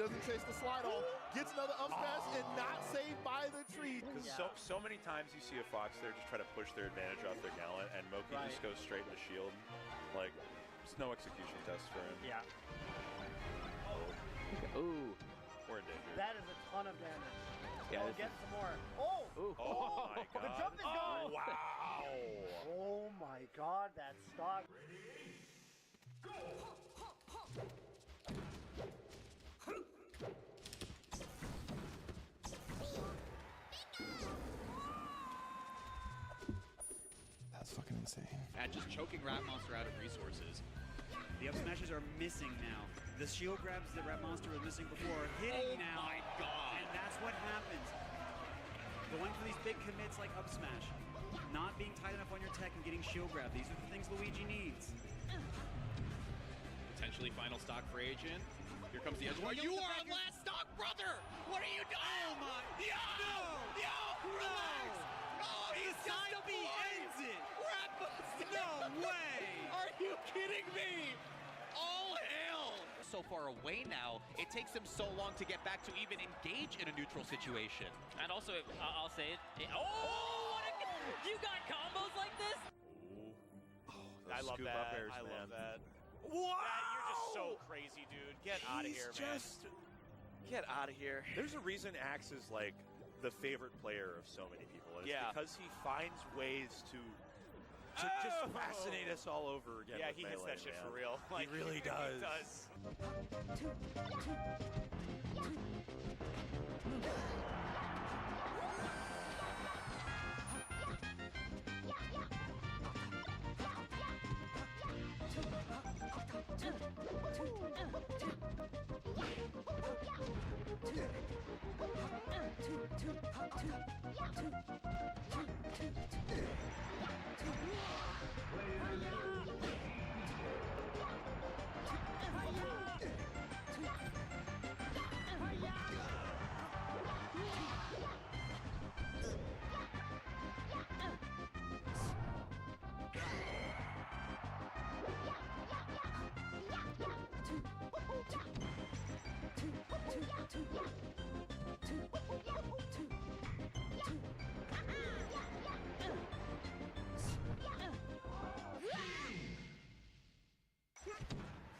doesn't chase the slide off, gets another up smash and not saved by the tree. So many times you see a Fox there just try to push their advantage off their gallant, and Moki just goes straight into shield. Like, there's no execution test for him. Yeah. Ooh. We're in danger. That is a ton of damage. Yeah, We'll get some more. Oh! Ooh. Oh my god. The jump is gone! Wow! Oh my god, that stock. That's fucking insane. At just choking Rat Monster out of resources. The up smashes are missing now. The shield grabs that Rat Monster was missing before are hitting now. My god. And that's what happens. Going for these big commits like up smash. Not being tight enough on your tech and getting shield grab. These are the things Luigi needs. Potentially final stock for Agent. Here comes the edge. Oh, you are on last stock, brother! What are you doing? Oh my... Yo! Relax! Oh, he's The side B ends it! Rat Monster! No way! Are you kidding me? All hell! So far away now, it takes him so long to get back to even engage in a neutral situation. And also, I'll say it. Oh, you got combos like this? I love that. I love that. Wow! You're just so crazy, dude. Get out of here, man. Get out of here. There's a reason Axe is like the favorite player of so many people. It's because he finds ways to just fascinate us all over again. Yeah, with he hits melee, that shit man. for real. Like, He really does. He does.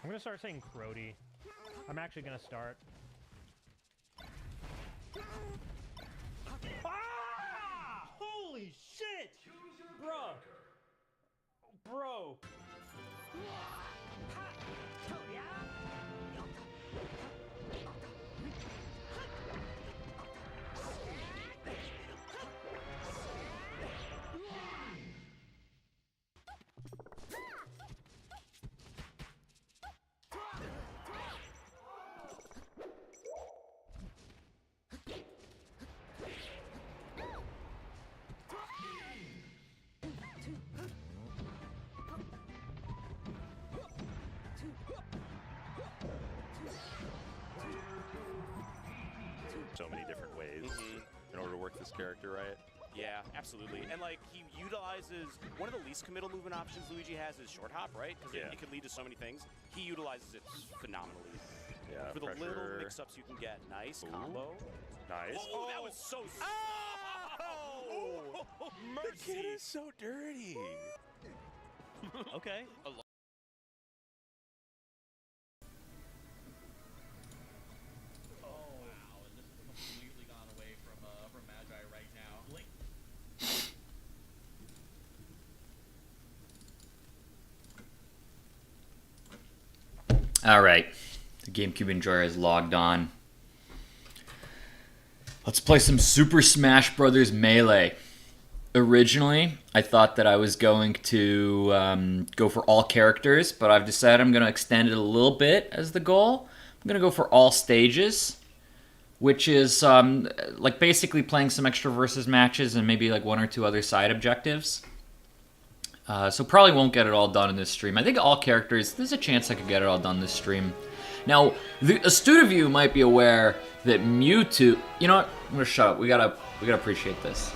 I'm gonna start saying Crody. I'm actually gonna start. Ah! Holy shit! Bro! So many different ways in order to work this character right. Yeah, absolutely. And like he utilizes one of the least committal movement options Luigi has is short hop, right? Because it could lead to so many things. He utilizes it phenomenally. Yeah, for the little mix-ups you can get. Nice combo. Nice. Oh, that was so. Oh! Mercy. The kid is so dirty. Okay. Completely gone away from Magi right now. All right, the GameCube enjoyer is logged on. Let's play some Super Smash Bros. Melee. Originally, I thought that I was going to go for all characters, but I've decided I'm going to extend it a little bit as the goal. I'm going to go for all stages, which is like basically playing some extra versus matches and maybe like 1 or 2 other side objectives. So probably won't get it all done in this stream. I think all characters, there's a chance I could get it all done this stream. Now, the astute of you might be aware that Mewtwo... You know what? I'm gonna shut up. We gotta appreciate this.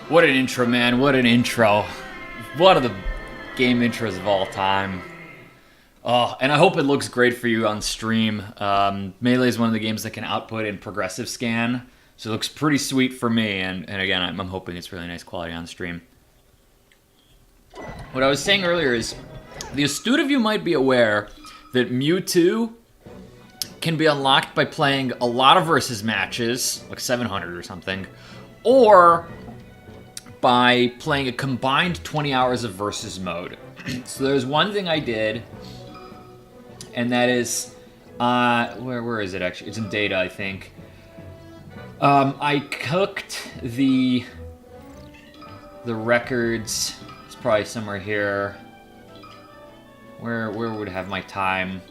What an intro, man. What an intro. One of the game intros of all time. Oh, and I hope it looks great for you on stream. Melee is one of the games that can output in progressive scan, so it looks pretty sweet for me, and again, I'm hoping it's really nice quality on stream. What I was saying earlier is, the astute of you might be aware that Mewtwo can be unlocked by playing a lot of versus matches, like 700 or something, or by playing a combined 20 hours of versus mode. So there's one thing I did, and that is, where is it actually? It's in data, I think. I cooked the records. It's probably somewhere here. Where would it have my time?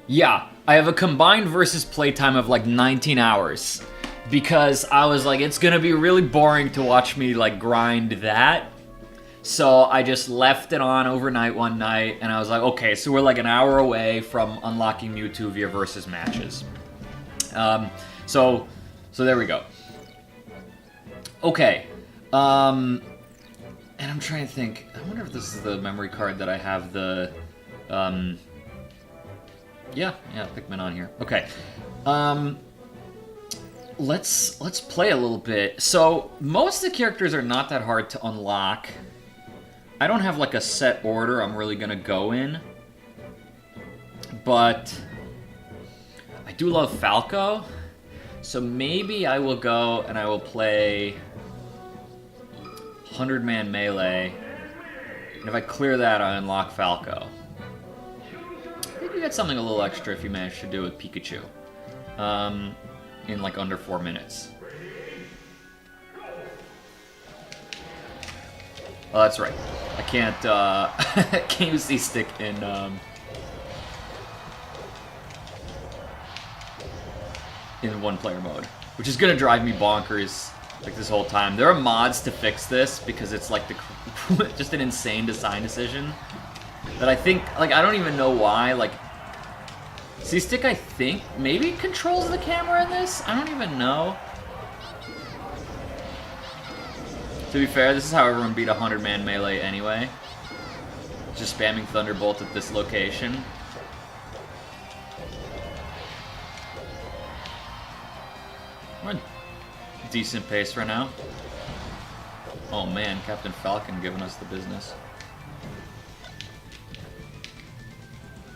Yeah, I have a combined versus playtime of like 19 hours. Because I was like, it's gonna be really boring to watch me like grind that. So I just left it on overnight one night, and I was like, okay, so we're like an hour away from unlocking Mewtwo via versus matches. So there we go. Okay. And I'm trying to think. I wonder if this is the memory card that I have the. Yeah, Pikmin on here. Okay. Let's play a little bit. So most of the characters are not that hard to unlock. I don't have like a set order I'm really gonna go in, but I do love Falco, so maybe I will go and I will play 100-man melee, and if I clear that, I unlock Falco. Maybe you get something a little extra if you manage to do it with Pikachu. In like under 4 minutes. Oh, that's right. I can't can't use C-stick in one-player mode, which is gonna drive me bonkers like this whole time. There are mods to fix this because it's like just an insane design decision that I think, like, I don't even know why. Like, C-stick, I think, maybe controls the camera in this? I don't even know. To be fair, this is how everyone beat 100-man melee anyway. Just spamming Thunderbolt at this location. We're at decent pace right now. Oh man, Captain Falcon giving us the business.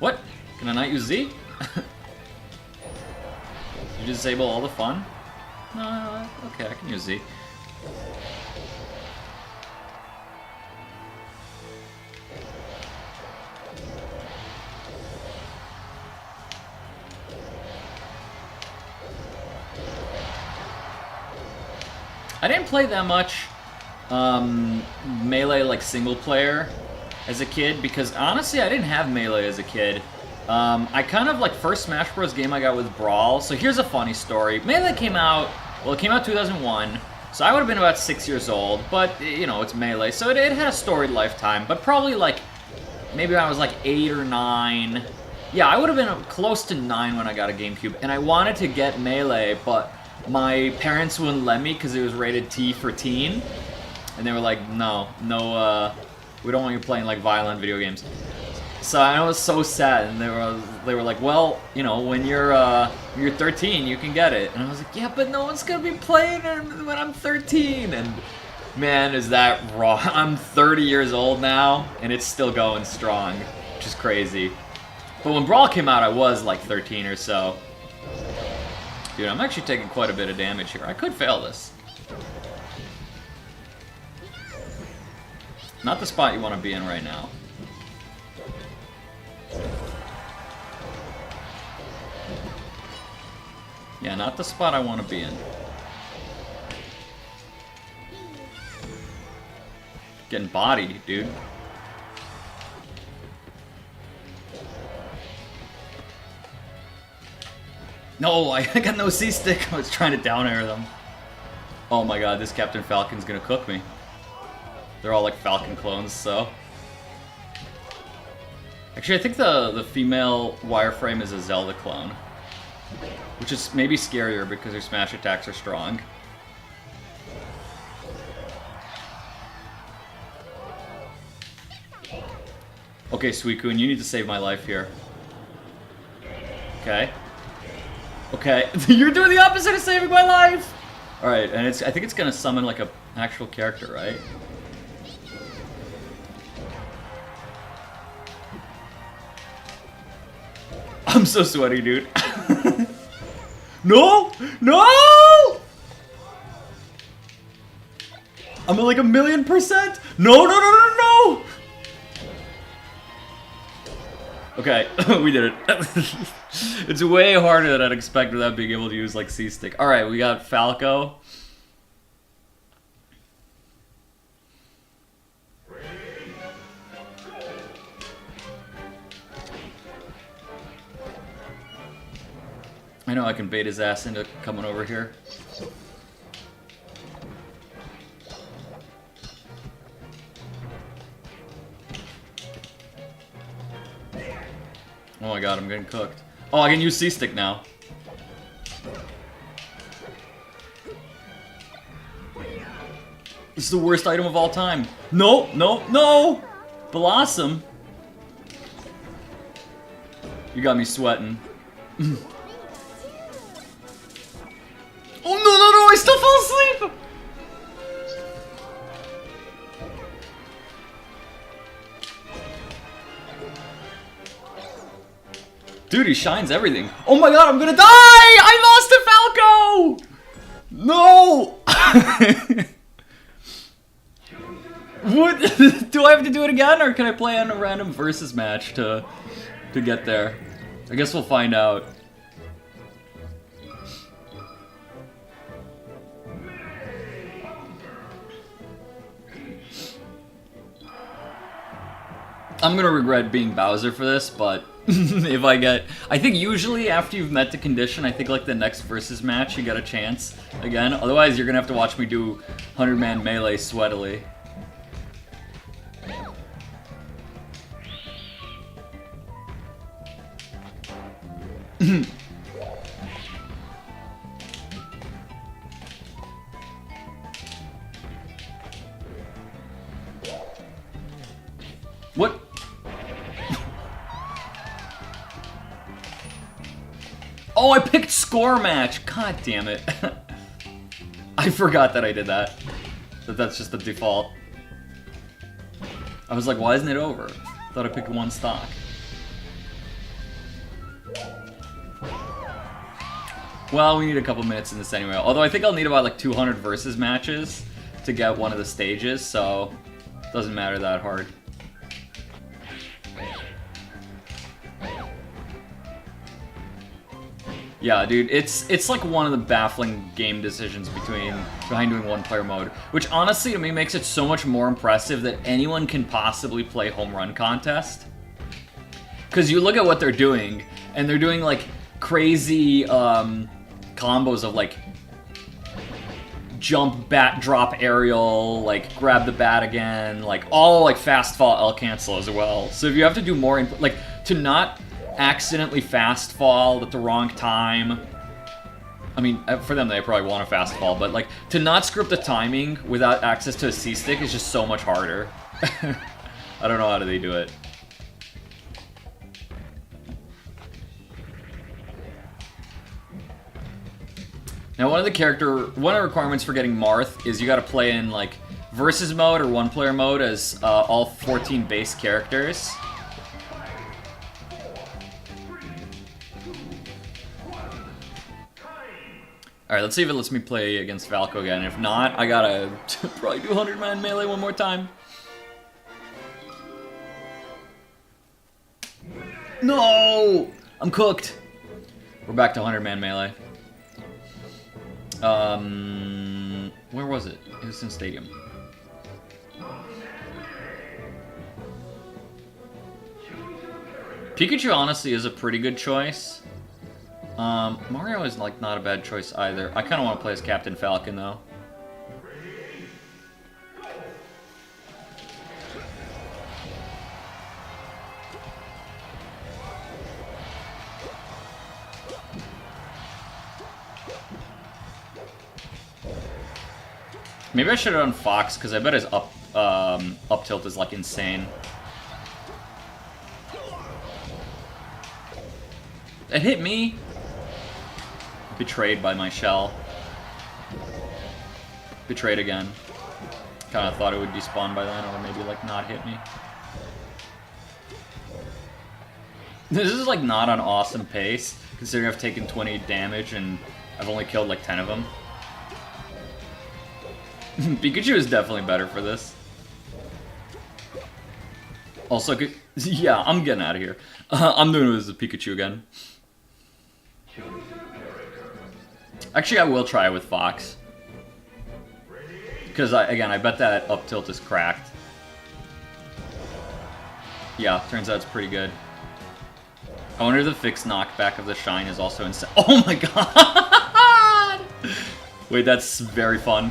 What? Can I not use Z? You disable all the fun? No, okay, I can use Z. I didn't play that much Melee like single player as a kid because honestly I didn't have Melee as a kid. I kind of like first Smash Bros game I got with Brawl. So here's a funny story. Melee came out, well, it came out 2001, so I would have been about 6 years old, but you know, it's Melee, so it had a storied lifetime, but probably like, maybe I was like 8 or 9. Yeah, I would have been close to 9 when I got a GameCube, and I wanted to get Melee, but my parents wouldn't let me because it was rated T for teen, and they were like, no, we don't want you playing like violent video games. So I was so sad, and they were like, well, you know, when you're 13, you can get it. And I was like, yeah, but no one's gonna be playing it when I'm 13. And man, is that wrong? I'm 30 years old now, and it's still going strong, which is crazy. But when Brawl came out, I was like 13 or so. Dude, I'm actually taking quite a bit of damage here. I could fail this. Not the spot you want to be in right now. Yeah, not the spot I want to be in. Getting bodied, dude. No, I got no C-stick. I was trying to down air them. Oh my god, this Captain Falcon's gonna cook me. They're all like Falcon clones, so. Actually, I think the female wireframe is a Zelda clone. Which is maybe scarier because her smash attacks are strong. Okay, Suicune, you need to save my life here. Okay. Okay. You're doing the opposite of saving my life! Alright, and I think it's gonna summon like a actual character, right? I'm so sweaty, dude. No! No! I'm at like 1,000,000%! No, no, no, no, no! Okay, we did it. It's way harder than I'd expect without being able to use like C-Stick. Alright, we got Falco. I know I can bait his ass into coming over here. Oh my god, I'm getting cooked. Oh, I can use C-Stick now. This is the worst item of all time. No, no, no! Blossom! You got me sweating. Oh no, no, no! I still fell asleep! Dude, he shines everything. Oh my god, I'm gonna die! I lost to Falco! No! What? Do I have to do it again, or can I play on a random versus match to get there? I guess we'll find out. I'm gonna regret being Bowser for this, but if I get... I think usually after you've met the condition, I think like the next versus match, you get a chance again. Otherwise, you're gonna have to watch me do 100-man melee sweatily. What? Oh, I picked score match. God damn it. I forgot that I did that. That's just the default. I was like, why isn't it over? Thought I picked one stock. Well, we need a couple minutes in this anyway. Although I think I'll need about like 200 versus matches to get one of the stages, so it doesn't matter that hard. Yeah, dude, it's like one of the baffling game decisions behind doing one-player mode, which honestly to me makes it so much more impressive that anyone can possibly play Home Run Contest. Because you look at what they're doing, and they're doing like crazy combos of like jump, bat, drop, aerial, like grab the bat again, like all like fast fall, L cancel as well. So if you have to do more, like to not accidentally fast fall at the wrong time. I mean, for them, they probably want a fast fall, but like to not screw up the timing without access to a C-Stick is just so much harder. I don't know how they do it. Now, one of the requirements for getting Marth is you got to play in like versus mode or one-player mode as all 14 base characters. Alright, let's see if it lets me play against Falco again. If not, I gotta probably do 100-man melee one more time. No! I'm cooked! We're back to 100-man melee. Where was it? It was in Stadium. Pikachu honestly is a pretty good choice. Mario is like not a bad choice either. I kind of want to play as Captain Falcon though. Maybe I should have done Fox because I bet his up tilt is like insane. It hit me. Betrayed by my shell. Betrayed again. Kind of thought it would despawn by then, or maybe like not hit me. This is like not an awesome pace, considering I've taken 20 damage and I've only killed like 10 of them. Pikachu is definitely better for this. Also, yeah, I'm getting out of here. I'm doing it as a Pikachu again. Actually, I will try it with Fox. Because, again, I bet that up tilt is cracked. Yeah, turns out it's pretty good. I wonder if the fixed knockback of the Shine is also insane. Oh my god! Wait, that's very fun.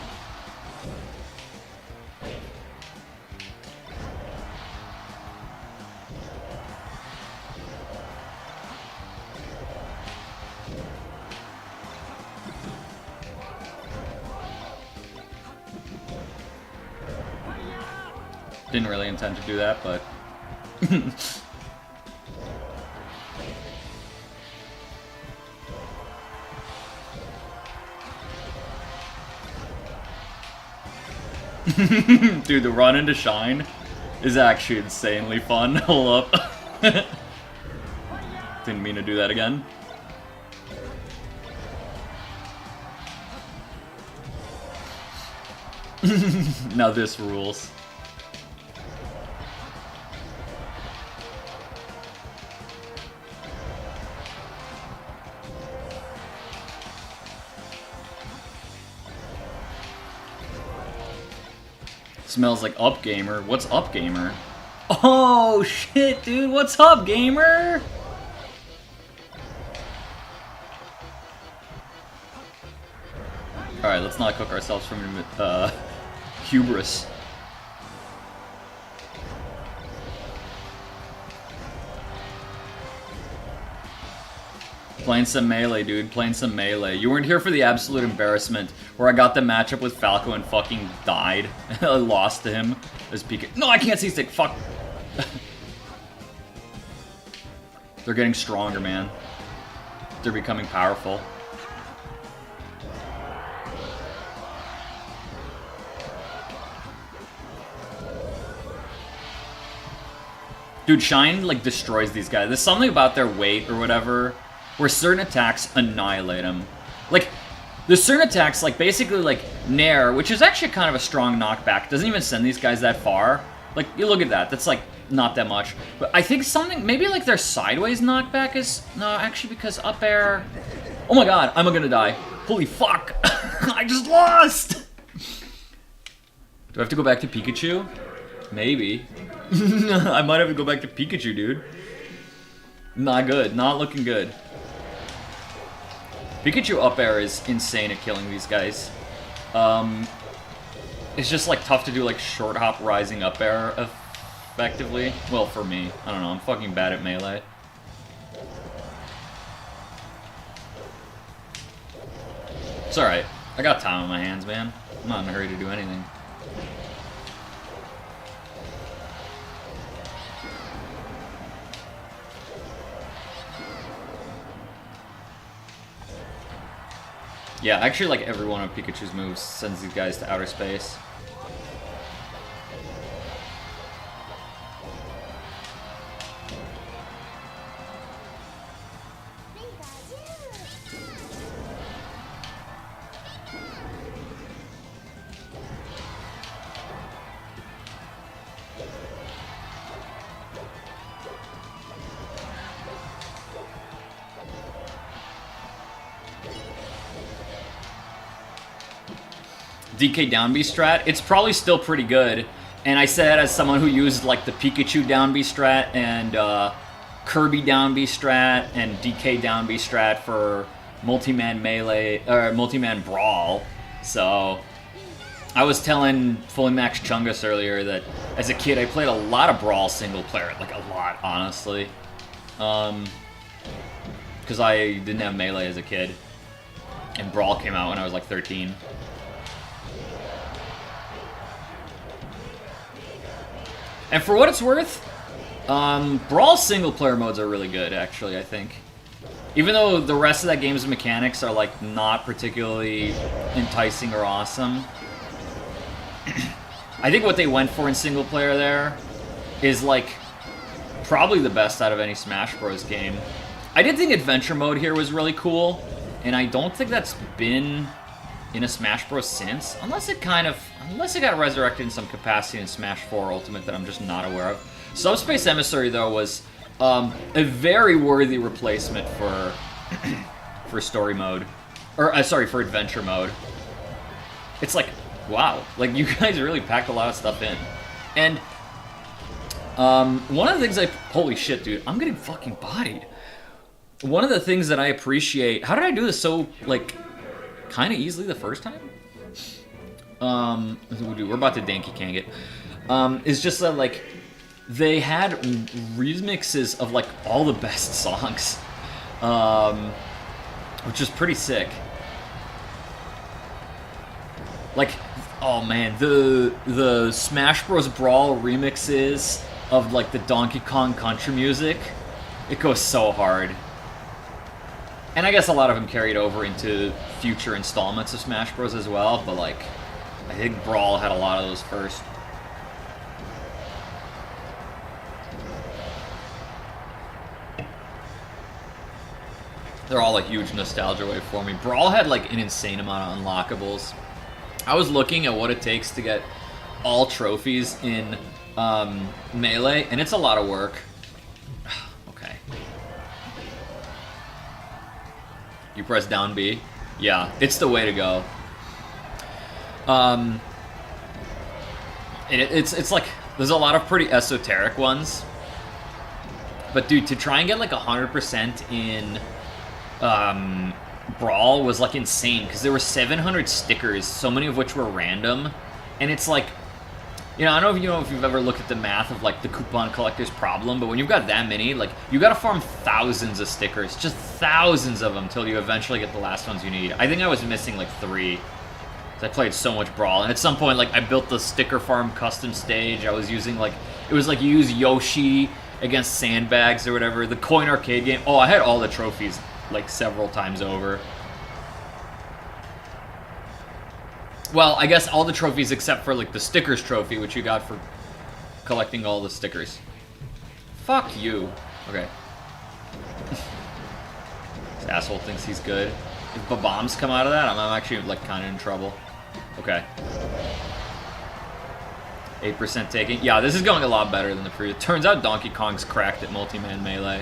Didn't really intend to do that, but... Dude, the run into Shine is actually insanely fun. Hold up. Didn't mean to do that again. Now this rules. Smells like Up Gamer. What's Up Gamer? Oh shit, dude, what's up, gamer? Alright, let's not cook ourselves from hubris. Playing some Melee, dude. Playing some Melee. You weren't here for the absolute embarrassment where I got the matchup with Falco and fucking died. I lost to him as Pika. No, I can't see stick. Fuck. They're getting stronger, man. They're becoming powerful. Dude, Shine, like, destroys these guys. There's something about their weight or whatever where certain attacks annihilate them. Like, there's certain attacks, like, basically, like, Nair, which is actually kind of a strong knockback. Doesn't even send these guys that far. Like, you look at that. That's, like, not that much. But I think something, maybe, like, their sideways knockback is... No, actually, because up air... Oh my god, I'm gonna die. Holy fuck. I just lost! Do I have to go back to Pikachu? Maybe. I might have to go back to Pikachu, dude. Not good. Not looking good. Pikachu up air is insane at killing these guys. It's just like tough to do like short hop rising up air effectively. Well, for me. I don't know. I'm fucking bad at Melee. It's alright. I got time on my hands, man. I'm not in a hurry to do anything. Yeah, actually, like, every one of Pikachu's moves sends these guys to outer space. DK down B strat, it's probably still pretty good. And I say that as someone who used like the Pikachu down B strat and Kirby down B strat and DK down B strat for multi-man melee or multi-man brawl. So I was telling Fully Max Chungus earlier that as a kid I played a lot of brawl single player, like a lot, honestly. Because I didn't have melee as a kid. And brawl came out when I was like 13. And for what it's worth, Brawl single-player modes are really good, actually, I think. Even though the rest of that game's mechanics are, like, not particularly enticing or awesome, I think what they went for in single player there is, like, probably the best out of any Smash Bros. Game. I did think adventure mode here was really cool, and I don't think that's been in a Smash Bros. Since, unless it got resurrected in some capacity in Smash 4 Ultimate that I'm just not aware of. Subspace Emissary, though, was a very worthy replacement for for story mode, or sorry, for adventure mode. It's like, wow, like you guys really packed a lot of stuff in, and one of the things holy shit, dude, I'm getting fucking bodied. One of the things that I appreciate, how did I do this so like kind of easily the first time? We're about to Danky Kang it. Is just that like they had remixes of like all the best songs, which is pretty sick. Like, oh man, the Smash Bros. Brawl remixes of like the Donkey Kong country music, it goes so hard. And I guess a lot of them carried over into future installments of Smash Bros. As well, but like, I think Brawl had a lot of those first. They're all a huge nostalgia wave for me. Brawl had like an insane amount of unlockables. I was looking at what it takes to get all trophies in Melee, and it's a lot of work. Okay. You press down B? Yeah, it's the way to go. It's like, there's a lot of pretty esoteric ones. But dude, to try and get like 100% in Brawl was like insane, because there were 700 stickers, so many of which were random, and it's like, you know, I don't know if you've ever looked at the math of like the coupon collector's problem, but when you've got that many, like, you gotta farm thousands of stickers, just thousands of them, till you eventually get the last ones you need. I think I was missing like 3, because I played so much Brawl, and at some point, like, I built the sticker farm custom stage. I was using like, it was like you use Yoshi against sandbags or whatever, the coin arcade game. Oh, I had all the trophies like several times over. Well, I guess all the trophies except for like the stickers trophy, which you got for collecting all the stickers. Fuck you. Okay. This asshole thinks he's good. If the bombs come out of that, I'm actually like kind of in trouble. Okay. 8% taking. Yeah, this is going a lot better than the previous. Turns out Donkey Kong's cracked at multi-man melee.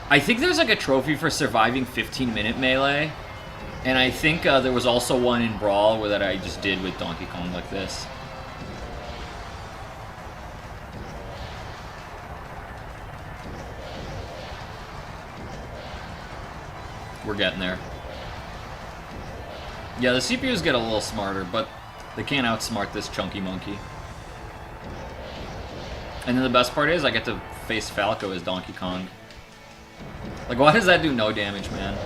I think there's like a trophy for surviving 15-minute melee, and I think there was also one in Brawl that I just did with Donkey Kong like this. We're getting there. Yeah, the CPUs get a little smarter, but they can't outsmart this chunky monkey. And then the best part is I get to face Falco as Donkey Kong. Like, why does that do no damage, man?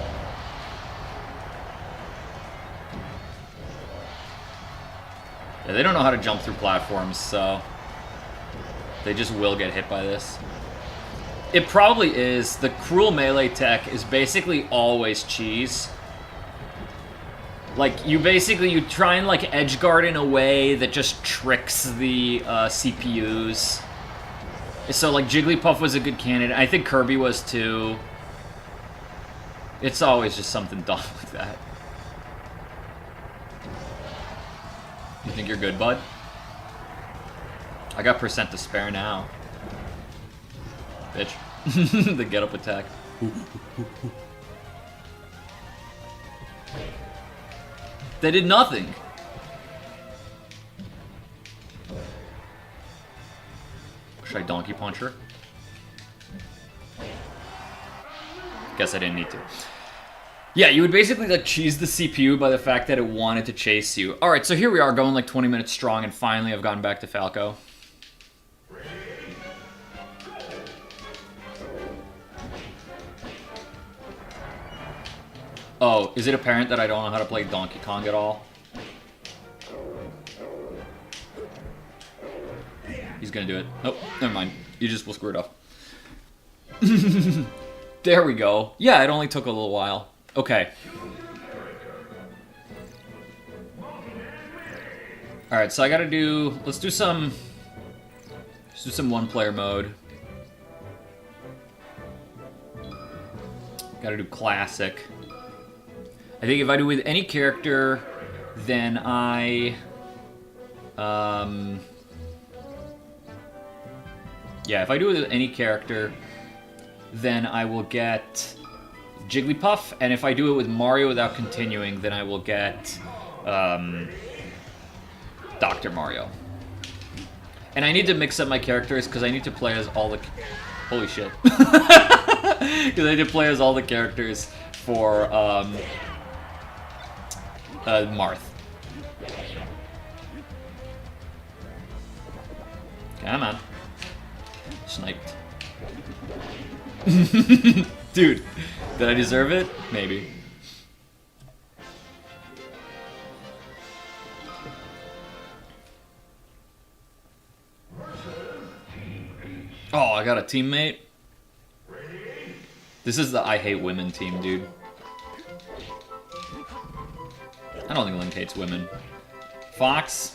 Yeah, they don't know how to jump through platforms, so they just will get hit by this. It probably is. The cruel melee tech is basically always cheese. Like, you try and, like, edgeguard in a way that just tricks the CPUs. So, like, Jigglypuff was a good candidate. I think Kirby was, too. It's always just something dumb like that. You think you're good, bud? I got percent to spare now. Bitch. The get-up attack. They did nothing. Should I donkey punch her? Guess I didn't need to. Yeah, you would basically like cheese the CPU by the fact that it wanted to chase you. Alright, so here we are going like 20 minutes strong, and finally I've gotten back to Falco. Oh, is it apparent that I don't know how to play Donkey Kong at all? He's gonna do it. Nope, never mind. You just will screw it up. There we go. Yeah, it only took a little while. Okay. Alright, so I gotta do... Let's do some one-player mode. Gotta do classic. I think if I do with any character, then I... Yeah, if I do it with any character, then I will get Jigglypuff, and if I do it with Mario without continuing, then I will get Dr. Mario. And I need to mix up my characters because I need to play as all the... Holy shit. Because I need to play as all the characters for Marth. Come on. Sniped. Dude, did I deserve it? Maybe. Oh, I got a teammate. This is the I hate women team, dude. I don't think Link hates women. Fox,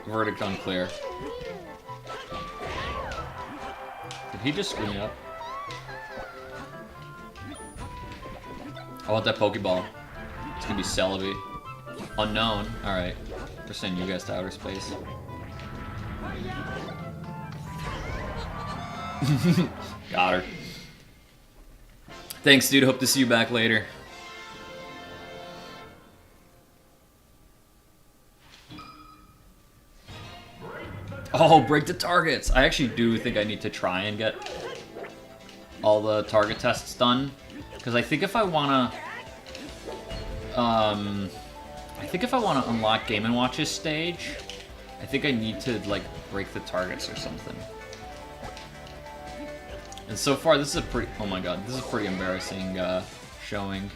verdict unclear. Did he just screw me up? I want that Pokeball. It's gonna be Celebi. Unknown. Alright. We're sending you guys to outer space. Got her. Thanks, dude. Hope to see you back later. Oh, break the targets. I actually do think I need to try and get all the target tests done. Because I think if I wanna... unlock Game & Watch's stage, I think I need to, like, break the targets or something. And so far, this is a pretty... Oh my god, this is a pretty embarrassing, showing.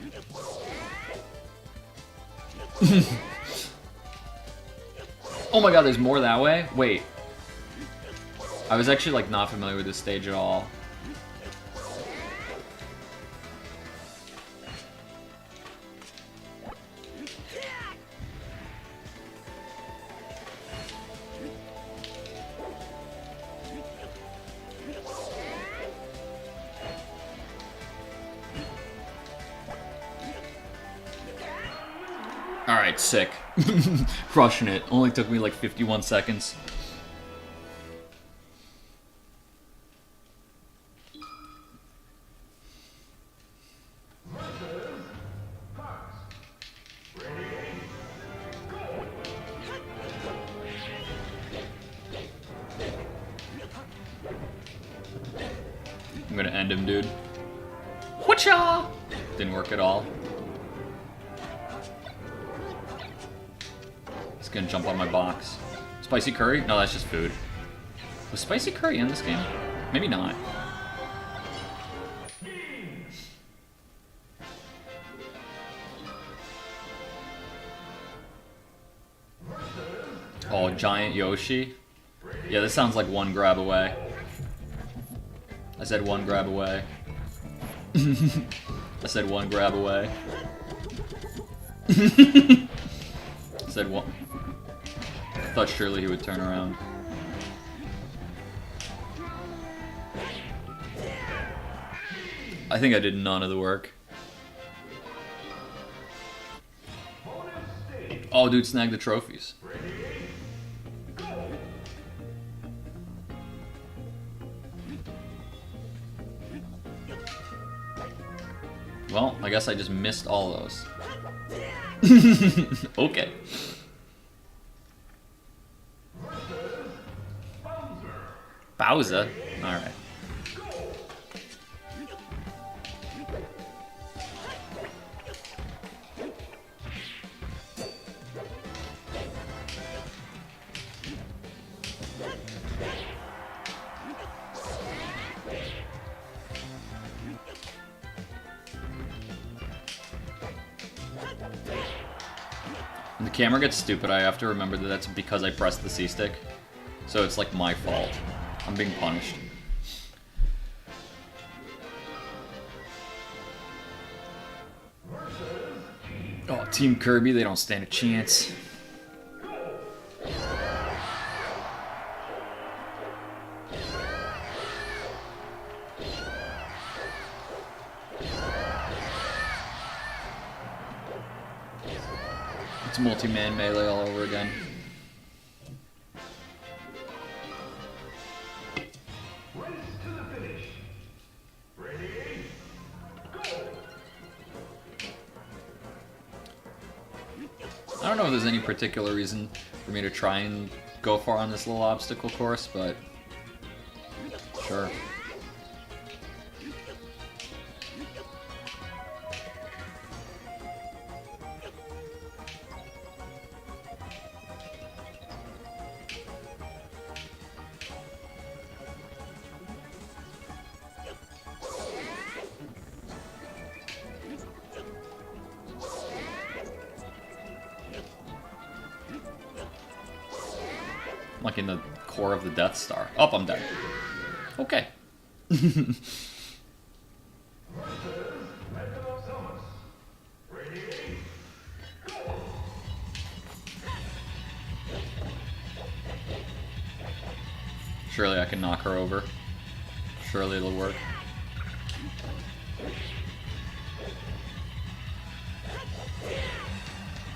Oh my god, there's more that way? Wait. I was actually, like, not familiar with this stage at all. Alright, sick. Crushing it. Only took me like 51 seconds. I'm gonna end him, dude. Whatcha? Didn't work at all. He's gonna jump on my box. Spicy curry? No, that's just food. Was spicy curry in this game? Maybe not. Oh, giant Yoshi? Yeah, this sounds like one grab away. I said one grab away. I said one grab away. I said one. I thought surely he would turn around. I think I did none of the work. Oh, dude, snag the trophies. Well, I guess I just missed all those. Okay. Bowser? Alright. When the camera gets stupid, I have to remember that that's because I pressed the C-stick. So it's like my fault. I'm being punished. Oh, Team Kirby, they don't stand a chance. It's multi-man melee all over again. I don't know if there's any particular reason for me to try and go far on this little obstacle course, but sure. Like in the core of the Death Star. Oh, I'm dead. Okay. Surely I can knock her over. Surely it'll work.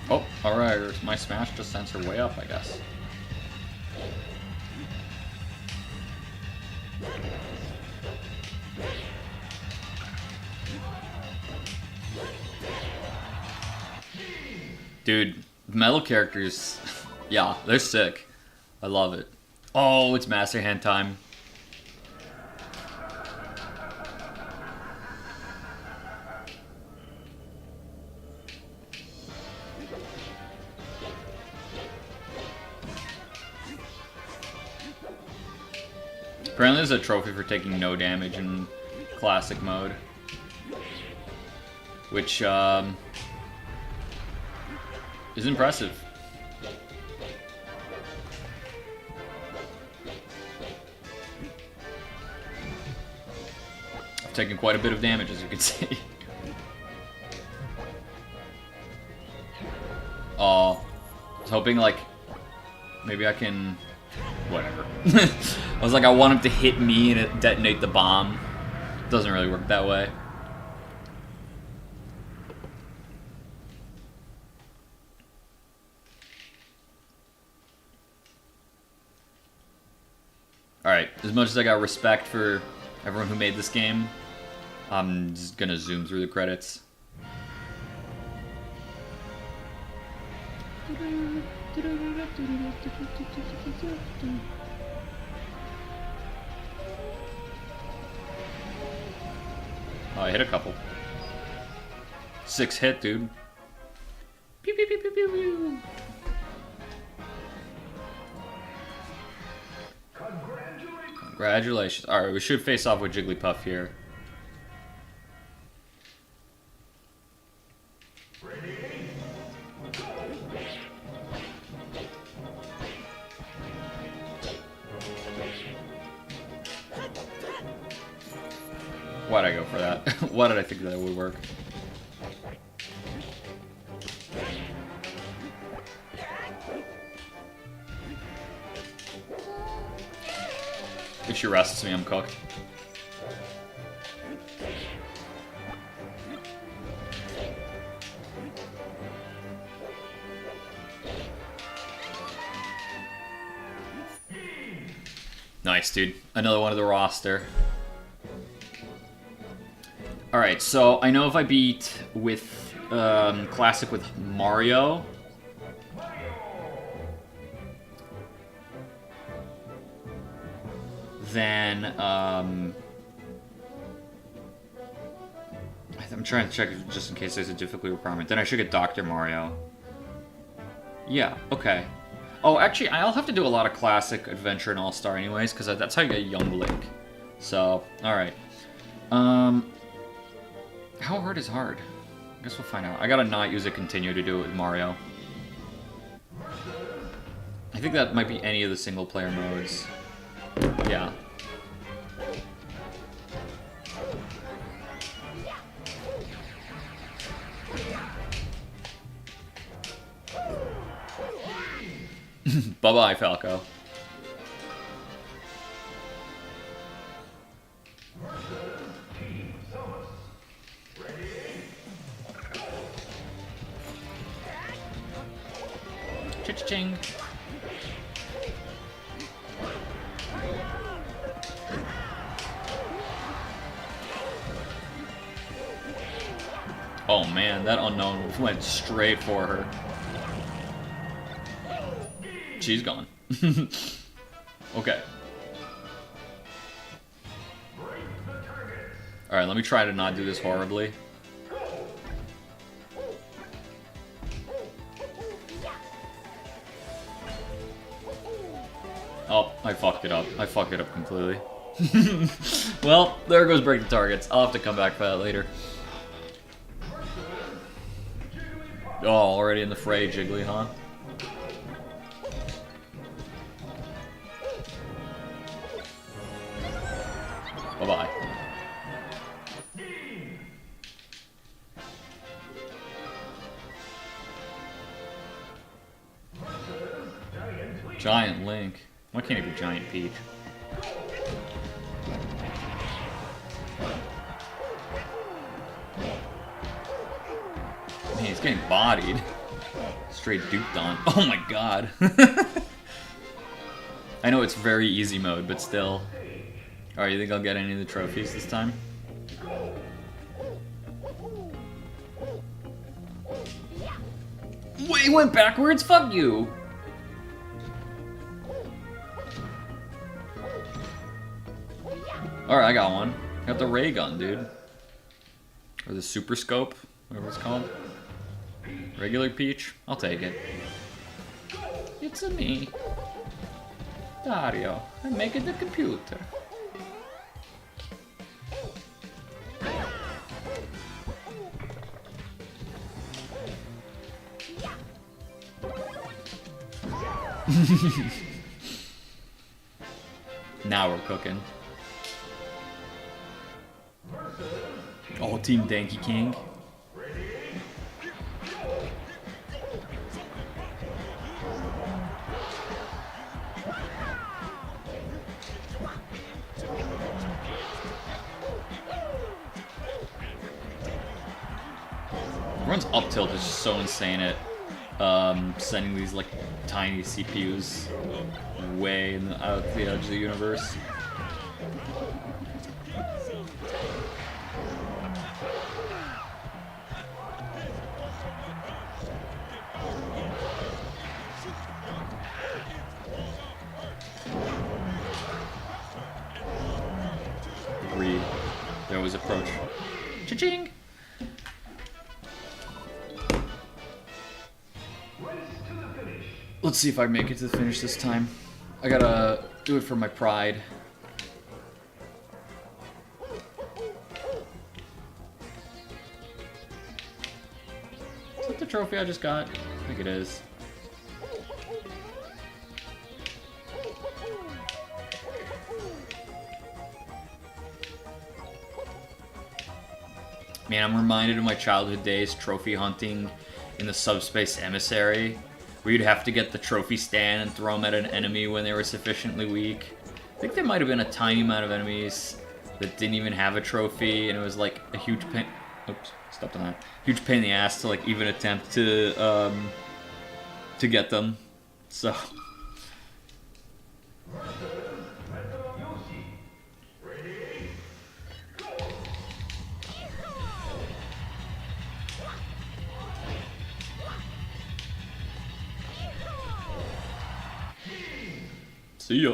Oh, alright. My smash just sends her way up, I guess. Dude, metal characters, yeah, they're sick. I love it. Oh, it's Master Hand time. Apparently there's a trophy for taking no damage in classic mode. Which, is impressive. I've taken quite a bit of damage, as you can see. Oh, I was hoping, like, maybe I can... Whatever. I was like, I want him to hit me and detonate the bomb. Doesn't really work that way. Alright, as much as I got respect for everyone who made this game, I'm just gonna zoom through the credits. Oh, I hit a couple. 6 hit, dude. Pew, pew, pew, pew, pew, pew. Congratulations. Alright, we should face off with Jigglypuff here. Why'd I go for that? Why did I think that would work? If she rests me, I'm cooked. Nice, dude. Another one of the roster. Alright, so I know if I beat with Classic with Mario, then I'm trying to check just in case there's a difficulty requirement. Then I should get Dr. Mario. Yeah, okay. Oh, actually, I'll have to do a lot of Classic, Adventure, and All-Star anyways, because that's how you get Young Link. So, alright. How hard is hard? I guess we'll find out. I gotta not use a continue to do it with Mario. I think that might be any of the single-player modes. Yeah. Bye-bye, Falco. Cha-ching. Oh man, that unknown went straight for her. She's gone. Okay. Alright, let me try to not do this horribly. Oh, I fucked it up. I fucked it up completely. Well, there goes break the targets. I'll have to come back for that later. Oh, already in the fray, Jiggly, huh? Bye-bye. Giant Link. Why can't he be Giant Peach? Man, he's getting bodied. Straight duped on. Oh my god. I know it's very easy mode, but still. Alright, you think I'll get any of the trophies this time? Wait, he went backwards? Fuck you! Alright, I got one. I got the ray gun, dude. Or the super scope, whatever it's called. Regular Peach? I'll take it. It's a me. Dario. I'm making the computer. Now we're cooking. Oh, Team Danky King. Everyone's up tilt is just so insane at sending these like tiny CPUs way out the edge of the universe. Agreed. They always approach. Cha-ching! Let's see if I make it to the finish this time. I gotta do it for my pride. Is that the trophy I just got? I think it is. Man, I'm reminded of my childhood days trophy hunting in the Subspace Emissary, where you'd have to get the trophy stand and throw them at an enemy when they were sufficiently weak. I think there might have been a tiny amount of enemies that didn't even have a trophy, and it was like a huge pain. Oops, stepped on that. Huge pain in the ass to like even attempt to get them. So. See ya.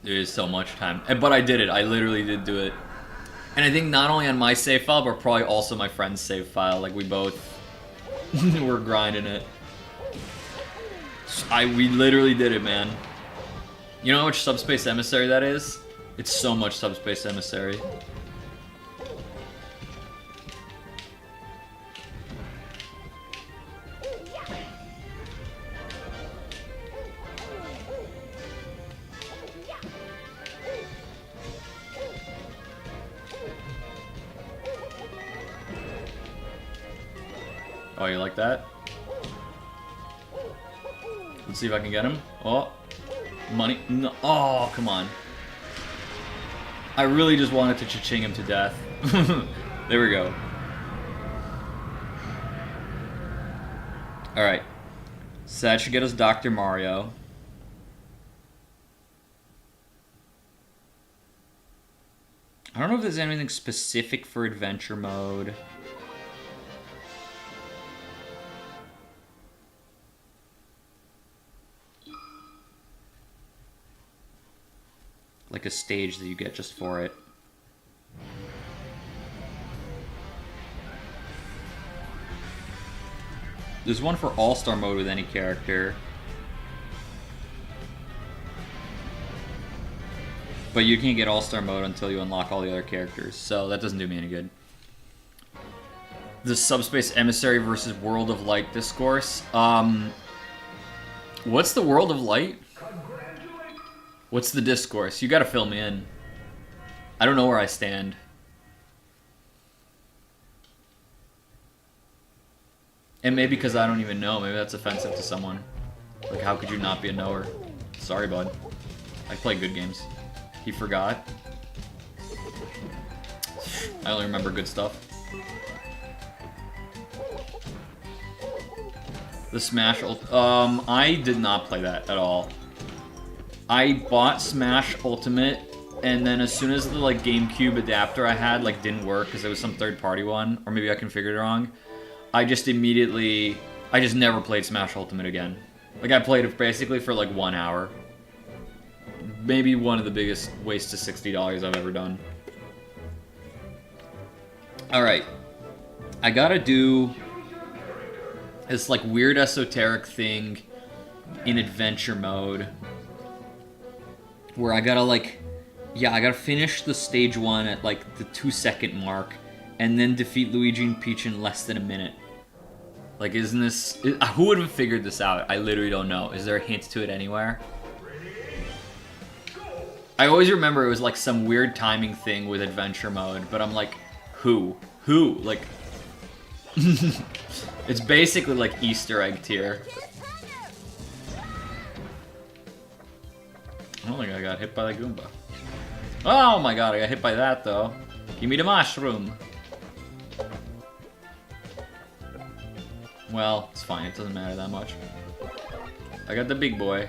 There is so much time. But I did it. I literally did do it. And I think not only on my save file, but probably also my friend's save file. Like, we both were grinding it. We literally did it, man. You know how much Subspace Emissary that is? It's so much Subspace Emissary. Oh, you like that? Let's see if I can get him. Oh, money. No. Oh, come on. I really just wanted to cha-ching him to death. There we go. Alright. So that should get us Dr. Mario. I don't know if there's anything specific for adventure mode. Like a stage that you get just for it. There's one for All-Star mode with any character. But you can't get All-Star mode until you unlock all the other characters, so that doesn't do me any good. The Subspace Emissary versus World of Light discourse. What's the World of Light? What's the discourse? You gotta fill me in. I don't know where I stand. And maybe because I don't even know, maybe that's offensive to someone. Like, how could you not be a knower? Sorry, bud. I play good games. He forgot. I only remember good stuff. The Smash I did not play that at all. I bought Smash Ultimate, and then as soon as the like GameCube adapter I had like didn't work because it was some third-party one, or maybe I configured it wrong, I just never played Smash Ultimate again. Like, I played it basically for like 1 hour. Maybe one of the biggest wastes of $60 I've ever done. Alright. I gotta do this like weird esoteric thing in adventure mode where I gotta like, yeah, I gotta finish the stage 1 at like the 2-second mark and then defeat Luigi and Peach in less than a minute. Like, isn't this... Who would have figured this out? I literally don't know. Is there a hint to it anywhere? I always remember it was like some weird timing thing with adventure mode, but I'm like, who? Who? Like... It's basically like Easter egg tier. I don't think I got hit by the Goomba. Oh my god, I got hit by that though. Give me the mushroom. Well, it's fine, it doesn't matter that much. I got the big boy.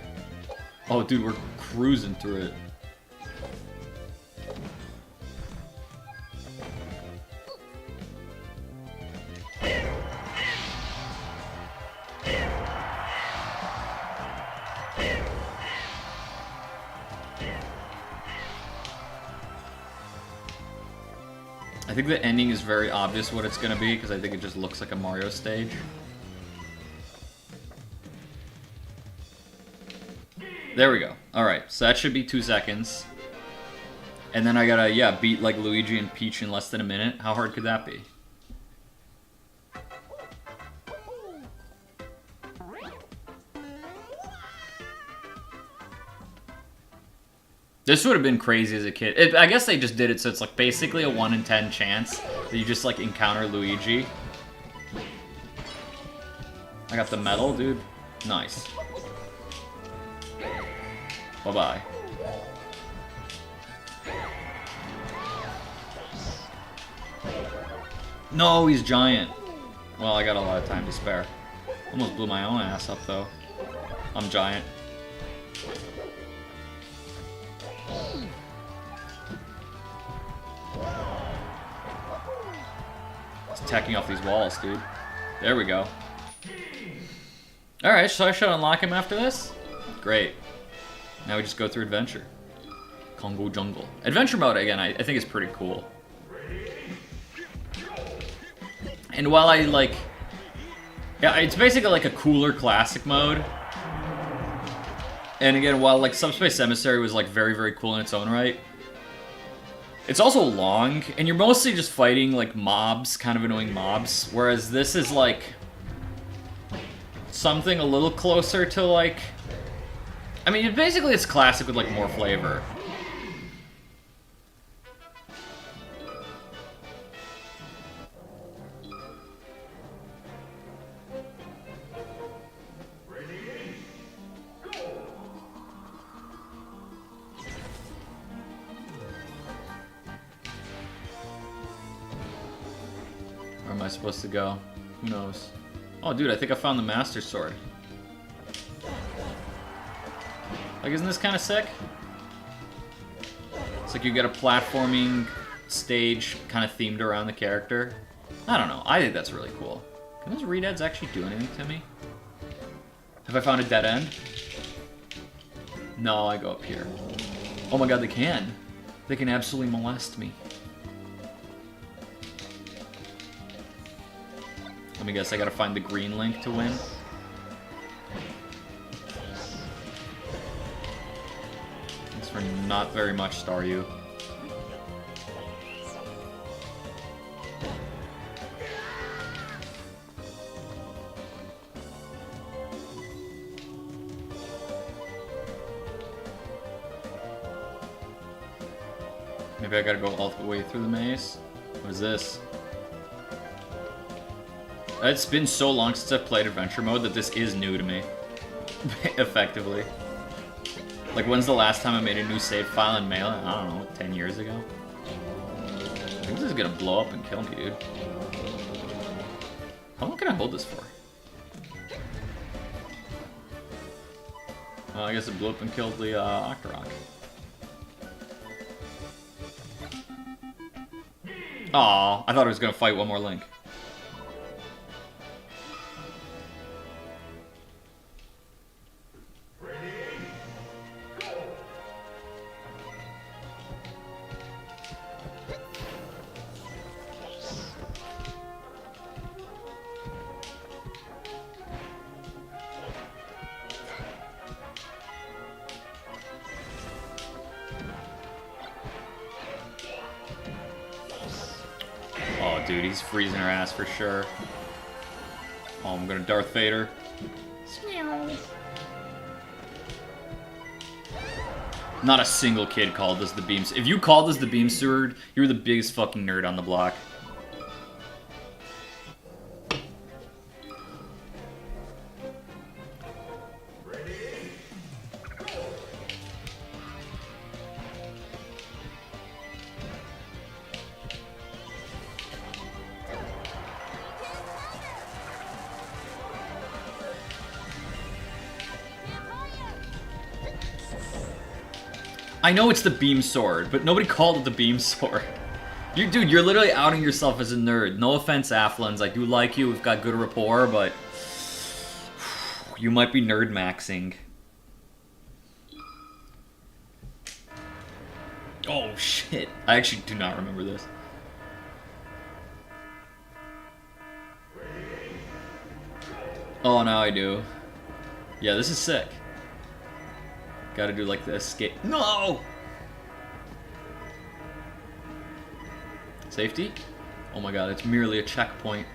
Oh dude, we're cruising through it. I think the ending is very obvious what it's gonna be, because I think it just looks like a Mario stage. There we go. Alright, so that should be 2 seconds. And then I gotta, yeah, beat like Luigi and Peach in less than a minute. How hard could that be? This would have been crazy as a kid. I guess they just did it so it's like basically a 1 in 10 chance that you just like encounter Luigi. I got the medal, dude. Nice. Bye-bye. No, he's giant. Well, I got a lot of time to spare. Almost blew my own ass up, though. I'm giant. It's attacking off these walls, dude. There we go. Alright, so I should unlock him after this? Great. Now we just go through adventure. Congo Jungle. Adventure mode, again, I think is pretty cool. And while I, like... Yeah, it's basically like a cooler classic mode. And again, while, like, Subspace Emissary was, like, very, very cool in its own right, it's also long, and you're mostly just fighting, like, mobs, kind of annoying mobs, whereas this is, like, something a little closer to, like... I mean, basically it's classic with, like, more flavor. Where am I supposed to go? Who knows? Oh, dude, I think I found the Master Sword. Like, isn't this kind of sick? It's like you get a platforming stage kind of themed around the character. I don't know. I think that's really cool. Can those redeads actually do anything to me? Have I found a dead end? No, I go up here. Oh my god, they can. They can absolutely molest me. Let me guess, I gotta find the green link to win. Thanks for not very much, Staryu. Maybe I gotta go all the way through the maze? What is this? It's been so long since I've played Adventure Mode that this is new to me. Effectively. Like, when's the last time I made a new save file in Melee? I don't know, 10 years ago? I think this is gonna blow up and kill me, dude. How long can I hold this for? Well, I guess it blew up and killed the Octorok. Aw, I thought I was gonna fight one more Link. Oh, dude, he's freezing her ass for sure. Oh, I'm gonna Darth Vader. Not a single kid called this the beams. If you called this the beam sword, you were the biggest fucking nerd on the block. I know it's the beam sword, but nobody called it the beam sword. Dude, you're literally outing yourself as a nerd. No offense, Afflins. I do like you. We've got good rapport, but you might be nerd maxing. Oh shit! I actually do not remember this. Oh, now I do. Yeah, this is sick. Gotta do like the escape. No! Safety? Oh my god, it's merely a checkpoint.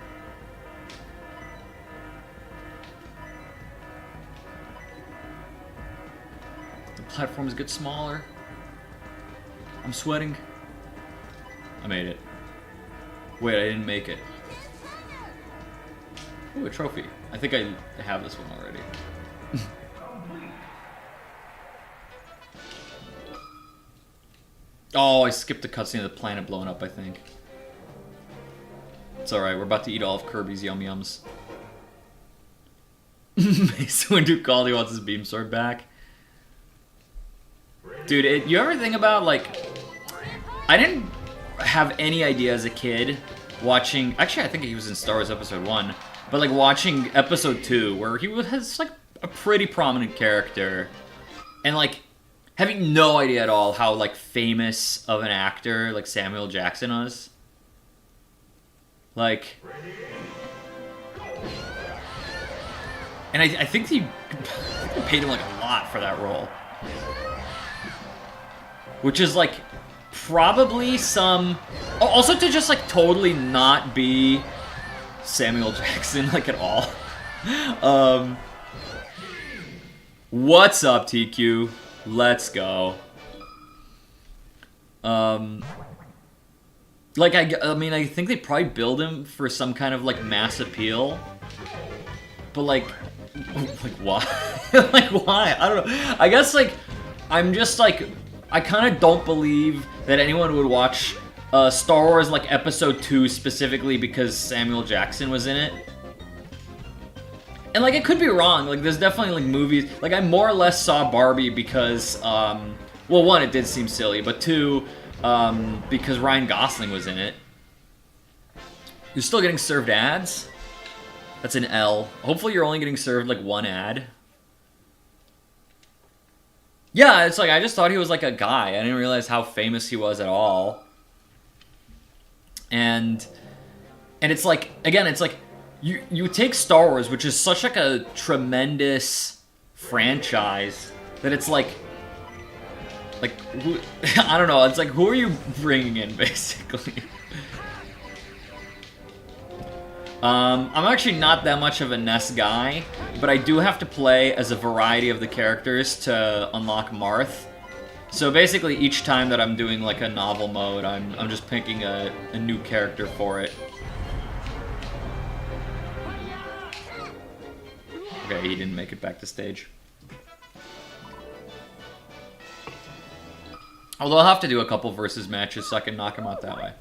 The platforms get smaller. I'm sweating. I made it. Wait, I didn't make it. Ooh, a trophy. I think I have this one already. Oh, I skipped the cutscene of the planet blowing up, I think. It's alright, we're about to eat all of Kirby's Yum Yums. Mace Windu called, he wants his beam sword back. Dude, you ever think about, like... I didn't have any idea as a kid watching... Actually, I think he was in Star Wars Episode 1. But, like, watching Episode 2, where he has, like, a pretty prominent character. And, like... having no idea at all how, like, famous of an actor, like, Samuel Jackson was. Like... And I think he paid him, like, a lot for that role. Which is, like, probably some... Also to just, like, totally not be Samuel Jackson, like, at all. What's up, TQ? Let's go. Like, I mean, I think they probably build him for some kind of, like, mass appeal. But, like why? Like, why? I don't know. I guess, like, I'm just, like, I kind of don't believe that anyone would watch Star Wars like Episode 2 specifically because Samuel Jackson was in it. And like it could be wrong. Like there's definitely like movies. Like I more or less saw Barbie because well, one, it did seem silly, but two, because Ryan Gosling was in it. You're still getting served ads? That's an L. Hopefully you're only getting served like one ad. Yeah, it's like I just thought he was like a guy. I didn't realize how famous he was at all. And it's like, again, it's like you take Star Wars, which is such like a tremendous franchise, that it's like who, I don't know, it's like, who are you bringing in, basically? I'm actually not that much of a Ness guy, but I do have to play as a variety of the characters to unlock Marth. So basically each time that I'm doing like a novel mode, I'm just picking a new character for it. Okay, he didn't make it back to stage. Although I'll have to do a couple versus matches so I can knock him out that way.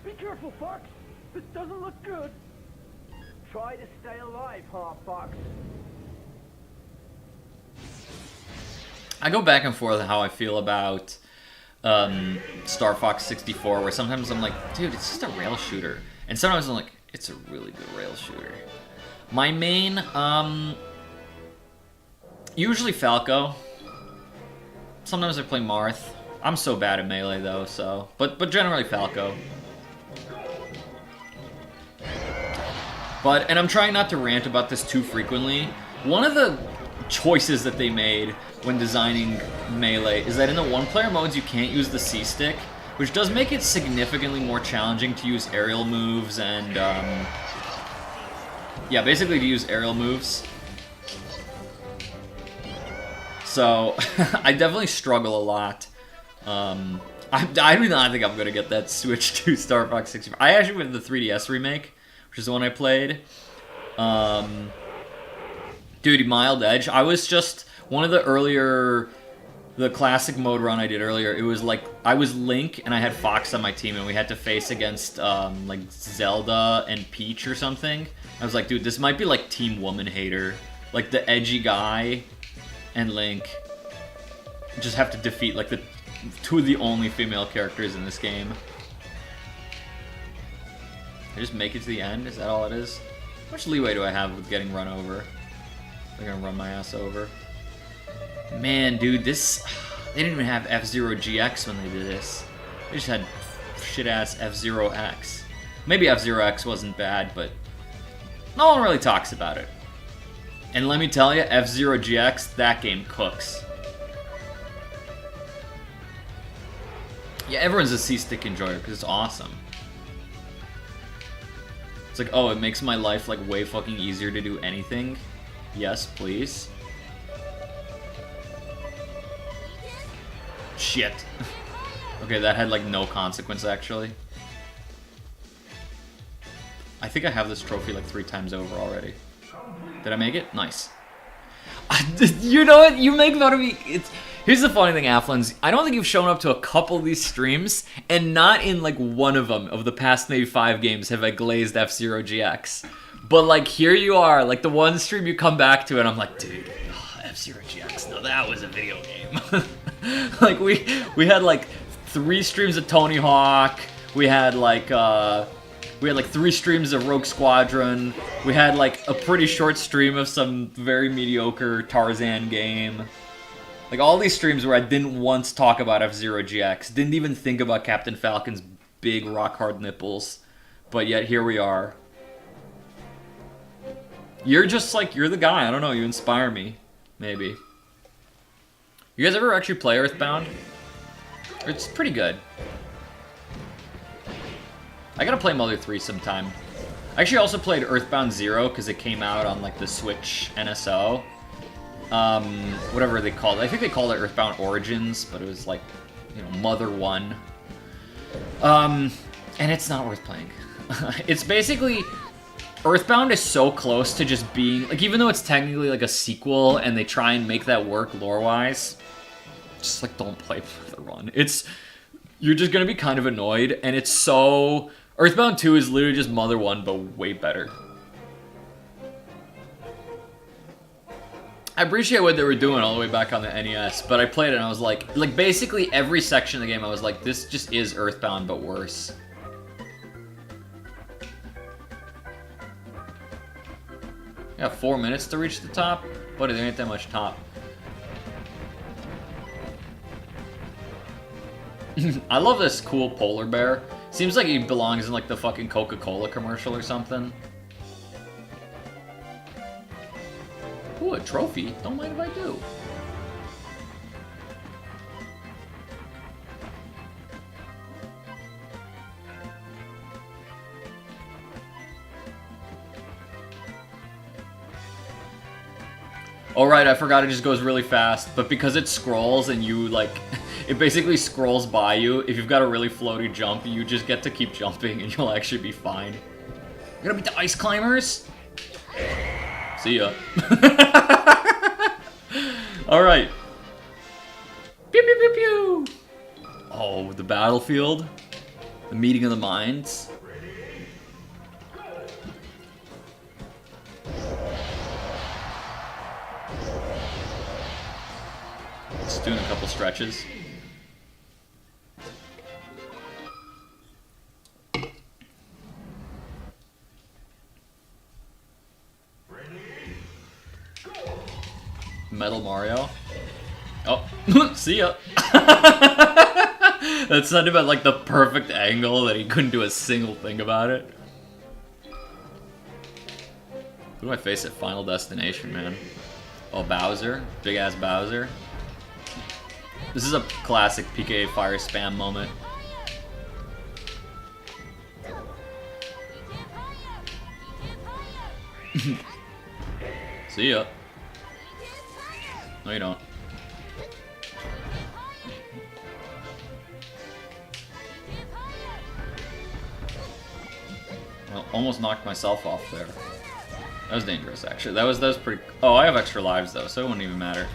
Be careful, Fox. This doesn't look good. Try to stay alive, huh, Fox? I go back and forth how I feel about Star Fox 64, where sometimes I'm like, dude, it's just a rail shooter. And sometimes I'm like, it's a really good rail shooter. My main, usually Falco. Sometimes I play Marth. I'm so bad at melee though, so, but generally Falco. And I'm trying not to rant about this too frequently. One of the choices that they made when designing melee is that in the one-player modes you can't use the C-stick, which does make it significantly more challenging to use aerial moves and, yeah, basically to use aerial moves. So, I definitely struggle a lot. I do not think I'm going to get that switch to Star Fox 64. I actually went to the 3DS remake, which is the one I played. Dude, Mild Edge. I was just one of the earlier, the classic mode run I did earlier. It was like I was Link and I had Fox on my team, and we had to face against like Zelda and Peach or something. I was like, dude, this might be like Team Woman Hater, like the edgy guy and Link just have to defeat like the two of the only female characters in this game. I just make it to the end? Is that all it is? How much leeway do I have with getting run over? They're gonna run my ass over. Man, dude, this... They didn't even have F-Zero GX when they did this. They just had shit-ass F-Zero X. Maybe F-Zero X wasn't bad, but no one really talks about it. And let me tell you, F-Zero GX, that game cooks. Yeah, everyone's a C-stick enjoyer because it's awesome. It's like, oh, it makes my life like way fucking easier to do anything. Yes, please. Shit. Okay, that had like no consequence actually. I think I have this trophy like 3 times over already. Did I make it? Nice. You know what? You make fun of me. Here's the funny thing, Afflins. I don't think you've shown up to a couple of these streams, and not in like one of them of the past maybe 5 games have I glazed F-Zero GX. But like here you are, like the one stream you come back to, and I'm like, dude, oh, F-Zero GX. No, that was a video game. Like we had like 3 streams of Tony Hawk. We had like 3 streams of Rogue Squadron. We had like a pretty short stream of some very mediocre Tarzan game. Like all these streams where I didn't once talk about F-Zero GX, didn't even think about Captain Falcon's big rock hard nipples, but yet here we are. You're just like, you're the guy, I don't know, you inspire me, maybe. You guys ever actually play Earthbound? It's pretty good. I gotta play Mother 3 sometime. I actually also played Earthbound 0 because it came out on like the Switch NSO. Whatever they called it. I think they called it Earthbound Origins, but it was like, you know, Mother 1. And it's not worth playing. It's basically, Earthbound is so close to just being, like, even though it's technically like a sequel and they try and make that work lore-wise, just like don't play Mother 1. you're just gonna be kind of annoyed, and it's so... Earthbound 2 is literally just Mother 1, but way better. I appreciate what they were doing all the way back on the NES, but I played it and I was like basically every section of the game I was like, this just is Earthbound, but worse. Yeah, 4 minutes to reach the top? Buddy, there ain't that much top. I love this cool polar bear. Seems like he belongs in like the fucking Coca-Cola commercial or something. Ooh, a trophy. Don't mind if I do. Oh right, I forgot it just goes really fast, but because it scrolls and you like, it basically scrolls by you, if you've got a really floaty jump, you just get to keep jumping and you'll actually be fine. You're gonna beat the ice climbers? See ya. Alright. Pew pew pew pew! Oh, the battlefield. The meeting of the minds. Just doing a couple stretches. Metal Mario. Oh, see ya. That sounded about like the perfect angle that he couldn't do a single thing about it. Who do I face at Final Destination, man? Oh, Bowser. Big ass Bowser. This is a classic PKA fire spam moment. See ya. No, you don't. Well, almost knocked myself off there. That was dangerous, actually. That was pretty... Oh, I have extra lives, though, so it wouldn't even matter.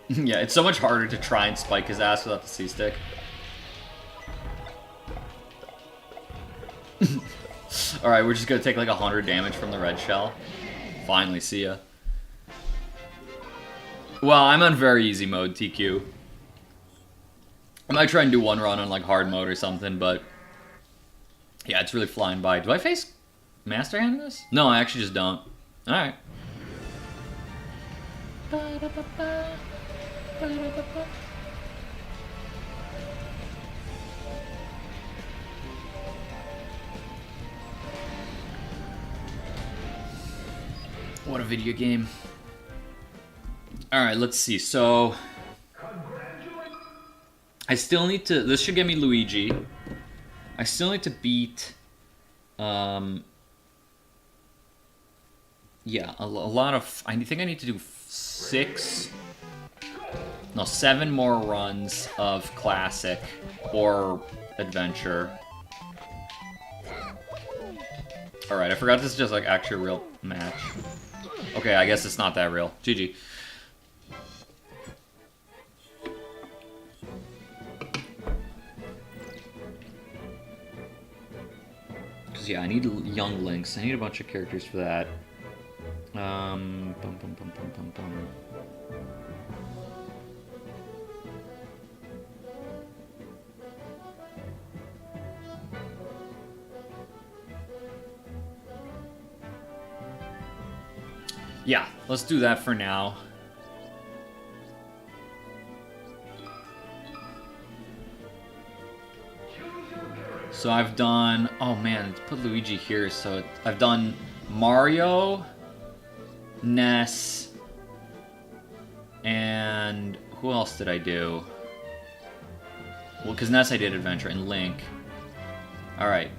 Yeah, it's so much harder to try and spike his ass without the C-stick. Alright, we're just gonna take like 100 damage from the red shell. Finally, see ya. Well, I'm on very easy mode, TQ. I might try and do one run on like hard mode or something, but... Yeah, it's really flying by. Do I face Master Hand in this? No, I actually just don't. Alright. What a video game. Alright, let's see. So, I still need to... This should get me Luigi. I still need to beat... Yeah, a lot of... I think I need to do 7 more runs of Classic or Adventure. Alright, I forgot this is just like actually a real match. Okay, I guess it's not that real. GG. Because yeah, I need young Links. I need a bunch of characters for that. Bum, bum, bum, bum, bum, bum. Yeah, let's do that for now. So I've done... Oh man, let's put Luigi here. So I've done Mario, Ness, and... Who else did I do? Well, because Ness I did Adventure, and Link. Alright.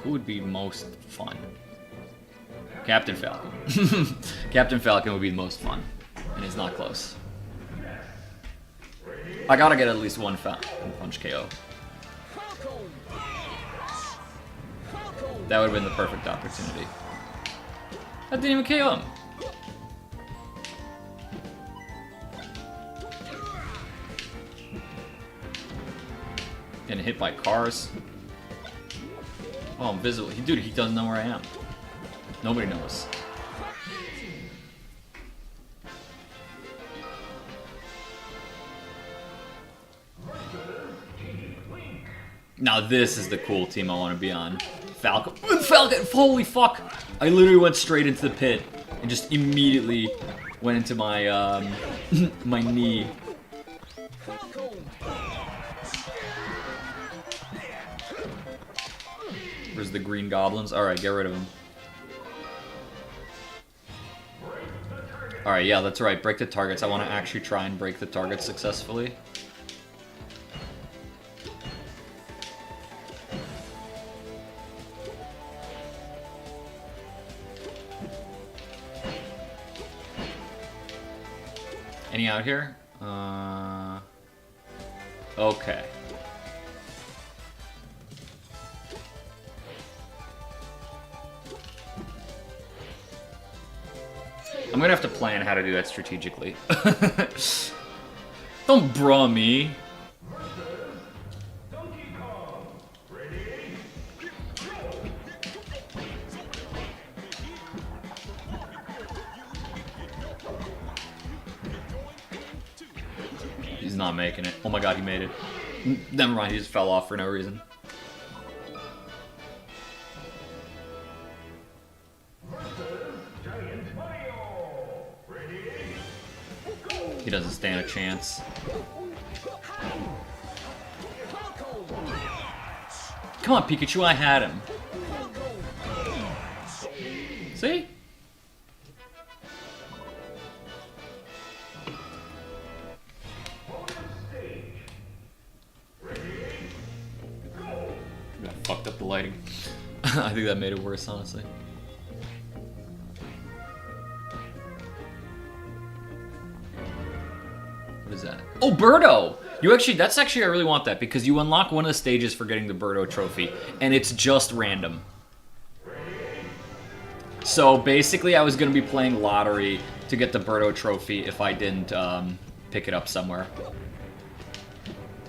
Who would be most fun? Captain Falcon. Captain Falcon would be the most fun, and it's not close. I gotta get at least one punch KO. That would have been the perfect opportunity. That didn't even KO him. Getting hit by cars. Oh, I'm visible. Dude, he doesn't know where I am. Nobody knows. Now this is the cool team I want to be on. Falcon. Falcon! Holy fuck! I literally went straight into the pit and just immediately went into my my knee. Where's the green goblins? Alright, get rid of them. Alright, yeah, that's right. Break the targets. I want to actually try and break the targets successfully. Any out here? Okay. I'm gonna have to plan how to do that strategically. Don't bra me. He's not making it. Oh my god, he made it. Never mind, he just fell off for no reason. He doesn't stand a chance. Come on, Pikachu, I had him. See? I fucked up the lighting. I think that made it worse, honestly. What is that? Oh, Birdo! That's actually, I really want that, because you unlock one of the stages for getting the Birdo trophy, and it's just random. So basically, I was going to be playing lottery to get the Birdo trophy if I didn't pick it up somewhere.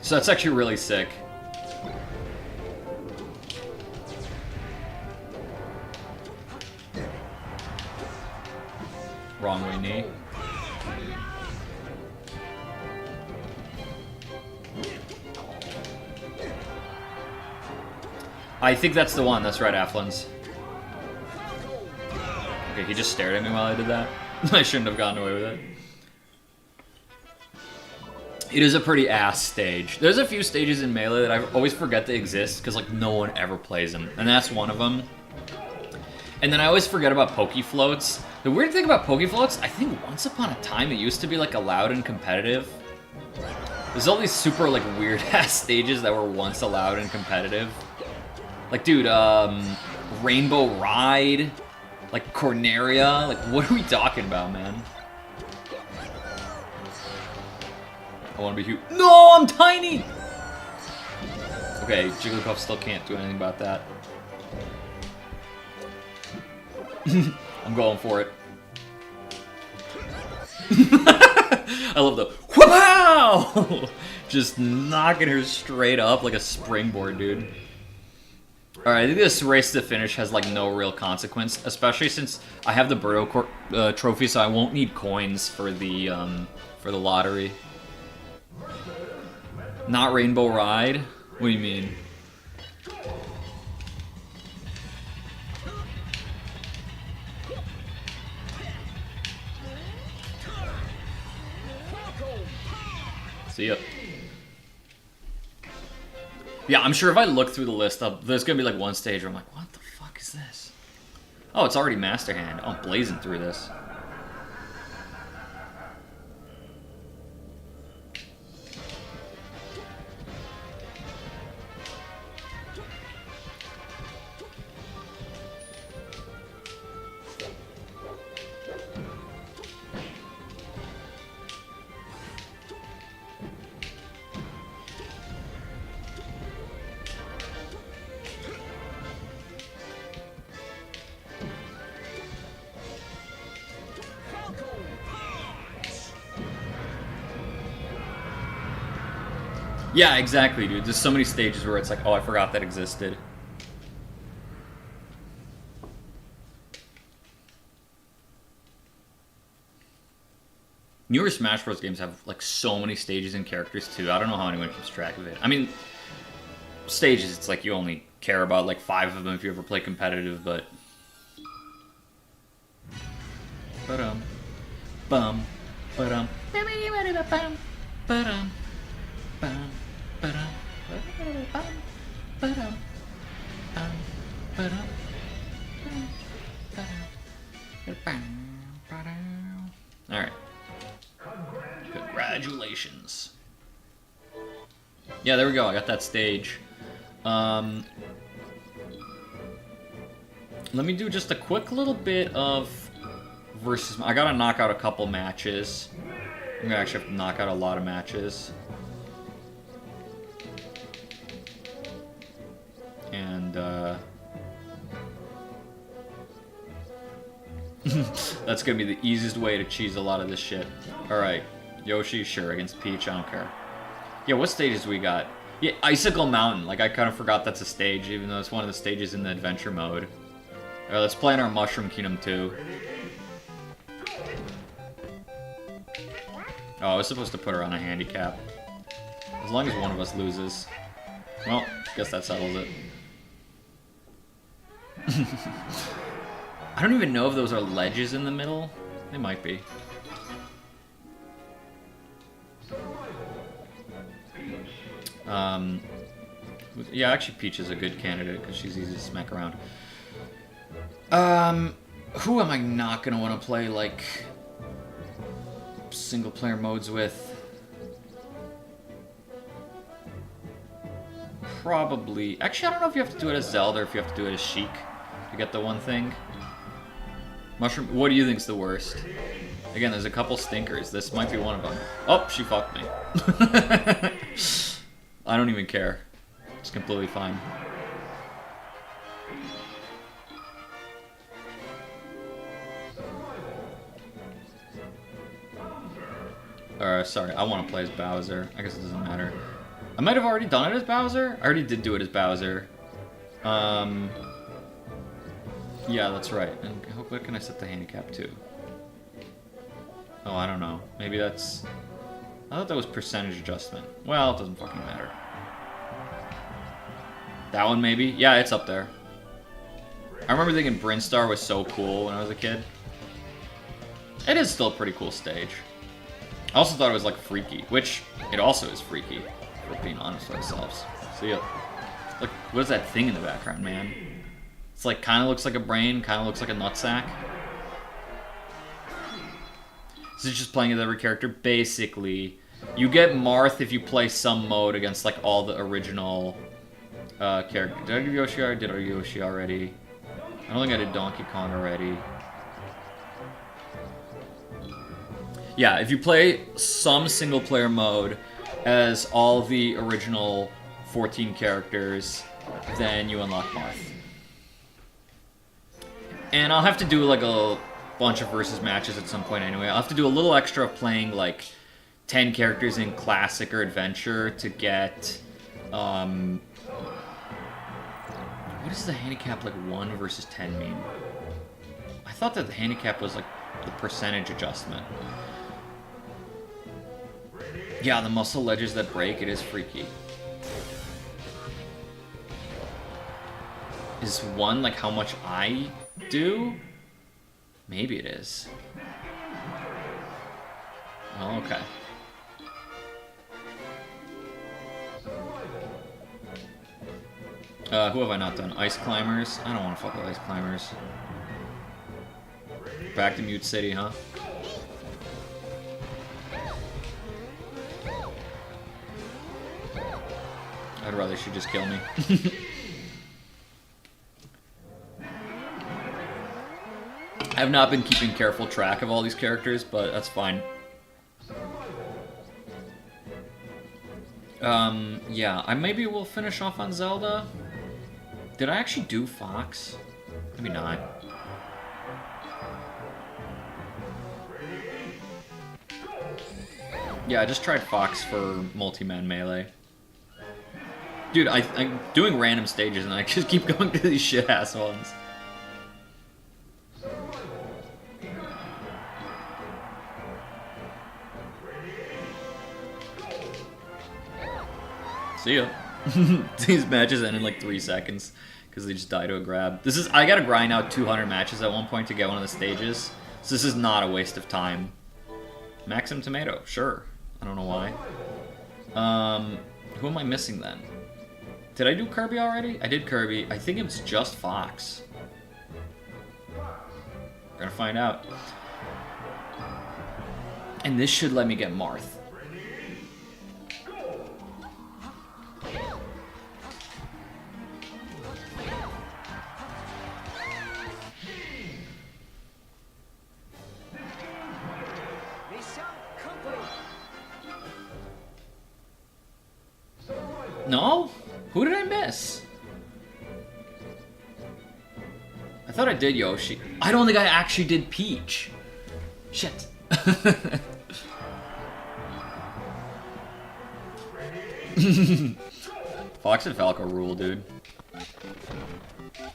So that's actually really sick. Wrong way knee. I think that's the one. That's right, Affluence. Okay, he just stared at me while I did that. I shouldn't have gotten away with it. It is a pretty ass stage. There's a few stages in Melee that I always forget they exist because like no one ever plays them, and that's one of them. And then I always forget about Poke Floats. The weird thing about Poke Floats, I think once upon a time it used to be like allowed and competitive. There's all these super like weird ass stages that were once allowed and competitive. Like, dude, Rainbow Ride, like Corneria, like what are we talking about, man? I want to be huge. No, I'm tiny! Okay, Jigglypuff still can't do anything about that. I'm going for it. I love the whoop-pow! Just knocking her straight up like a springboard, dude. Alright, I think this race to finish has like no real consequence, especially since I have the Birdo trophy, so I won't need coins for the lottery. Not Rainbow Ride? What do you mean? See ya. Yeah, I'm sure if I look through the list, there's gonna be like one stage where I'm like, what the fuck is this? Oh, it's already Master Hand. Oh, I'm blazing through this. Yeah, exactly, dude. There's so many stages where it's like, oh, I forgot that existed. Newer Smash Bros. Games have like so many stages and characters too. I don't know how anyone keeps track of it. I mean, stages, it's like you only care about like 5 of them if you ever play competitive, but... Ba-dum. Bum. Ba-dum. Ba-dum. Ba-dum. Ba-dum. Ba-dum. Ba-dum. Alright. Congratulations. Yeah, there we go. I got that stage. Let me do just a quick little bit of versus... I gotta knock out a couple matches. I'm gonna actually have to knock out a lot of matches. And, that's gonna be the easiest way to cheese a lot of this shit. Alright. Yoshi, sure, against Peach, I don't care. Yeah, what stages we got? Yeah, Icicle Mountain. Like, I kind of forgot that's a stage, even though it's one of the stages in the adventure mode. Alright, let's play in our Mushroom Kingdom 2. Oh, I was supposed to put her on a handicap. As long as one of us loses. Well, guess that settles it. I don't even know if those are ledges in the middle. They might be. Yeah, actually Peach is a good candidate because she's easy to smack around. Who am I not gonna want to play like single player modes with? Probably. Actually, I don't know if you have to do it as Zelda or if you have to do it as Sheik to get the one thing. Mushroom, what do you think's the worst? Again, there's a couple stinkers. This might be one of them. Oh, she fucked me. I don't even care. It's completely fine. Sorry, I want to play as Bowser. I guess it doesn't matter. I might have already done it as Bowser. I already did do it as Bowser. Yeah, that's right. And how quick can I set the handicap to? Oh, I don't know. Maybe that's... I thought that was percentage adjustment. Well, it doesn't fucking matter. That one, maybe? Yeah, it's up there. I remember thinking Brinstar was so cool when I was a kid. It is still a pretty cool stage. I also thought it was, like, freaky, which it also is freaky, if we're being honest with ourselves. See ya. Look, what is that thing in the background, man? It's like, kind of looks like a brain, kind of looks like a nutsack. Is it just playing with every character? Basically. You get Marth if you play some mode against, like, all the original characters. Did I do Yoshi already? Did I do Yoshi already? I don't think I did Donkey Kong already. Yeah, if you play some single-player mode as all the original 14 characters, then you unlock Marth. And I'll have to do, like, a bunch of versus matches at some point anyway. I'll have to do a little extra of playing, like, 10 characters in Classic or Adventure to get, what does the handicap, like, 1 versus 10 mean? I thought that the handicap was, like, the percentage adjustment. Yeah, the muscle ledges that break, it is freaky. Is 1, like, how much I do? Maybe it is. Oh, okay. Who have I not done? Ice Climbers? I don't want to fuck with Ice Climbers. Back to Mute City, huh? I'd rather she just kill me. I have not been keeping careful track of all these characters, but that's fine. Yeah, maybe we'll finish off on Zelda. Did I actually do Fox? Maybe not. Yeah, I just tried Fox for multi-man melee. Dude, I'm doing random stages and I just keep going to these shit-ass ones. See ya. These matches end in like 3 seconds because they just die to a grab. I gotta grind out 200 matches at one point to get one of the stages. So this is not a waste of time. Maxim Tomato, sure. I don't know why. Who am I missing then? Did I do Kirby already? I did Kirby. I think it's just Fox. We're gonna find out. And this should let me get Marth. No? Who did I miss? I thought I did Yoshi. I don't think I actually did Peach. Shit. Fox and Falco rule, dude.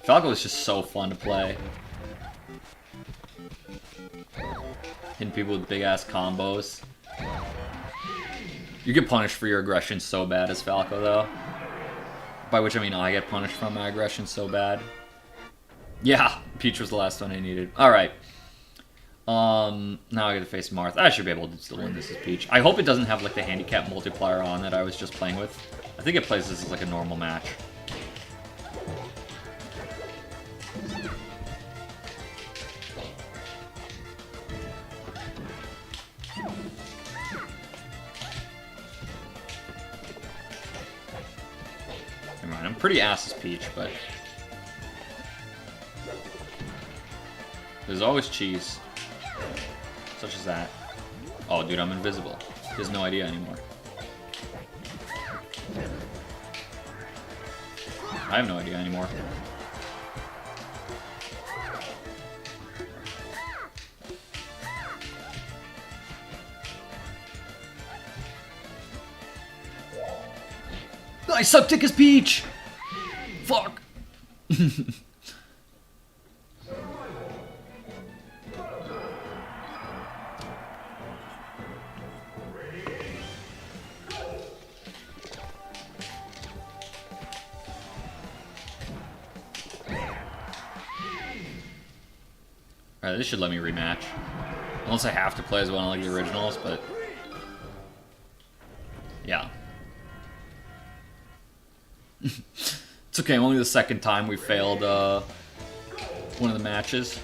Falco is just so fun to play. Hitting people with big-ass combos. You get punished for your aggression so bad as Falco, though. By which I mean I get punished from my aggression so bad. Yeah, Peach was the last one I needed. Alright. Now I get to face Marth. I should be able to still win this as Peach. I hope it doesn't have like the handicap multiplier on that I was just playing with. I think it plays this as like a normal match. I'm pretty ass as Peach, but there's always cheese. Such as that. Oh, dude, I'm invisible. He has no idea anymore. I have no idea anymore. I suck dick as Peach! Fuck! Alright, this should let me rematch. Unless I have to play as one like the originals, but... yeah. It's okay, only the second time we failed one of the matches.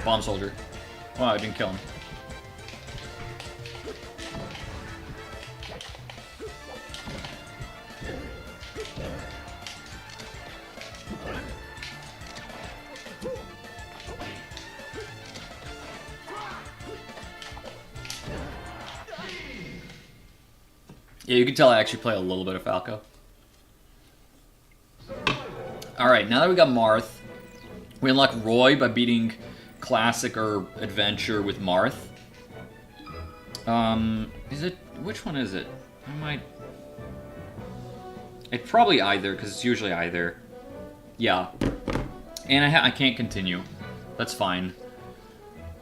Bomb Soldier. Wow, I didn't kill him. Yeah, you can tell I actually play a little bit of Falco. Alright, now that we got Marth, we unlock Roy by beating Classic or Adventure with Marth. Is it... which one is it? I might... it's probably either, because it's usually either. Yeah. And I can't continue. That's fine.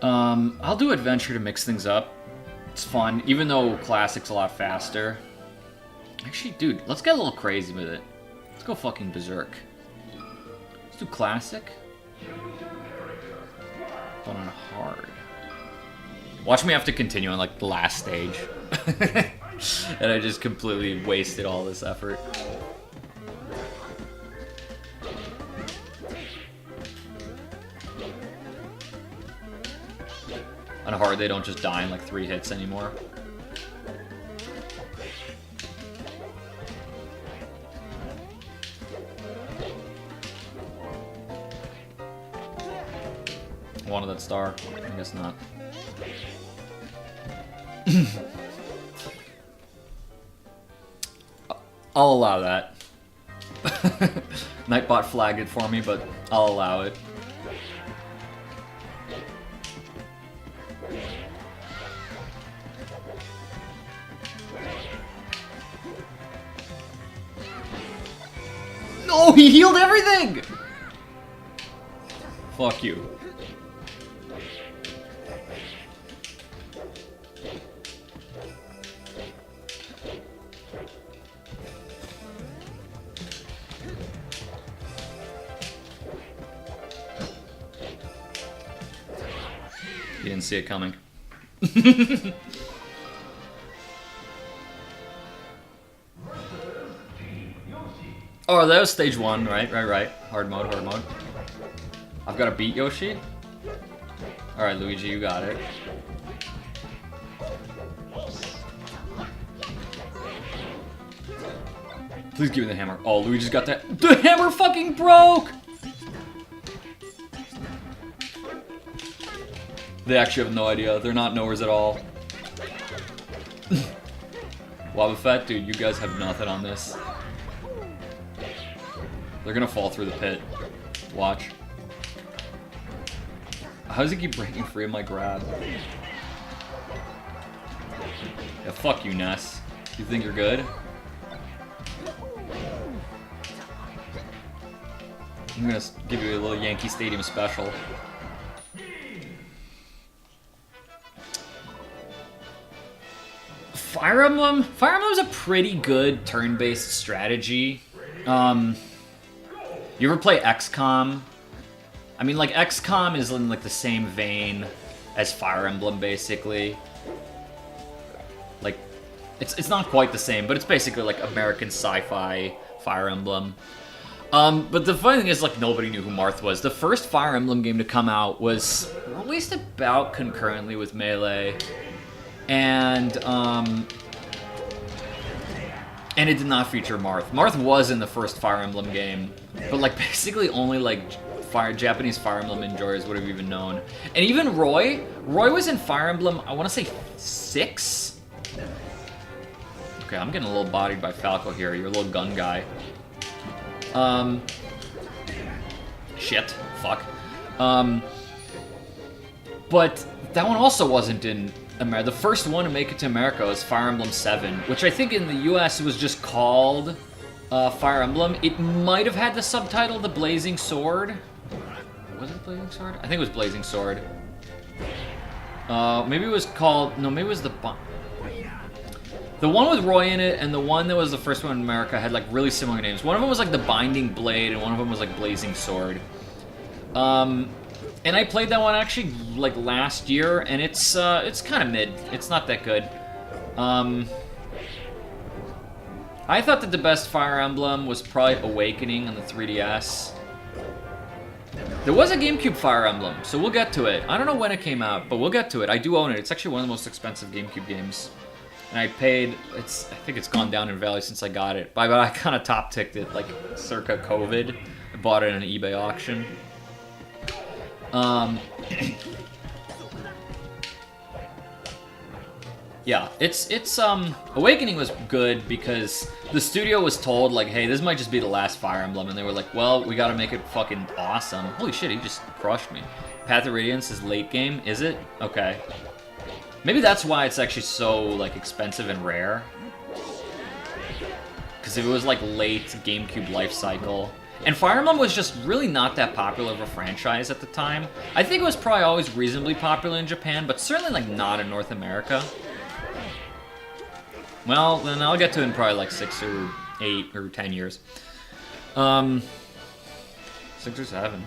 I'll do Adventure to mix things up. It's fun, even though Classic's a lot faster. Actually, dude, let's get a little crazy with it. Let's go fucking berserk. Let's do Classic. But on hard. Watch me have to continue on, like, the last stage. And I just completely wasted all this effort. On hard, they don't just die in, like, 3 hits anymore. Wanted that star. I guess not. I'll allow that. Nightbot flagged it for me, but I'll allow it. No, he healed everything! Fuck you. You didn't see it coming. Oh, that was stage 1, right? Hard mode. I've got to beat Yoshi? Alright, Luigi, you got it. Please give me the hammer. Oh, Luigi's got that. The hammer fucking broke! They actually have no idea. They're not knowers at all. Wobba Fett, dude, you guys have nothing on this. They're gonna fall through the pit. Watch. How does he keep breaking free of my grab? Yeah, fuck you, Ness. You think you're good? I'm gonna give you a little Yankee Stadium special. Fire Emblem? Fire Emblem's a pretty good turn-based strategy. You ever play XCOM? I mean, like, XCOM is in, like, the same vein as Fire Emblem, basically. Like, it's not quite the same, but it's basically, like, American sci-fi Fire Emblem. But the funny thing is, like, nobody knew who Marth was. The first Fire Emblem game to come out was released about concurrently with Melee. And it did not feature Marth. Marth was in the first Fire Emblem game, but like basically only like Japanese Fire Emblem enjoyers would have even known. And even Roy was in Fire Emblem, I want to say 6? Okay, I'm getting a little bodied by Falco here. You're a little gun guy. Shit. Fuck. But that one also wasn't in America. The first one to make it to America was Fire Emblem 7, which I think in the US was just called Fire Emblem. It might have had the subtitle The Blazing Sword. Was it Blazing Sword? I think it was Blazing Sword. Maybe it was called... No, maybe it was the one with Roy in it, and the one that was the first one in America had like really similar names. One of them was like The Binding Blade, and one of them was like Blazing Sword. And I played that one actually like last year, and it's kind of mid. It's not that good. I thought that the best Fire Emblem was probably Awakening on the 3DS. There was a GameCube Fire Emblem, so we'll get to it. I don't know when it came out, but we'll get to it. I do own it. It's actually one of the most expensive GameCube games. And I paid, I think it's gone down in value since I got it. But I kind of top-ticked it, like, circa COVID. I bought it in an eBay auction. Yeah, Awakening was good because the studio was told, like, hey, this might just be the last Fire Emblem. And they were like, well, we gotta make it fucking awesome. Holy shit, he just crushed me. Path of Radiance is late game, is it? Okay. Maybe that's why it's actually so, like, expensive and rare. Because if it was, like, late GameCube life cycle. And Fire Emblem was just really not that popular of a franchise at the time. I think it was probably always reasonably popular in Japan, but certainly, like, not in North America. Well, then I'll get to it in probably, like, 6 or 8 or 10 years. 6 or 7.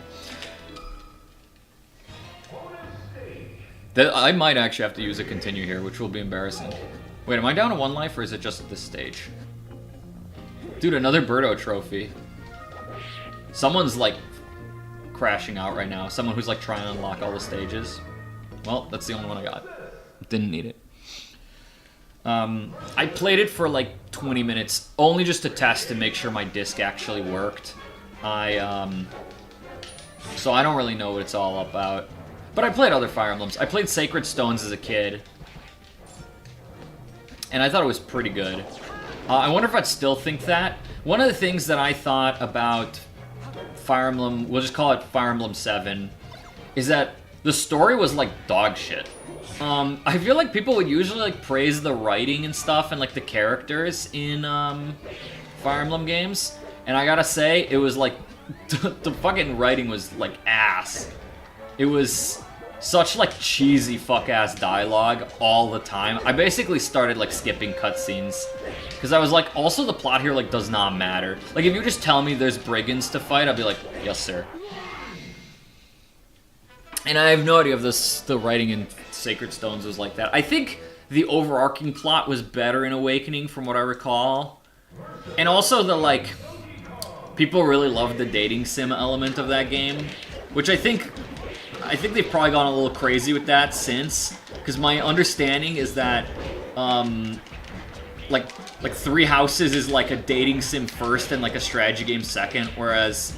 I might actually have to use a continue here, which will be embarrassing. Wait, am I down to 1 life, or is it just at this stage? Dude, another Birdo trophy. Someone's, like, crashing out right now. Someone who's, like, trying to unlock all the stages. Well, that's the only one I got. Didn't need it. I played it for, like, 20 minutes, only just to test and make sure my disc actually worked. So I don't really know what it's all about. But I played other Fire Emblems. I played Sacred Stones as a kid. And I thought it was pretty good. I wonder if I'd still think that. One of the things that I thought about Fire Emblem, we'll just call it Fire Emblem 7, is that the story was like dog shit. I feel like people would usually like praise the writing and stuff and like the characters in Fire Emblem games. And I gotta say, it was like, the fucking writing was like ass. It was such like cheesy fuck-ass dialogue all the time. I basically started like skipping cutscenes. Because I was like, also the plot here like does not matter. Like if you just tell me there's brigands to fight, I'll be like, yes sir. And I have no idea if the writing in Sacred Stones was like that. I think the overarching plot was better in Awakening from what I recall. And also the like, people really loved the dating sim element of that game. Which I think they've probably gone a little crazy with that since. Because my understanding is that, like 3 Houses is like a dating sim first and like a strategy game second, whereas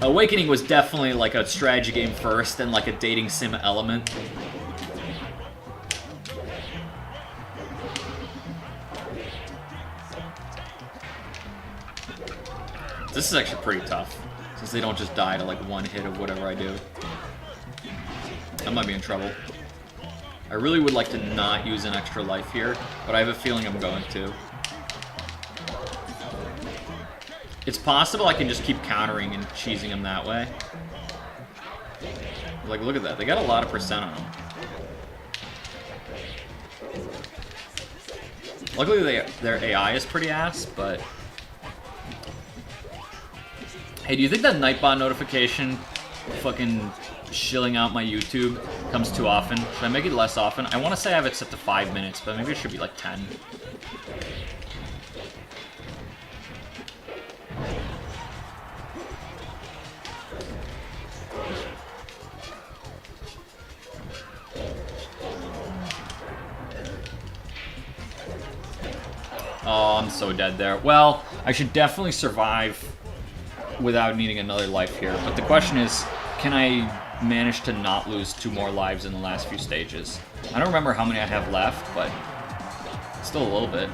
Awakening was definitely like a strategy game first and like a dating sim element. This is actually pretty tough, since they don't just die to like one hit of whatever I do. I might be in trouble. I really would like to not use an extra life here, but I have a feeling I'm going to. It's possible I can just keep countering and cheesing them that way. Like, look at that. They got a lot of percent on them. Luckily, their AI is pretty ass, but... Hey, do you think that Nightbot notification fucking shilling out my YouTube comes too often? Should I make it less often? I want to say I have it set to 5 minutes, but maybe it should be like 10. Oh, I'm so dead there. Well, I should definitely survive without needing another life here. But the question is, can I manage to not lose 2 more lives in the last few stages? I don't remember how many I have left, but still a little bit.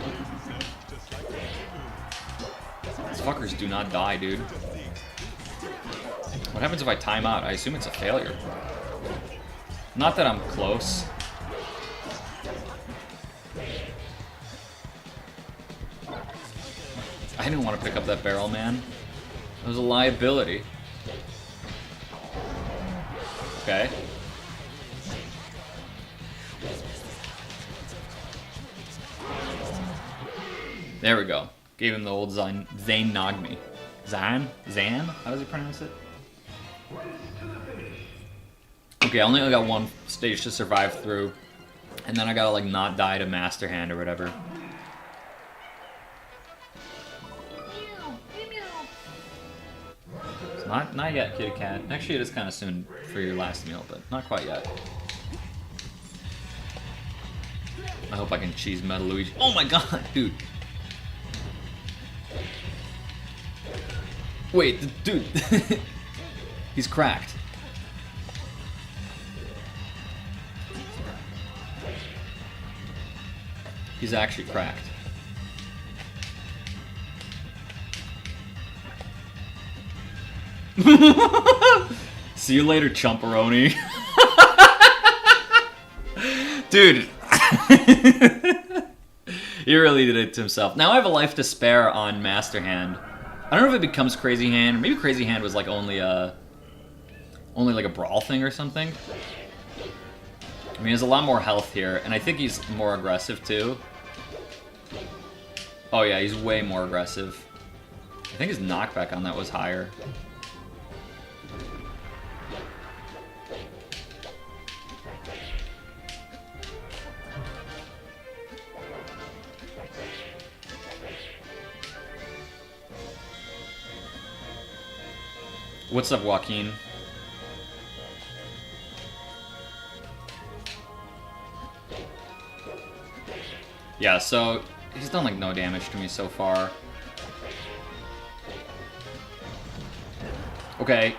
These fuckers do not die, dude. What happens if I time out? I assume it's a failure. Not that I'm close. I didn't want to pick up that barrel, man. It was a liability. Okay. There we go. Gave him the old Zane Nagmi. Zan? How does he pronounce it? Okay, I only got 1 stage to survive through. And then I gotta, like, not die to Master Hand or whatever. Not yet, kitty cat. Actually, it is kind of soon for your last meal, but not quite yet. I hope I can cheese Metal Luigi. Oh my god, dude! Wait, dude! He's cracked. He's actually cracked. See you later, chumperoni. Dude. He really did it to himself. Now I have a life to spare on Master Hand. I don't know if it becomes Crazy Hand. Maybe Crazy Hand was like only like a brawl thing or something. I mean, he has a lot more health here, and I think he's more aggressive too. Oh yeah, he's way more aggressive. I think his knockback on that was higher. What's up, Joaquin? Yeah, so he's done like no damage to me so far. Okay,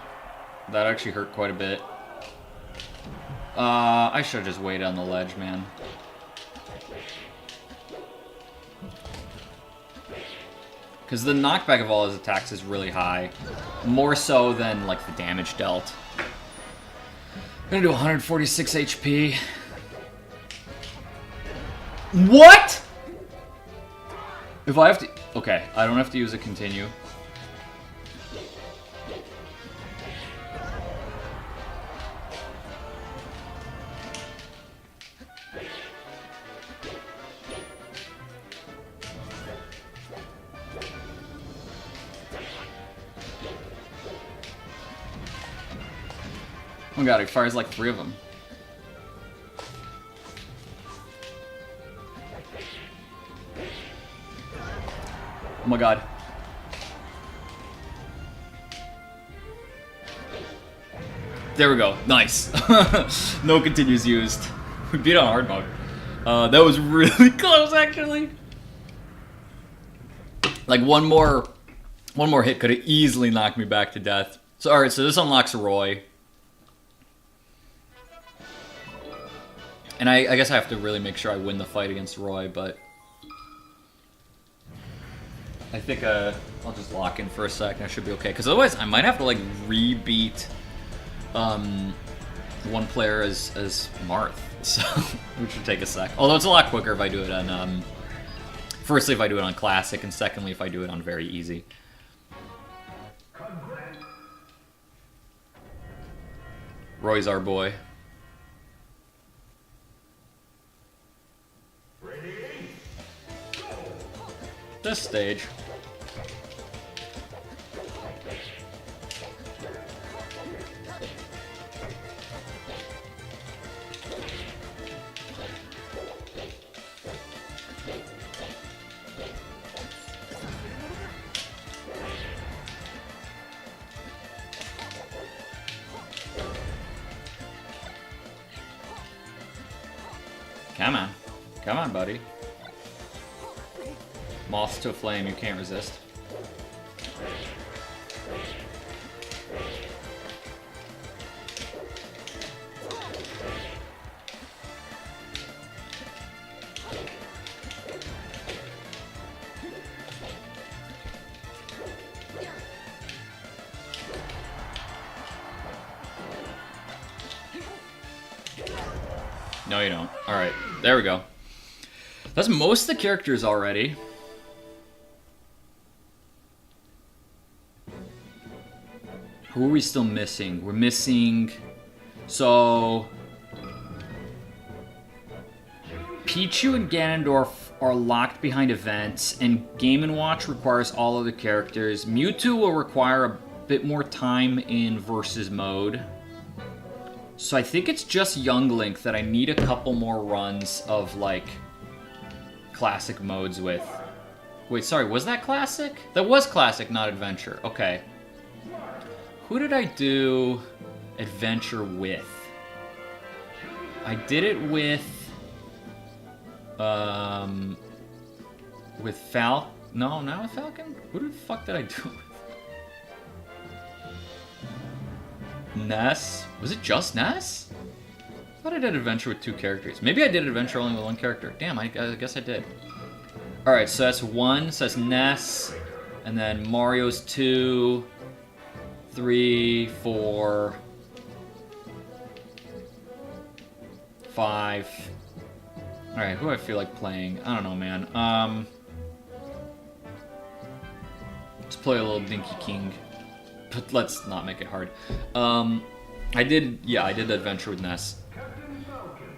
that actually hurt quite a bit. I should have just waited on the ledge, man. Because the knockback of all his attacks is really high. More so than, like, the damage dealt. I'm gonna do 146 HP. What?! If I have to... Okay, I don't have to use a continue. Oh my god, he fires like 3 of them. Oh my god. There we go. Nice. No continues used. We beat on hard mode. That was really close, actually. Like one more hit could have easily knocked me back to death. So all right, so this unlocks Roy, and I guess I have to really make sure I win the fight against Roy, but I think I'll just lock in for a second. I should be okay, because otherwise I might have to like re-beat one player as Marth, so which would take a sec. Although it's a lot quicker if I do it on firstly if I do it on classic, and secondly if I do it on very easy. Roy's our boy. This stage. Come on. Come on, buddy. Moths to a flame, you can't resist. No, you don't. Alright, there we go. That's most of the characters already. Who are we still missing? We're missing... So... Pichu and Ganondorf are locked behind events, and Game & Watch requires all other characters. Mewtwo will require a bit more time in versus mode. So I think it's just Young Link that I need a couple more runs of, like, classic modes with. Wait, sorry, was that classic? That was classic, not adventure. Okay. Who did I do adventure with? I did it with Falcon. No, not with Falcon. Who the fuck did I do it with? Ness? Was it just Ness? I thought I did adventure with 2 characters. Maybe I did adventure only with 1 character. Damn, I guess I did. Alright, so that's 1. So that's Ness. And then Mario's 2, 3, 4, 5. Alright, who do I feel like playing? I don't know, man. Let's play a little Dinky King. But let's not make it hard. I did adventure with Ness.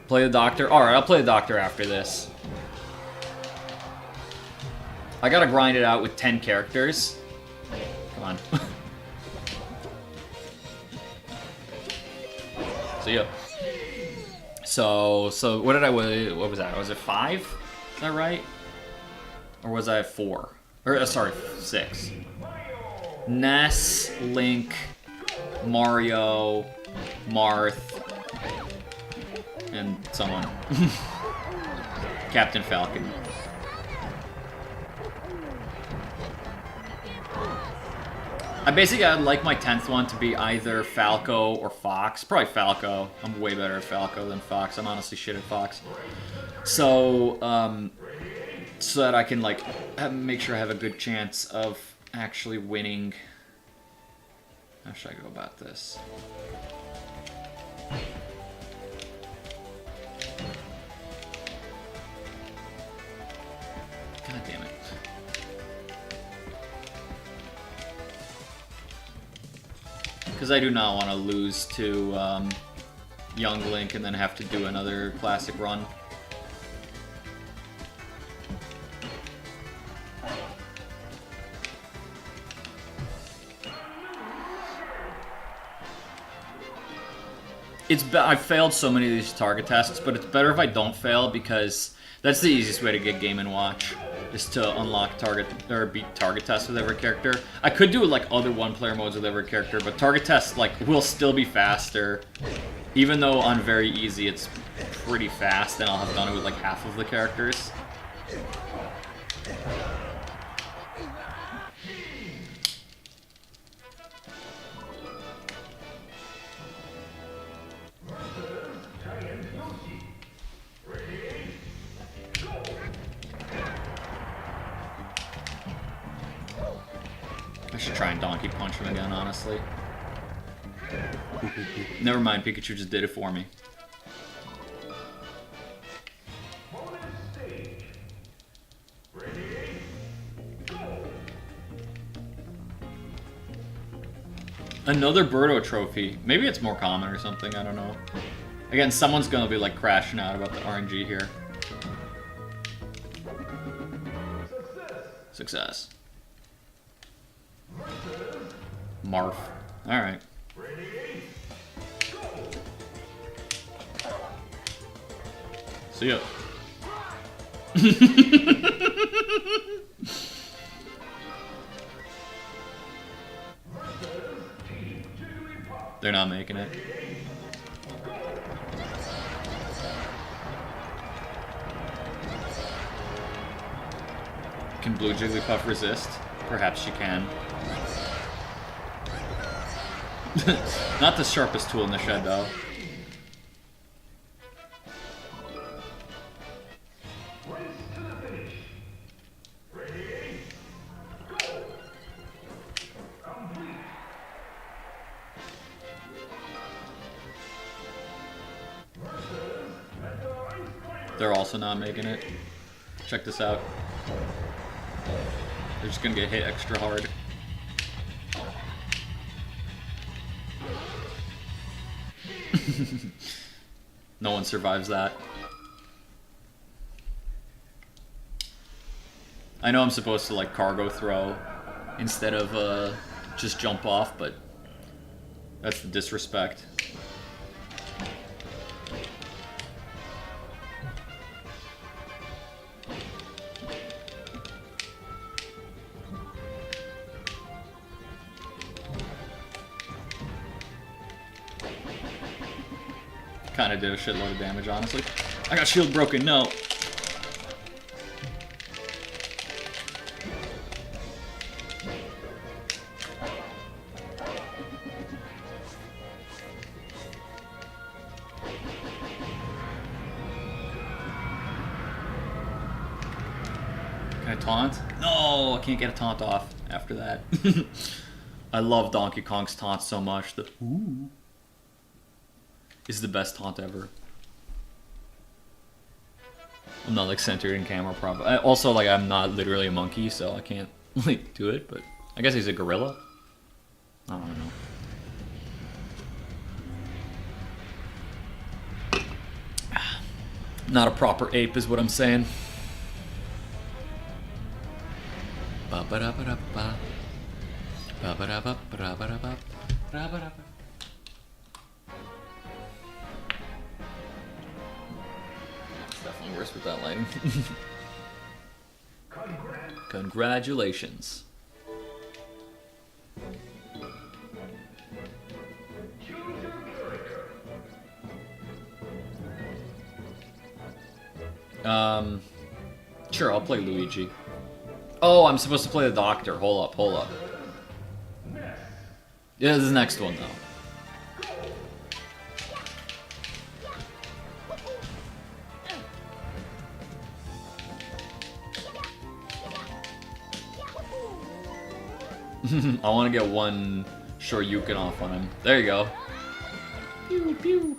Play the Doctor. Alright, I'll play the Doctor after this. I gotta grind it out with 10 characters. Come on. So yeah. So what was that? Was it 5? Is that right? Or was I 4? Or sorry, 6. Ness, Link, Mario, Marth, and someone. Captain Falcon. I basically I'd like my 10th one to be either Falco or Fox. Probably Falco. I'm way better at Falco than Fox. I'm honestly shit at Fox. So, so that I can like make sure I have a good chance of actually winning. How should I go about this? God damn it. Because I do not want to lose to Young Link and then have to do another classic run. I've failed so many of these target tests, but it's better if I don't fail because that's the easiest way to get Game & Watch, is to unlock target or beat target tests with every character. I could do like other one-player modes with every character, but target tests like will still be faster, even though on very easy it's pretty fast, and I'll have done it with like half of the characters. I should try and Donkey Punch him again, honestly. Never mind, Pikachu just did it for me. Another Birdo trophy. Maybe it's more common or something, I don't know. Again, someone's gonna be like crashing out about the RNG here. Success. Marf. Alright. See ya. They're not making it. Can Blue Jigglypuff resist? Perhaps she can. Not the sharpest tool in the shed, though. They're also not making it. Check this out. They're just gonna get hit extra hard. No one survives that. I know I'm supposed to like cargo throw instead of just jump off, but that's the disrespect. Kinda did a shitload of damage, honestly. I got shield broken, no. Can I taunt? No, I can't get a taunt off after that. I love Donkey Kong's taunt so much. The ooh is the best taunt ever. I'm not like centered in camera probably. Also, like, I'm not literally a monkey, so I can't like do it, but I guess he's a gorilla. I don't know. Not a proper ape is what I'm saying. Ba-ba-da-ba-da-ba. Ba-ba-da-ba-ba-da-ba-da-ba. Ba-ba-da-ba. Definitely worse with that lighting. Congratulations. Sure, I'll play Luigi. Oh, I'm supposed to play the doctor. Hold up, hold up. Yeah, this is the next one, though. I want to get one Shoryuken off on him. There you go. Pew, pew.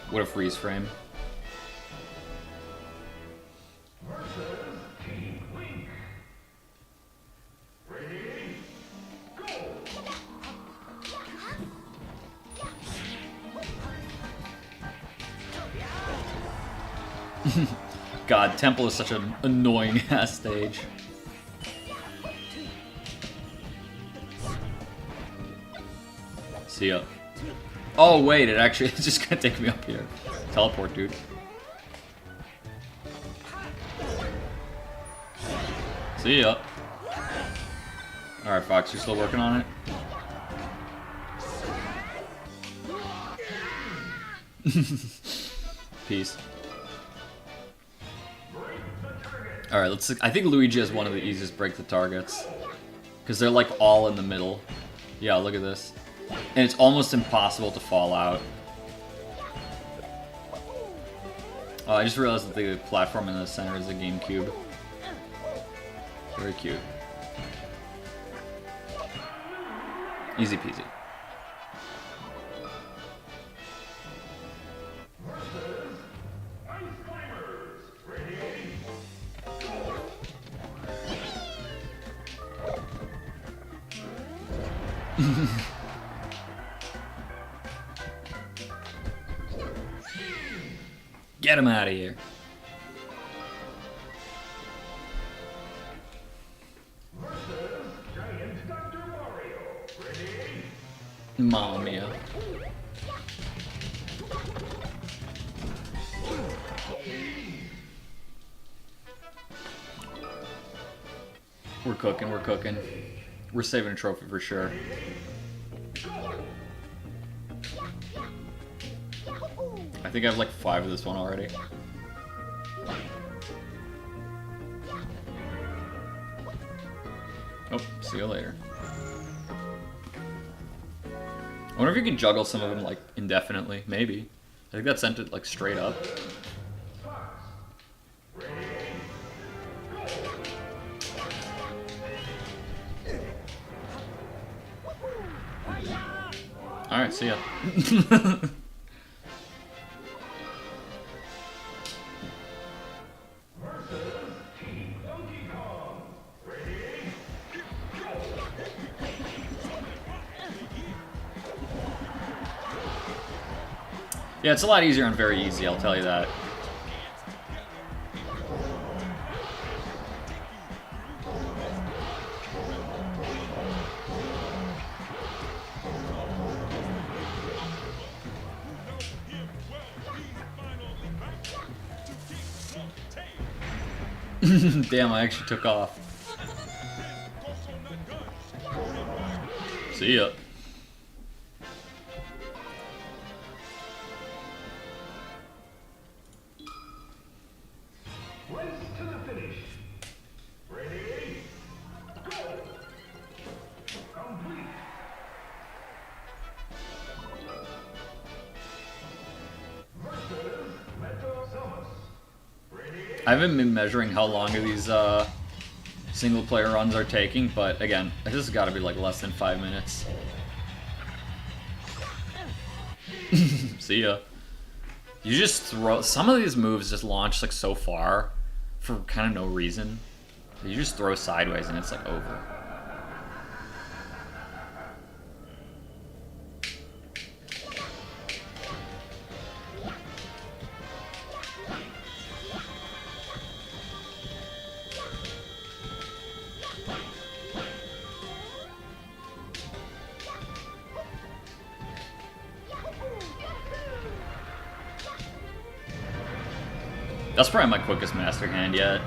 What a freeze frame. God, Temple is such an annoying ass stage. See ya. Oh wait, it actually it's just gonna take me up here. Teleport, dude. See ya. Alright, Fox, you still working on it? Peace. Alright, let's. I think Luigi has one of the easiest break the targets. Because they're like all in the middle. Yeah, look at this. And it's almost impossible to fall out. Oh, I just realized that the platform in the center is a GameCube. Very cute. Easy peasy. Get him out of here. Mamma mia. We're cooking, we're cooking. We're saving a trophy for sure. I think I have like 5 of this one already. Oh, see you later. I wonder if you can juggle some of them like indefinitely. Maybe. I think that sent it like straight up. Alright, see ya. Yeah, it's a lot easier on very easy, I'll tell you that. Damn, I actually took off. See ya. I haven't been measuring how long these single player runs are taking, but again, this has got to be like less than 5 minutes. See ya. You just throw some of these moves just launch like so far for kind of no reason. You just throw sideways and it's like over. That's probably my quickest master hand yet.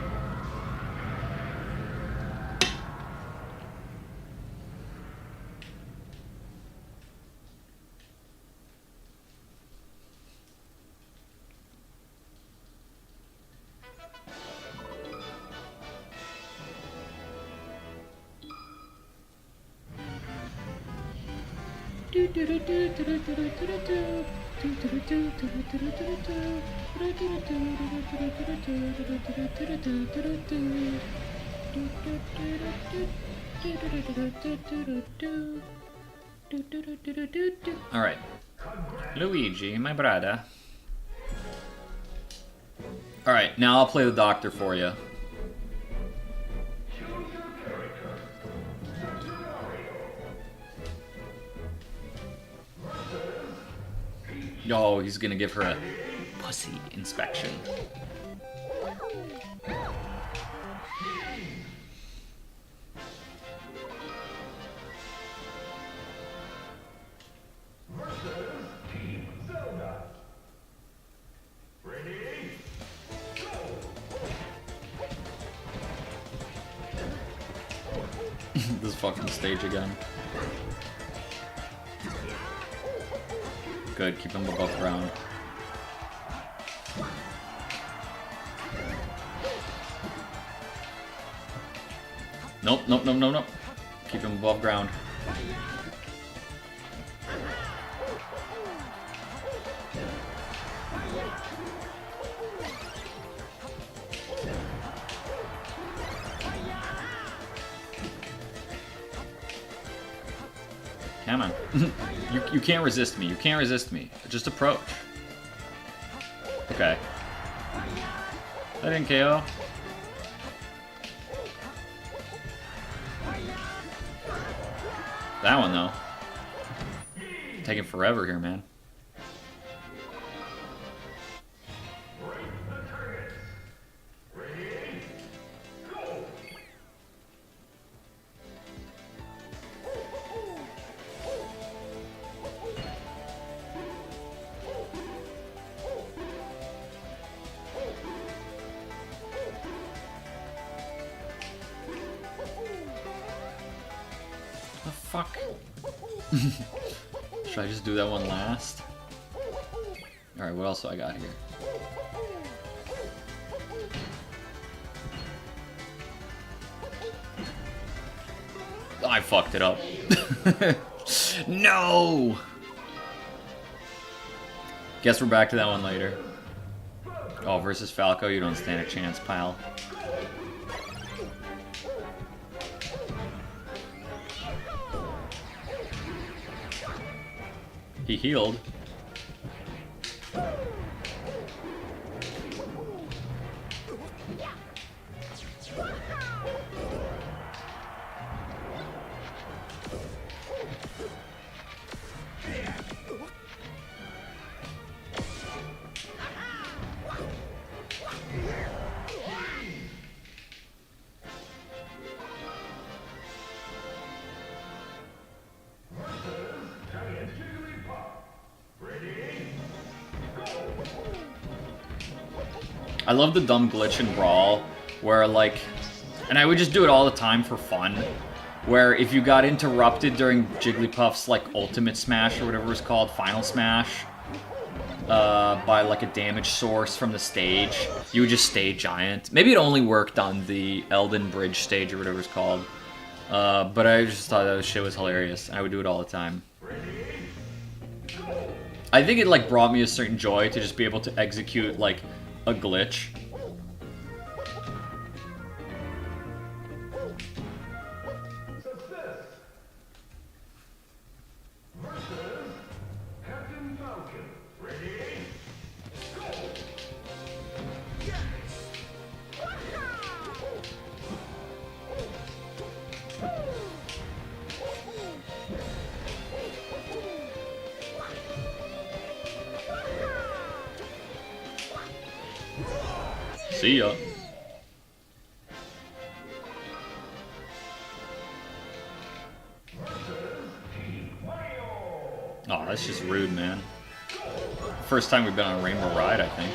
All right, Luigi, my brother. All right, now I'll play the doctor for you. Oh, he's gonna give her a pussy inspection. This fucking stage again. Good, keep him above ground. Nope, nope, nope, nope, nope. Keep him above ground. Come on. You can't resist me. You can't resist me. Just approach. Okay. That didn't KO. That one, though. Taking forever here, man. The fuck? Should I just do that one last? Alright, what else do I got here? I fucked it up. No! Guess we're back to that one later. Oh, versus Falco, you don't stand a chance, pal. He healed. I love the dumb glitch in Brawl, where like, and I would just do it all the time for fun, where if you got interrupted during Jigglypuff's like ultimate smash or whatever it was called, final smash, by like a damage source from the stage, you would just stay giant. Maybe it only worked on the Elden Bridge stage or whatever it's called, but I just thought that shit was hilarious. I would do it all the time. I think it like brought me a certain joy to just be able to execute like a glitch. See ya. Oh, that's just rude, man. First time we've been on a Rainbow Ride, I think.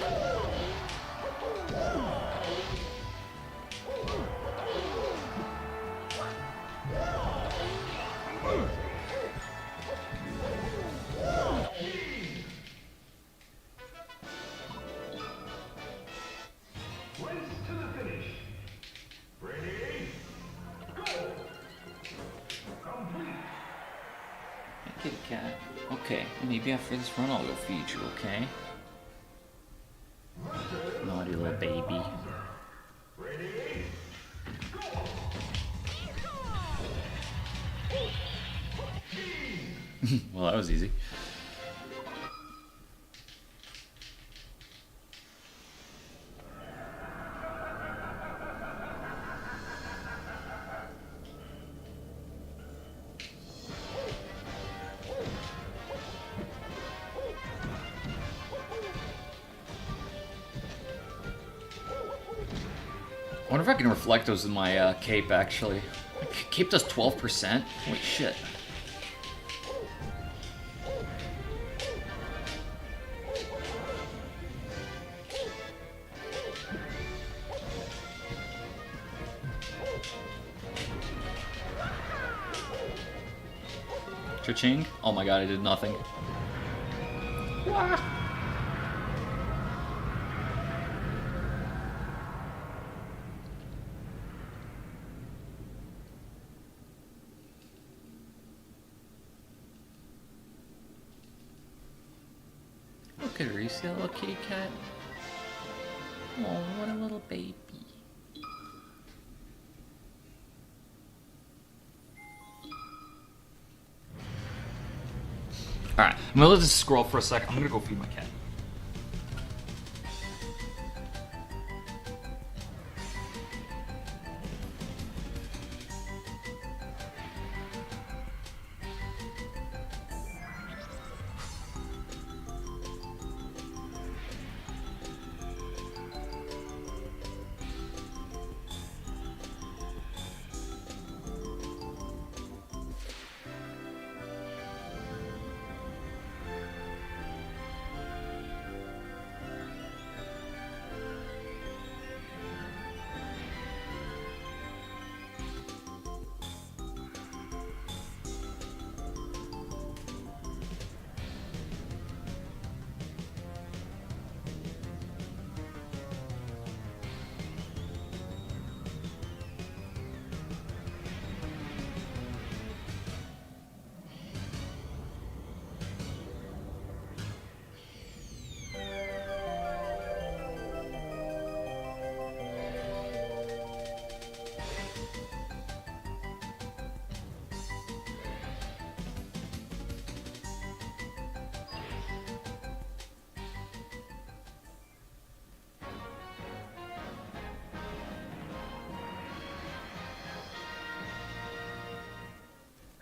Kitty cat. Okay, maybe after this run I'll go feed you, okay? Naughty little baby. Well, that was easy. I wonder if I can reflect those in my cape, actually. Cape does 12%? Holy shit. Cha-ching. Oh my god, I did nothing. Wah. Look at her, you see that little kitty cat? Oh, what a little baby. Alright, I'm gonna let this scroll for a second. I'm gonna go feed my cat.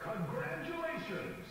Congratulations!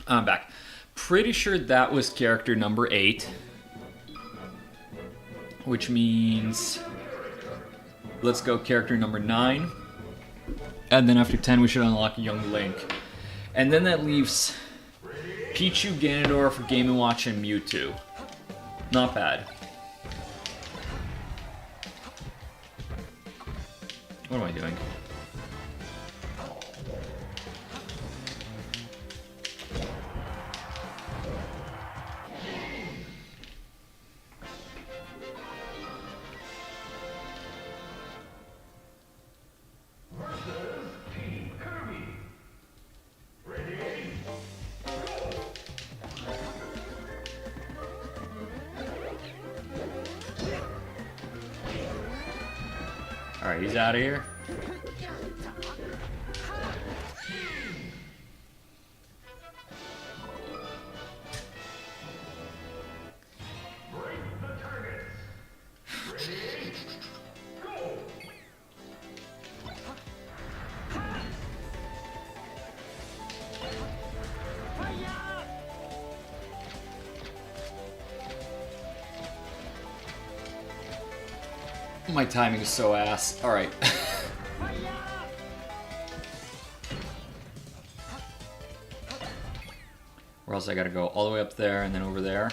I'm back. Pretty sure that was character number 8. Which means... let's go character number 9. And then after 10 we should unlock Young Link. And then that leaves Pichu, Ganondorf, Game & Watch, and Mewtwo. Not bad. What am I doing? Alright, he's out of here. My timing is so ass. Alright. Where else I gotta go? All the way up there and then over there.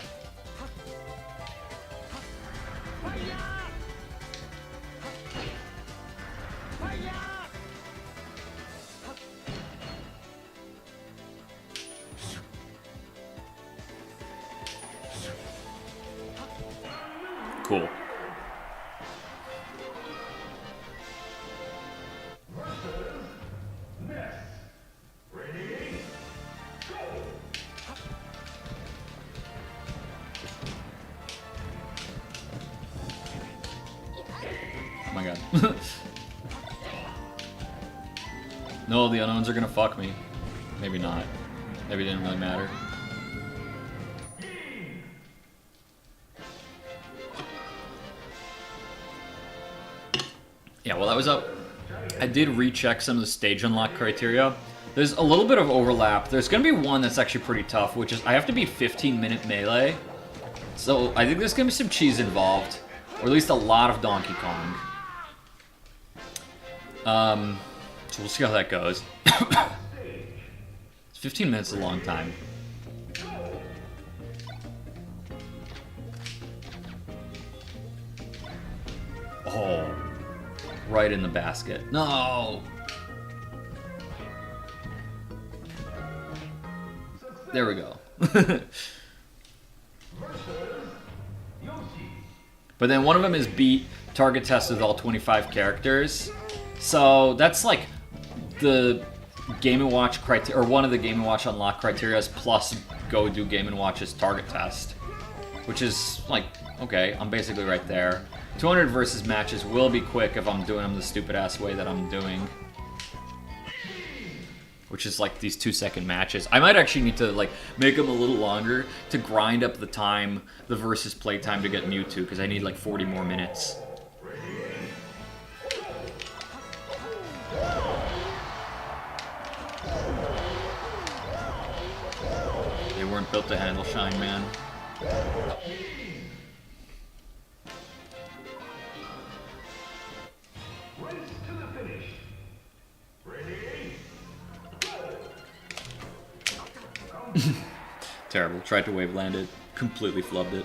Cool. Oh my god. No, the unknowns are gonna fuck me. Maybe not. Maybe it didn't really matter. Yeah, while I was up, I did recheck some of the stage unlock criteria. There's a little bit of overlap. There's going to be one that's actually pretty tough, which is I have to be 15-minute melee. So I think there's going to be some cheese involved, or at least a lot of Donkey Kong. So we'll see how that goes. 15 minutes is a long time. Oh, right in the basket. No! There we go. But then one of them is beat target test with all 25 characters. So that's like the Game & Watch criteria, or one of the Game & Watch unlock criteria plus go do Game & Watch's target test. Which is like, okay, I'm basically right there. 200 versus matches will be quick if I'm doing them the stupid ass way that I'm doing. Which is like these 2-second matches. I might actually need to like make them a little longer to grind up the time, the versus play time to get Mewtwo, because I need like 40 more minutes. They weren't built to handle Shine Man. Terrible. Tried to wave land it. Completely flubbed it.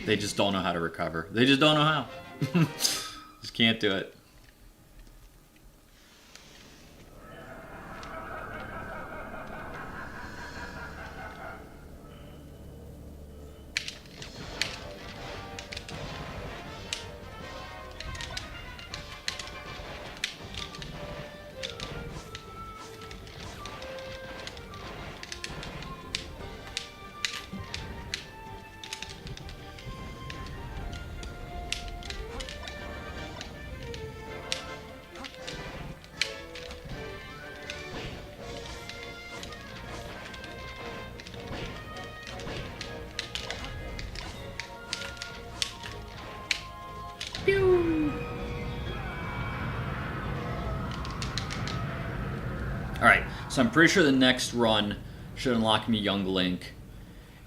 They just don't know how to recover. They just don't know how. Just can't do it. Alright, so I'm pretty sure the next run should unlock me Young Link.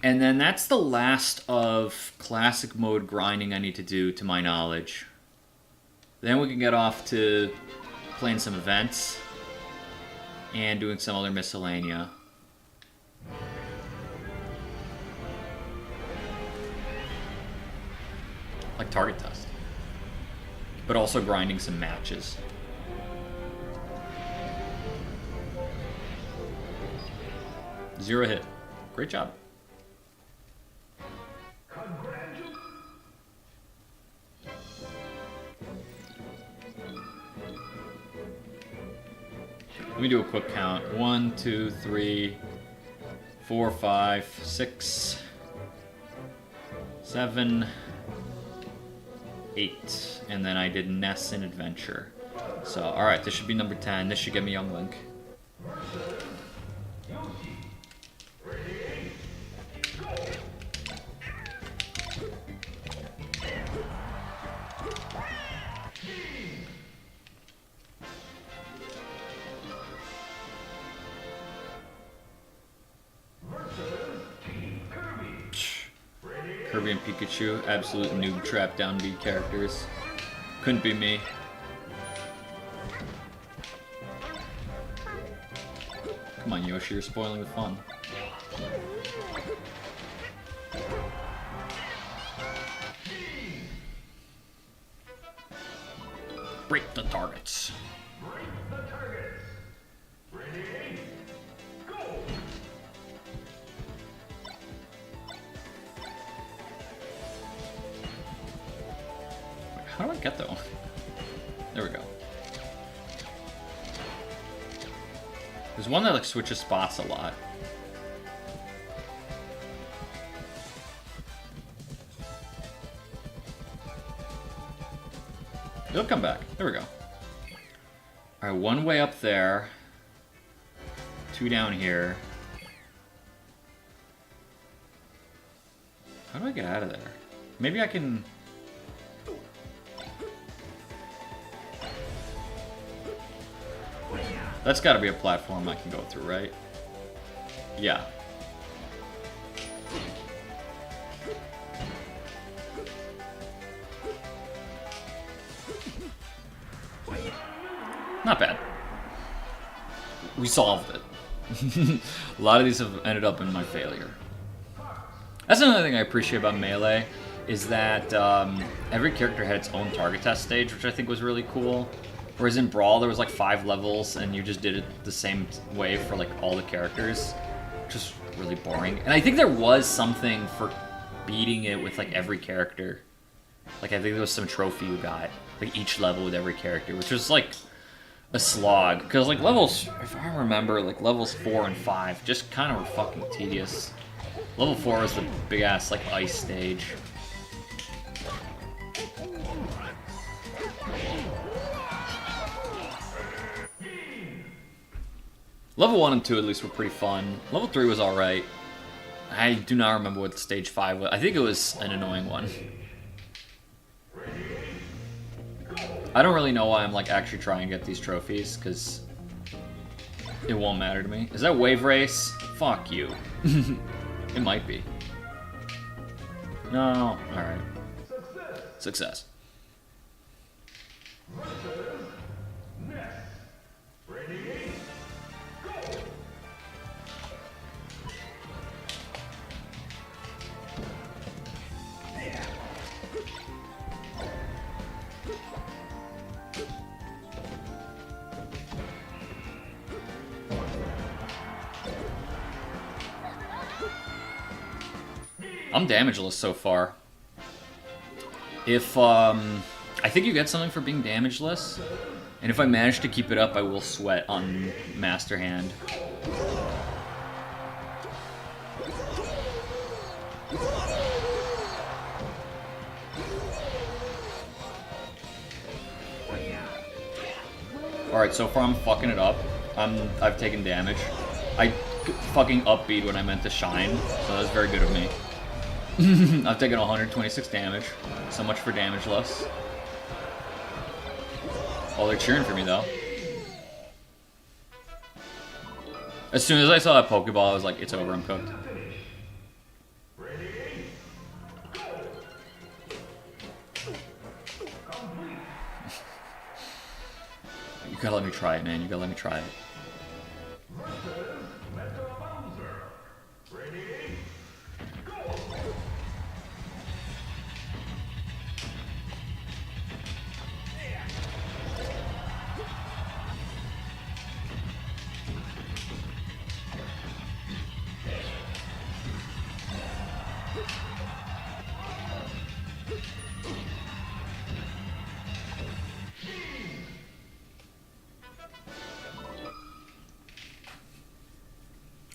And then that's the last of classic mode grinding I need to do, to my knowledge. Then we can get off to playing some events and doing some other miscellanea. Like target test. But also grinding some matches. Zero hit. Great job. Let me do a quick count. 1, 2, 3, 4, 5, 6, 7, 8. And then I did Ness and Adventure. So, alright, this should be number 10. This should get me Young Link. Kirby and Pikachu, absolute noob trap downbeat characters. Couldn't be me. Come on, Yoshi, you're spoiling the fun. Break the targets. How do I get though? There we go. There's one that like switches spots a lot. He'll come back. There we go. one way up there. 2 down here. How do I get out of there? Maybe I can... That's gotta be a platform I can go through, right? Yeah. Not bad. We solved it. A lot of these have ended up in my failure. That's another thing I appreciate about Melee, is that every character had its own target test stage, which I think was really cool. Whereas in Brawl, there was like 5 levels, and you just did it the same way for like all the characters. Just really boring. And I think there was something for beating it with like every character. Like I think there was some trophy you got, like each level with every character, which was like a slog. Because like levels, if I remember, like levels 4 and 5 just kind of were fucking tedious. Level 4 was the big ass like ice stage. Level 1 and 2 at least were pretty fun. Level 3 was alright. I do not remember what stage 5 was. I think it was an annoying one. I don't really know why I'm like actually trying to get these trophies, because it won't matter to me. Is that Wave Race? Fuck you. It might be. No. Alright. Success. I'm damageless so far. If, I think you get something for being damageless. And if I manage to keep it up, I will sweat on Master Hand. Alright, so far I'm fucking it up. I've taken damage. I fucking upbeat when I meant to shine, so that's very good of me. I've taken 126 damage. So much for damageless. Oh, they're cheering for me though. As soon as I saw that Pokeball, I was like, it's over, I'm cooked. You gotta let me try it, man. You gotta let me try it.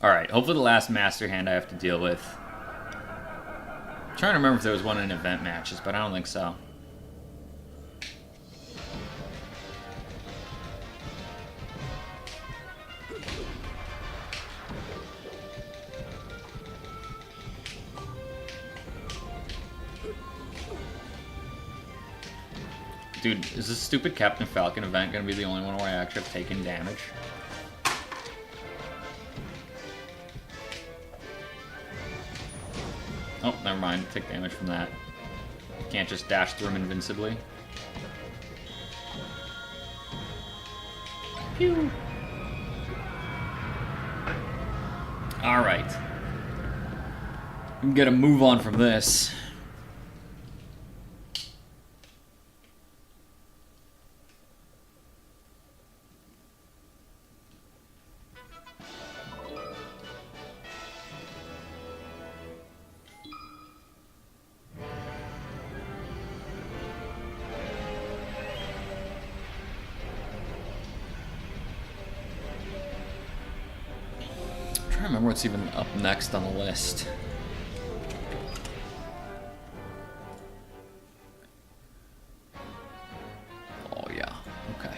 Alright, hopefully the last Master Hand I have to deal with. I'm trying to remember if there was one in event matches, but I don't think so. Dude, is this stupid Captain Falcon event gonna be the only one where I actually have taken damage? Oh, never mind. Take damage from that. Can't just dash through him invincibly. Pew! Alright. We can get a move on from this. I don't remember what's even up next on the list. Oh yeah, okay.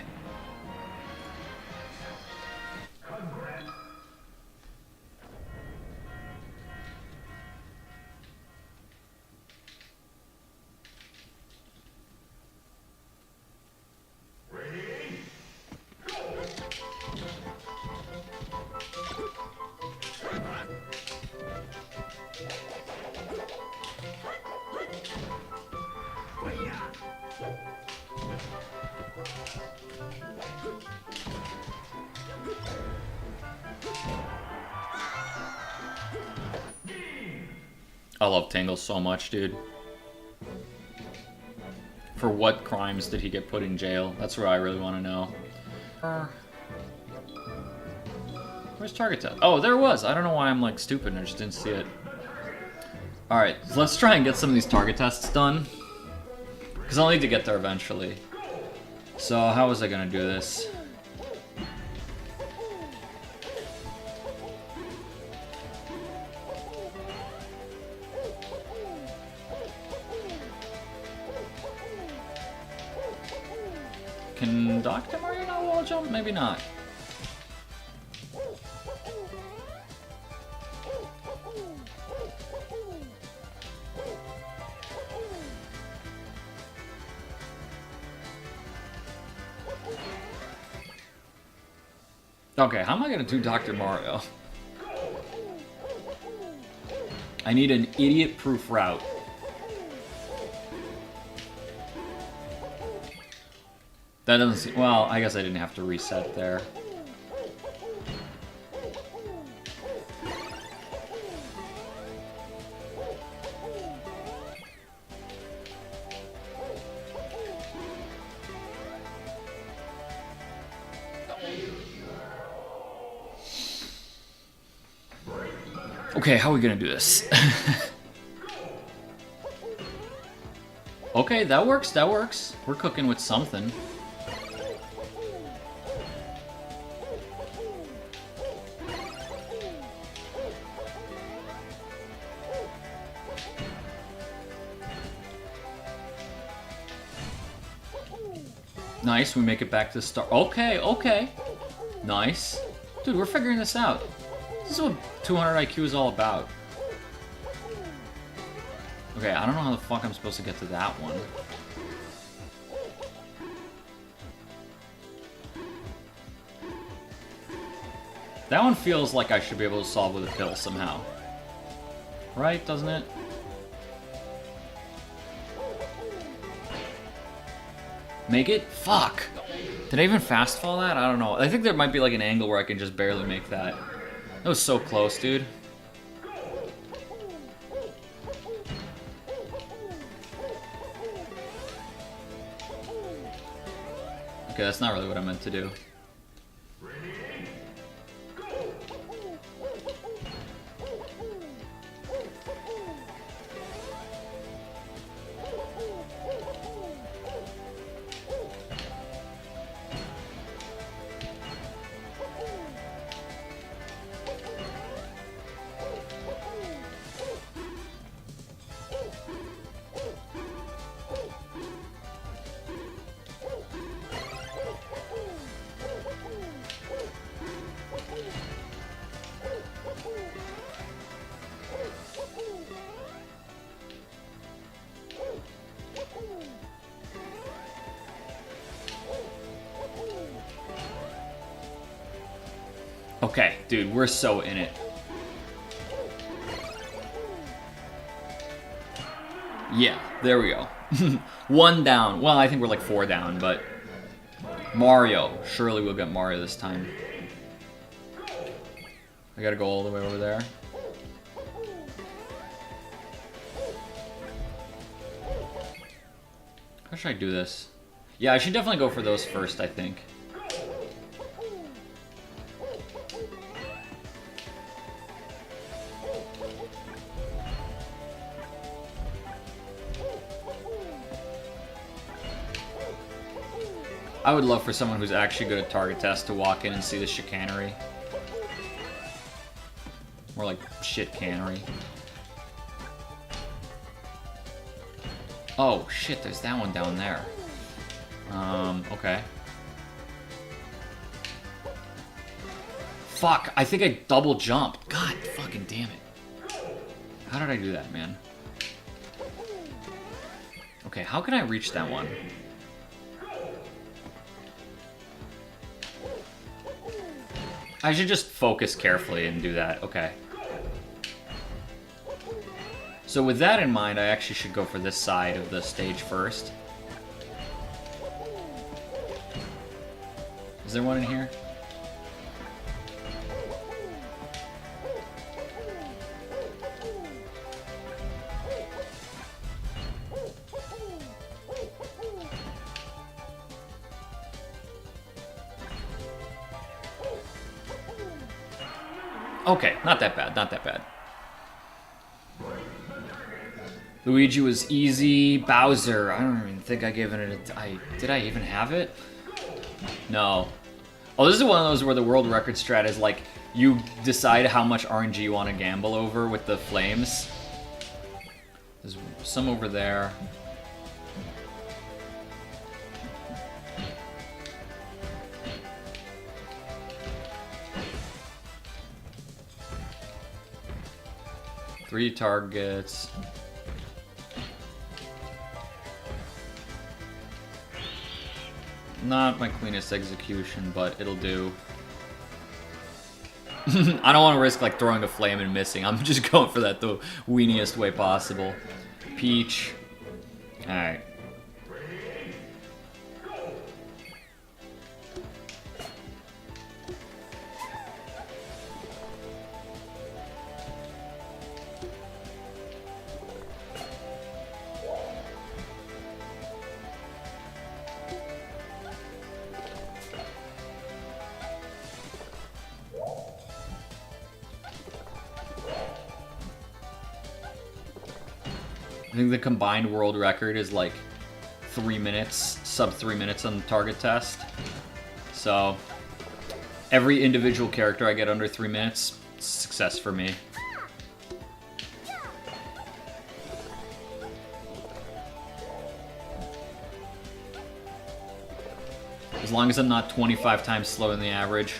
I love Tingle so much, dude. For what crimes did he get put in jail? That's what I really want to know. Where's target test? Oh, there it was. I don't know why I'm like stupid and I just didn't see it. Alright, so let's try and get some of these target tests done. Because I'll need to get there eventually. So how was I going to do this? Can Dr. Mario not wall jump? Maybe not. Okay, how am I gonna do Dr. Mario? I need an idiot-proof route. That doesn't seem... Well, I guess I didn't have to reset there. Okay, how are we gonna do this? Okay, that works, that works. We're cooking with something. Nice, we make it back to the start. Okay, okay. Nice. Dude, we're figuring this out. This is what 200 IQ is all about. Okay, I don't know how the fuck I'm supposed to get to that one. That one feels like I should be able to solve with a pill somehow. Right, doesn't it? Make it? Fuck! Did I even fast fall that? I don't know. I think there might be like an angle where I can just barely make that. That was so close, dude. Okay, that's not really what I meant to do. Okay, dude, we're so in it. Yeah, there we go. 1 down. Well, I think we're like 4 down, but Mario. Surely we'll get Mario this time. I gotta go all the way over there. How should I do this? Yeah, I should definitely go for those first, I think. I would love for someone who's actually good at target test to walk in and see the chicanery. More like shit cannery. Oh shit, there's that one down there. Okay. Fuck, I think I double jump. God fucking damn it. How did I do that, man? Okay, how can I reach that one? I should just focus carefully and do that. Okay. So with that in mind, I actually should go for this side of the stage first. Is there one in here? Okay, not that bad, not that bad. Luigi was easy. Bowser, I don't even think I gave it a... Did I even have it? No. Oh, this is one of those where the world record strat is like, you decide how much RNG you want to gamble over with the flames. There's some over there. Three targets. Not my cleanest execution, but it'll do. I don't want to risk like throwing a flame and missing. I'm just going for that the weeniest way possible. Peach. Alright. I think the combined world record is like 3 minutes, sub 3 minutes on the target test. So every individual character I get under 3 minutes, success for me. As long as I'm not 25 times slower than the average,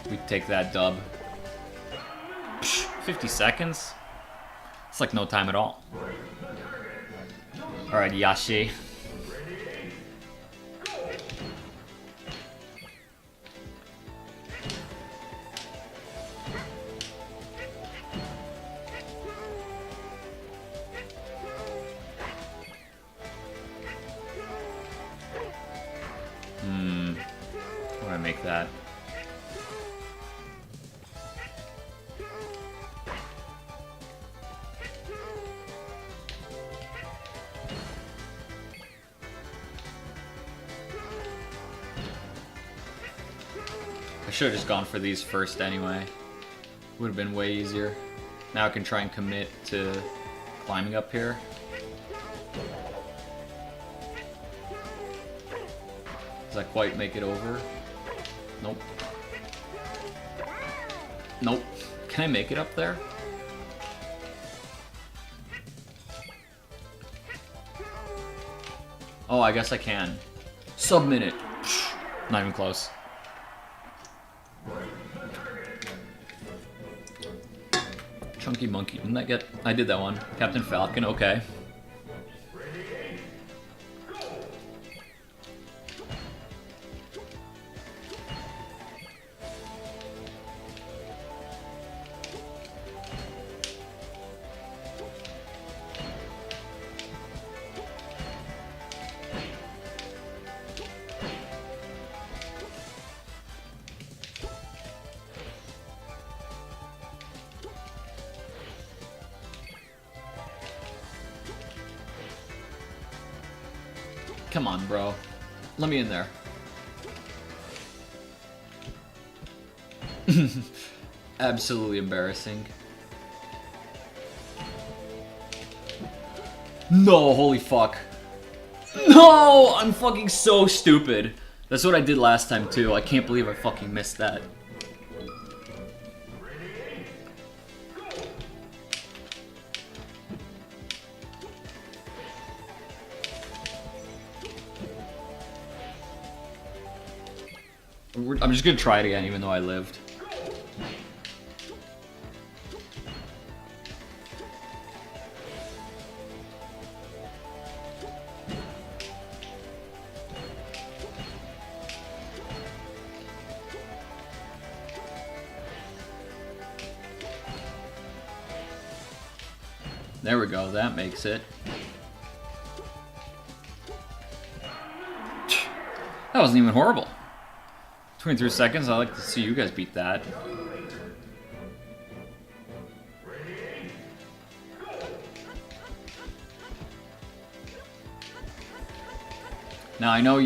we take that dub. Psh, 50 seconds? It's like no time at all. Alright, Yashi. How do I make that? I should have just gone for these first anyway. Would have been way easier. Now I can try and commit to climbing up here. Does that quite make it over? Nope. Nope. Can I make it up there? Oh, I guess I can. Sub-minute. Not even close. Chunky Monkey. Didn't I get... I did that one. Captain Falcon. Okay. Come on, bro. Let me in there. Absolutely embarrassing. No, holy fuck. No! I'm fucking so stupid. That's what I did last time, too. I can't believe I fucking missed that. I'm just gonna try it again, even though I lived. There we go, that makes it. That wasn't even horrible. 23 seconds, I'd like to see you guys beat that. Now I know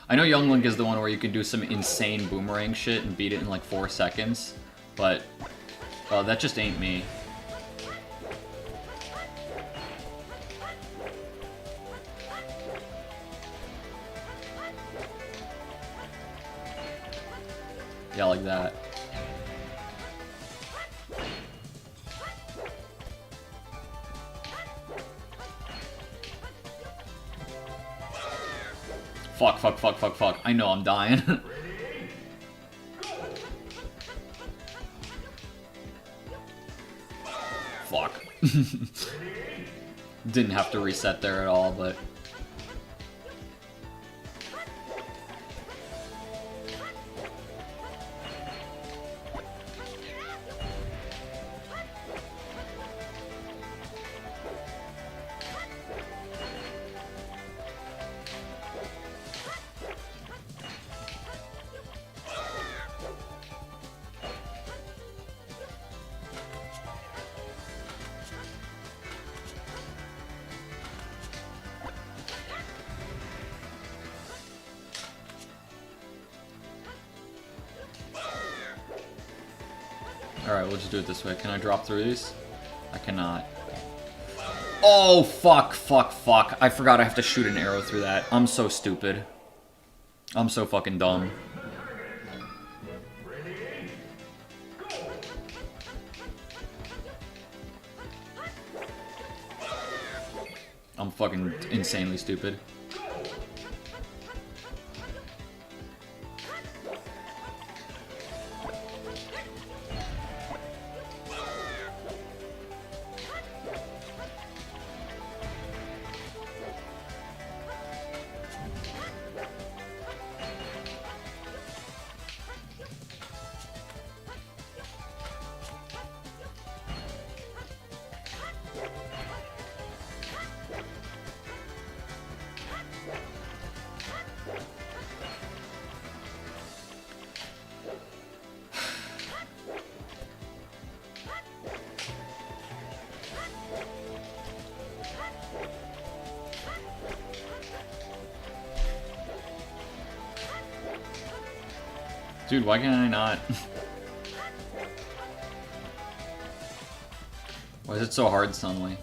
I know Young Link is the one where you can do some insane boomerang shit and beat it in like 4 seconds. But, that just ain't me. Yeah, like that. Fuck. I know I'm dying. Fuck. Didn't have to reset there at all, but... Alright, we'll just do it this way. Can I drop through these? I cannot. Oh, fuck. I forgot I have to shoot an arrow through that. I'm so stupid. I'm so fucking dumb. I'm fucking insanely stupid. Dude, why can I not? Why is it so hard suddenly?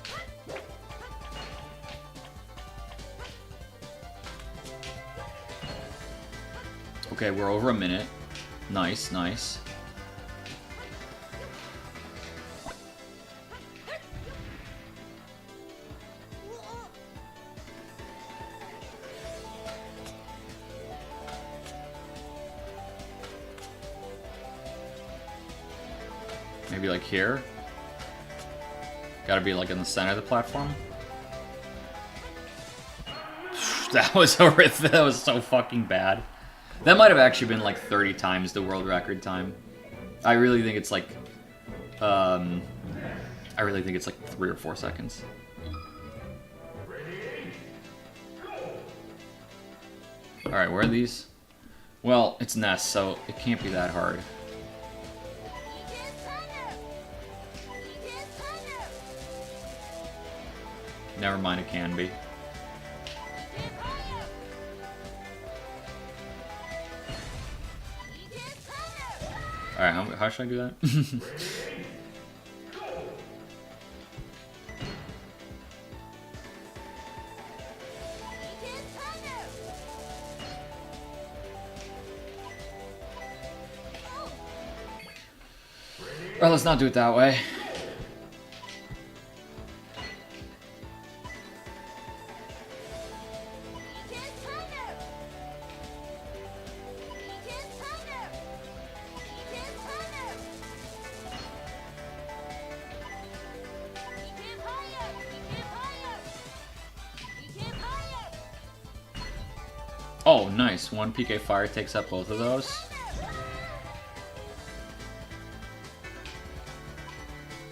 Okay, we're over a minute. Nice. Maybe like here? Gotta be like in the center of the platform? That was horrific. That was so fucking bad. That might have actually been like 30 times the world record time. I really think it's like... I really think it's like 3 or 4 seconds. Alright, where are these? Well, it's Ness, so it can't be that hard. Never mind, it can be. Alright, how should I do that? Alright, let's not do it that way. Oh, nice. One PK Fire takes up both of those.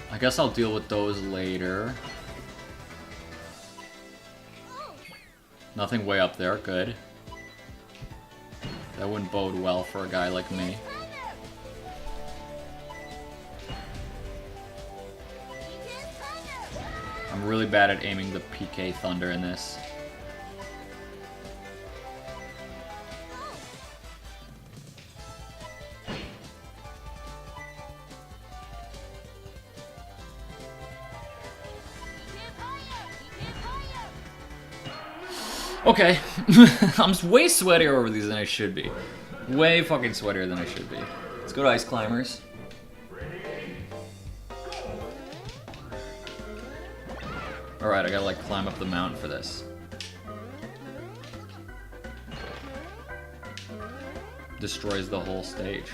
I guess I'll deal with those later. Nothing way up there. Good. That wouldn't bode well for a guy like me. I'm really bad at aiming the PK Thunder in this. Okay. I'm way sweatier over these than I should be. Way fucking sweatier than I should be. Let's go to Ice Climbers. Alright, I gotta like climb up the mountain for this. Destroys the whole stage.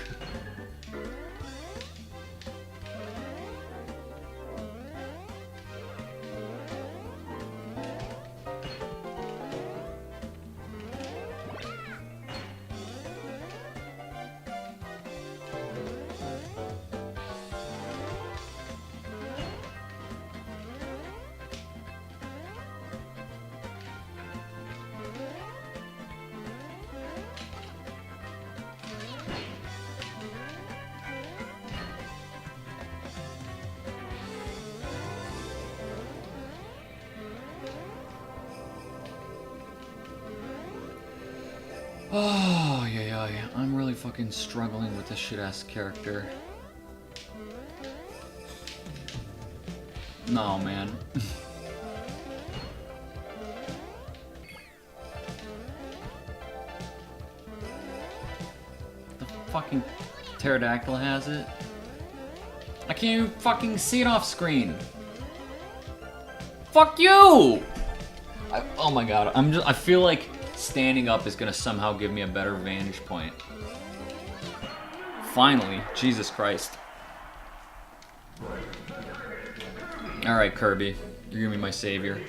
Oh, yeah. I'm really fucking struggling with this shit-ass character. No, man. The fucking pterodactyl has it. I can't even fucking see it off screen. Fuck you! Oh my god, I feel like standing up is gonna somehow give me a better vantage point. Finally, Jesus Christ. Alright, Kirby, you're gonna be my savior.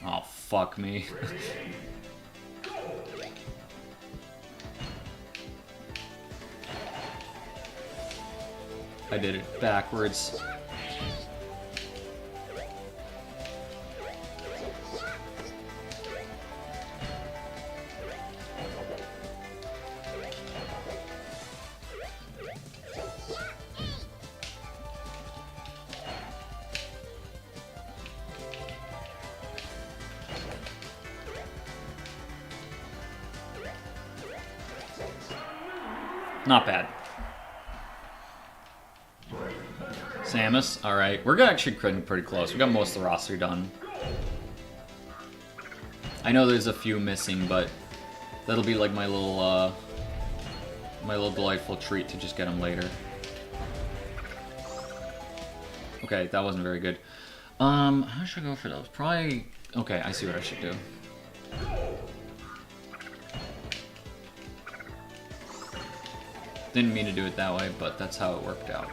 Oh, fuck me. I did it backwards. Not bad. Samus, alright. We're actually pretty close. We got most of the roster done. I know there's a few missing, but that'll be like my little delightful treat to just get them later. Okay, that wasn't very good. How should I go for those? Probably... Okay, I see what I should do. Didn't mean to do it that way, but that's how it worked out.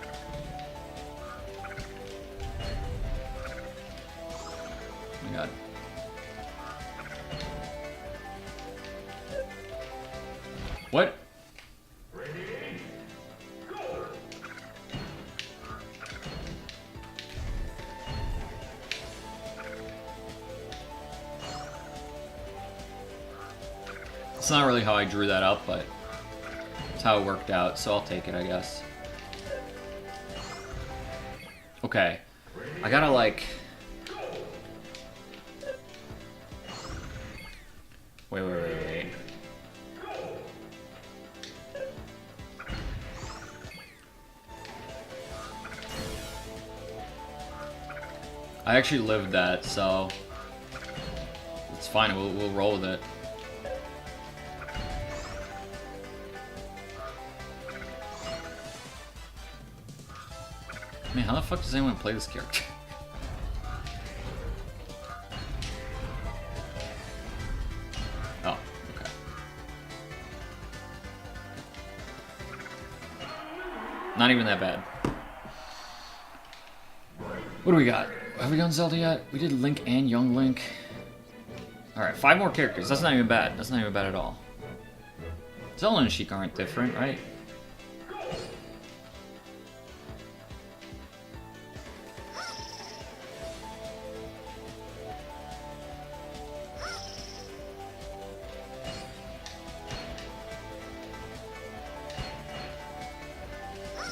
Oh my god. What? It's not really how I drew that up, but it's how it worked out, so I'll take it, I guess. Okay. I gotta, like... Wait. I actually lived that, so... It's fine, we'll roll with it. Man, how the fuck does anyone play this character? Oh, okay. Not even that bad. What do we got? Have we done Zelda yet? We did Link and Young Link. Alright, 5 more characters. That's not even bad. That's not even bad at all. Zelda and Sheik aren't different, right?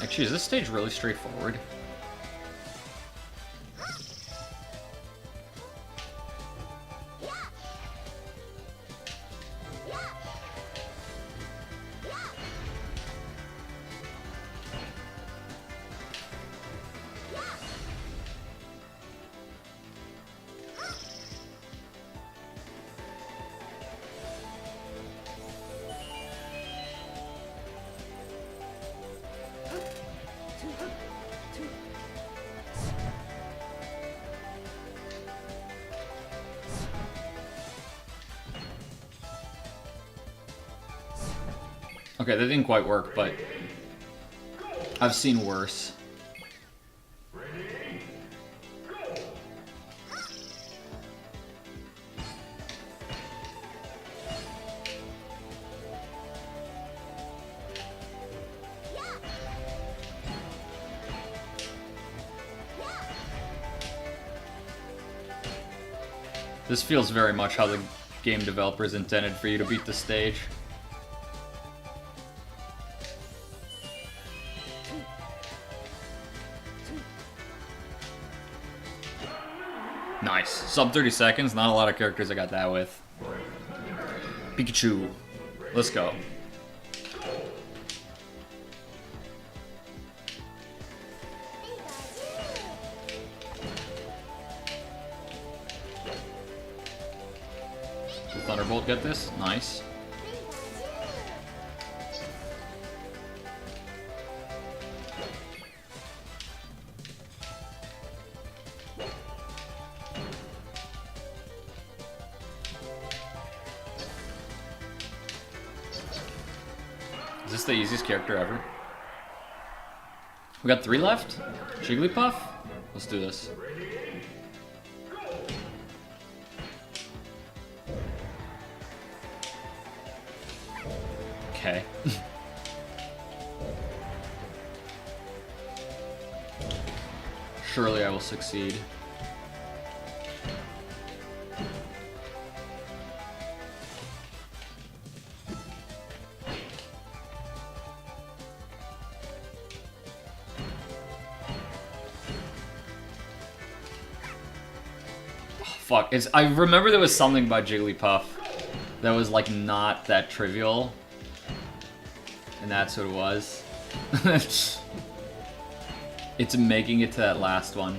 Actually, is this stage really straightforward? Okay, that didn't quite work, but I've seen worse. This feels very much how the game developers intended for you to beat the stage. Nice. Sub 30 seconds, not a lot of characters I got that with. Pikachu. Let's go. Thunderbolt get this? Nice. Is this the easiest character ever? We got 3 left? Jigglypuff? Let's do this. Okay. Surely I will succeed. Oh, fuck. I remember there was something about Jigglypuff that was like not that trivial. And that's what it was. It's making it to that last one.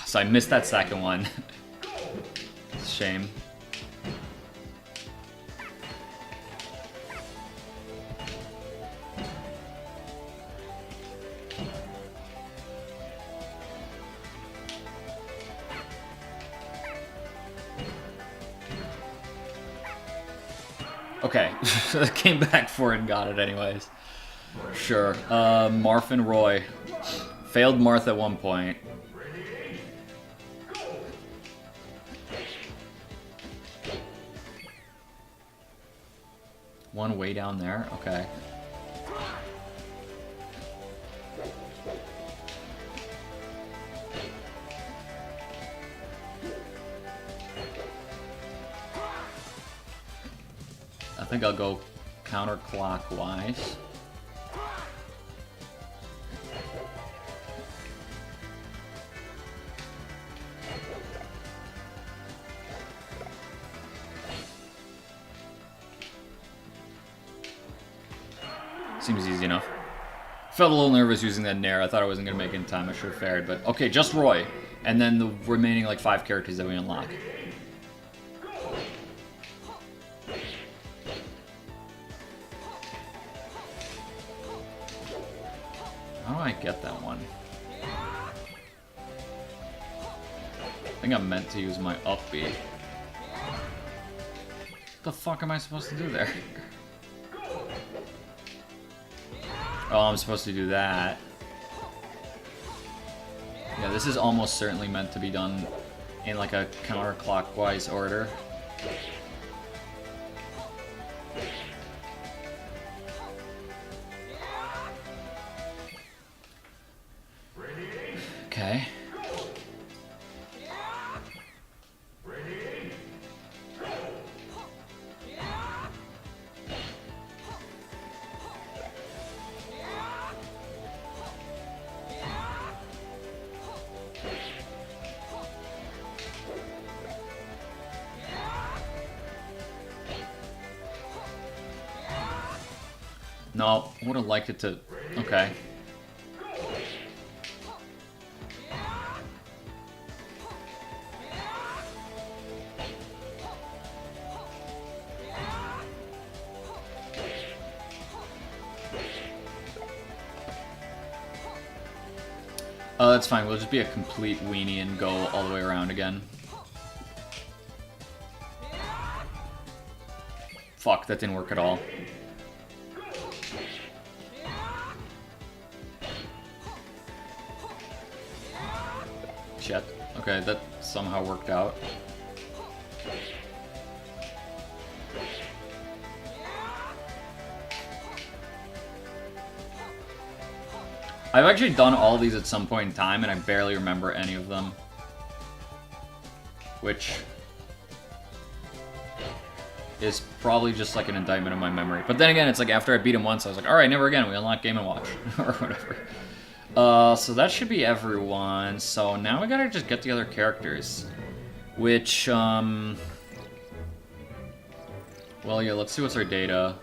So I missed that second one. It's a shame. Okay, I came back for it and got it anyways. Sure. Marth and Roy. Failed Marth at one point. One way down there? Okay. I think I'll go counterclockwise. Seems easy enough. Felt a little nervous using that Nair. I thought I wasn't going to make it in time. I should have fared, but okay, just Roy. And then the remaining like 5 characters that we unlock. How do I get that one? I think I'm meant to use my up B. What the fuck am I supposed to do there? Oh, I'm supposed to do that. Yeah, this is almost certainly meant to be done in like a counterclockwise order. Okay. No, I would have liked it to... Okay. Oh, that's fine. We'll just be a complete weenie and go all the way around again. Fuck, that didn't work at all. Shit. Okay, that somehow worked out. I've actually done all these at some point in time, and I barely remember any of them. Which is probably just like an indictment of my memory. But then again, it's like after I beat him once, I was like, alright, never again, we unlock Game & Watch. Or whatever. So that should be everyone. So now we gotta just get the other characters. Which, well, yeah, let's see what's our data.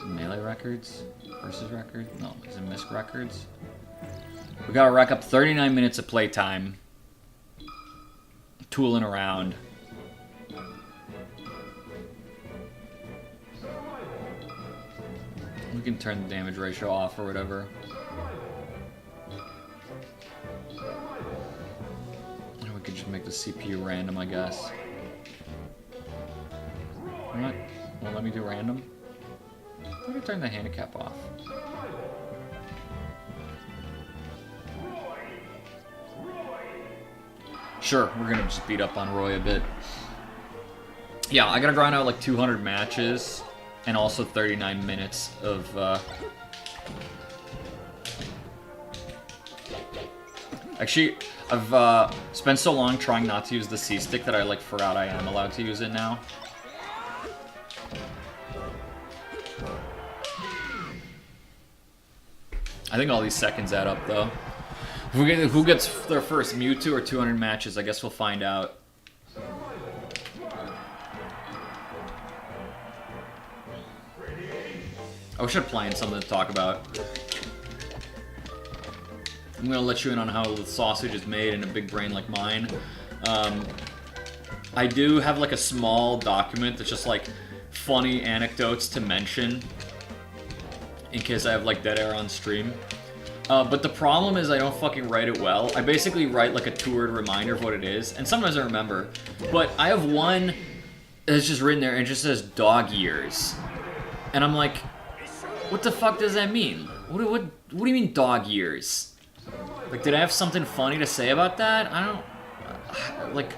Melee records? Versus record? No, is it MISC records? We gotta rack up 39 minutes of playtime. Tooling around. We can turn the damage ratio off or whatever. And we could just make the CPU random, I guess. What? Won't let me do random? Let me turn the handicap off. Sure, we're gonna just beat up on Roy a bit. Yeah, I gotta grind out like 200 matches and also 39 minutes of Actually, I've spent so long trying not to use the C-stick that I like forgot I am allowed to use it now. I think all these seconds add up, though. Who gets their first Mewtwo or 200 matches? I guess we'll find out. I wish I'd planned something to talk about. I'm gonna let you in on how the sausage is made in a big brain like mine. I do have like a small document that's just like funny anecdotes to mention in case I have like dead air on stream. But the problem is I don't fucking write it well. I basically write like a 2-word reminder of what it is, and sometimes I remember. But I have one that's just written there and it just says dog ears. And I'm like, what the fuck does that mean? What do you mean dog ears? Like, did I have something funny to say about that? I don't... Like,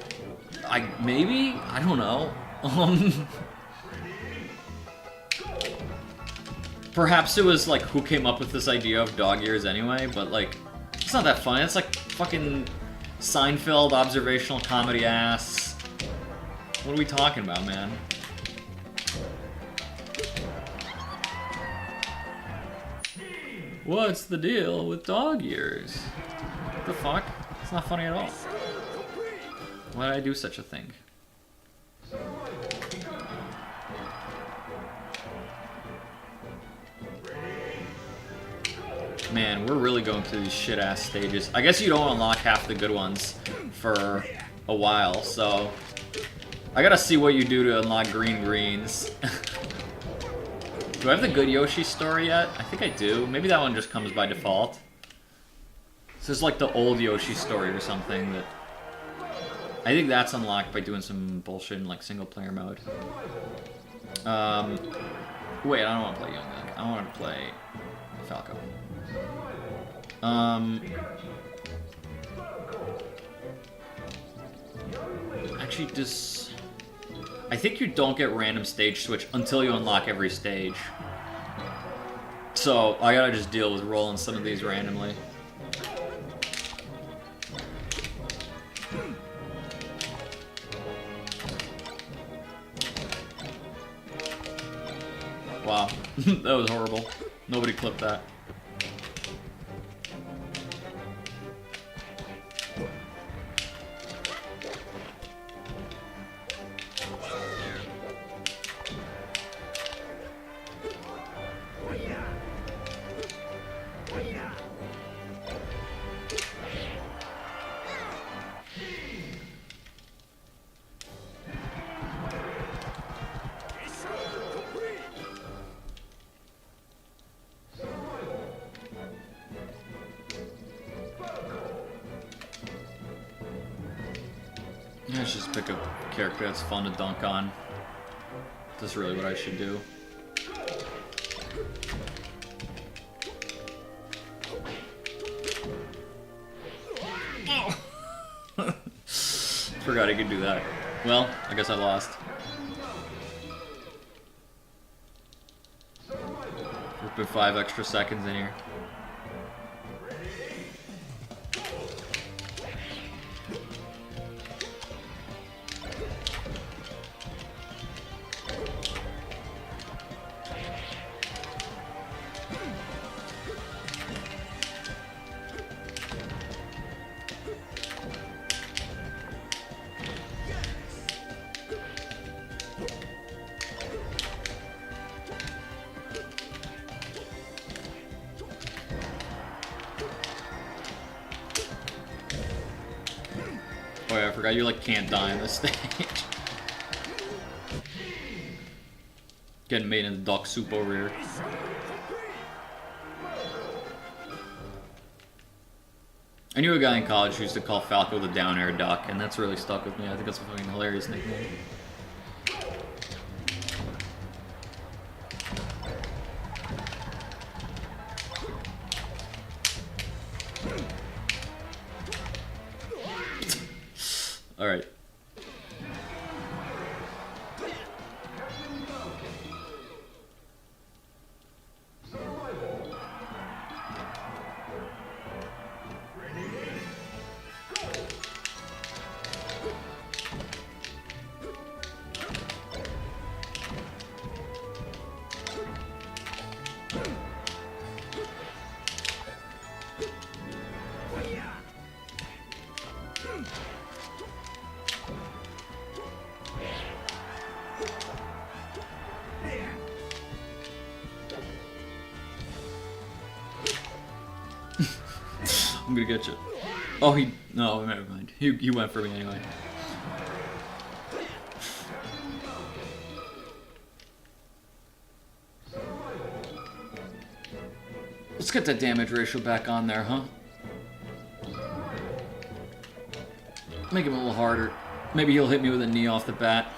maybe? I don't know. Perhaps it was, like, who came up with this idea of dog ears anyway, but, like, it's not that funny. It's, like, fucking Seinfeld observational comedy ass. What are we talking about, man? What's the deal with dog ears? What the fuck? It's not funny at all. Why did I do such a thing? Man, we're really going through these shit-ass stages. I guess you don't unlock half the good ones for a while, so... I gotta see what you do to unlock green greens. Do I have the good Yoshi story yet? I think I do. Maybe that one just comes by default. This is like the old Yoshi story or something that... I think that's unlocked by doing some bullshit in like single player mode. Wait, I don't want to play Young Link. I want to play Falco. Actually, I think you don't get random stage switch until you unlock every stage. So, I gotta just deal with rolling some of these randomly. Wow, that was horrible. Nobody clipped that. I should just pick a character that's fun to dunk on. That's really what I should do. Forgot I could do that. Well, I guess I lost. We've put 5 extra seconds in here. Oh yeah, I forgot you like can't die on this stage. Getting made in dog soup over here. I knew a guy in college who used to call Falco the down air duck, and that's really stuck with me. I think that's a fucking hilarious nickname. Alright. I'm gonna get you. Oh, he... No, never mind. He went for me anyway. Let's get that damage ratio back on there, huh? Make him a little harder. Maybe he'll hit me with a knee off the bat.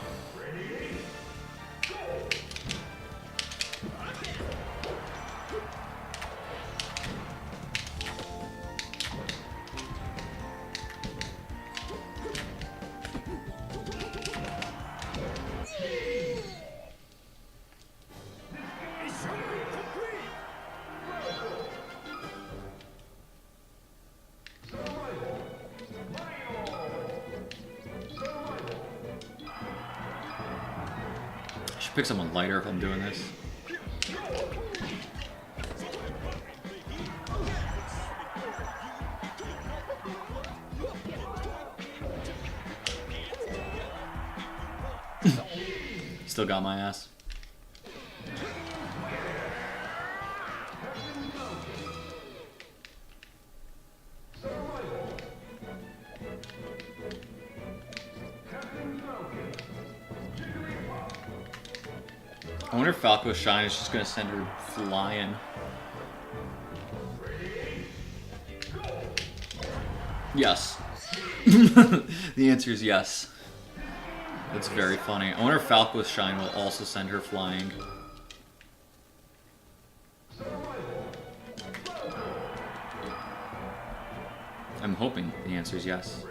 Pick someone lighter if I'm doing this. Still got my ass. I wonder if Falco's Shine is just gonna send her flying. Yes. The answer is yes. That's very funny. I wonder if Falco's Shine will also send her flying. I'm hoping the answer is yes.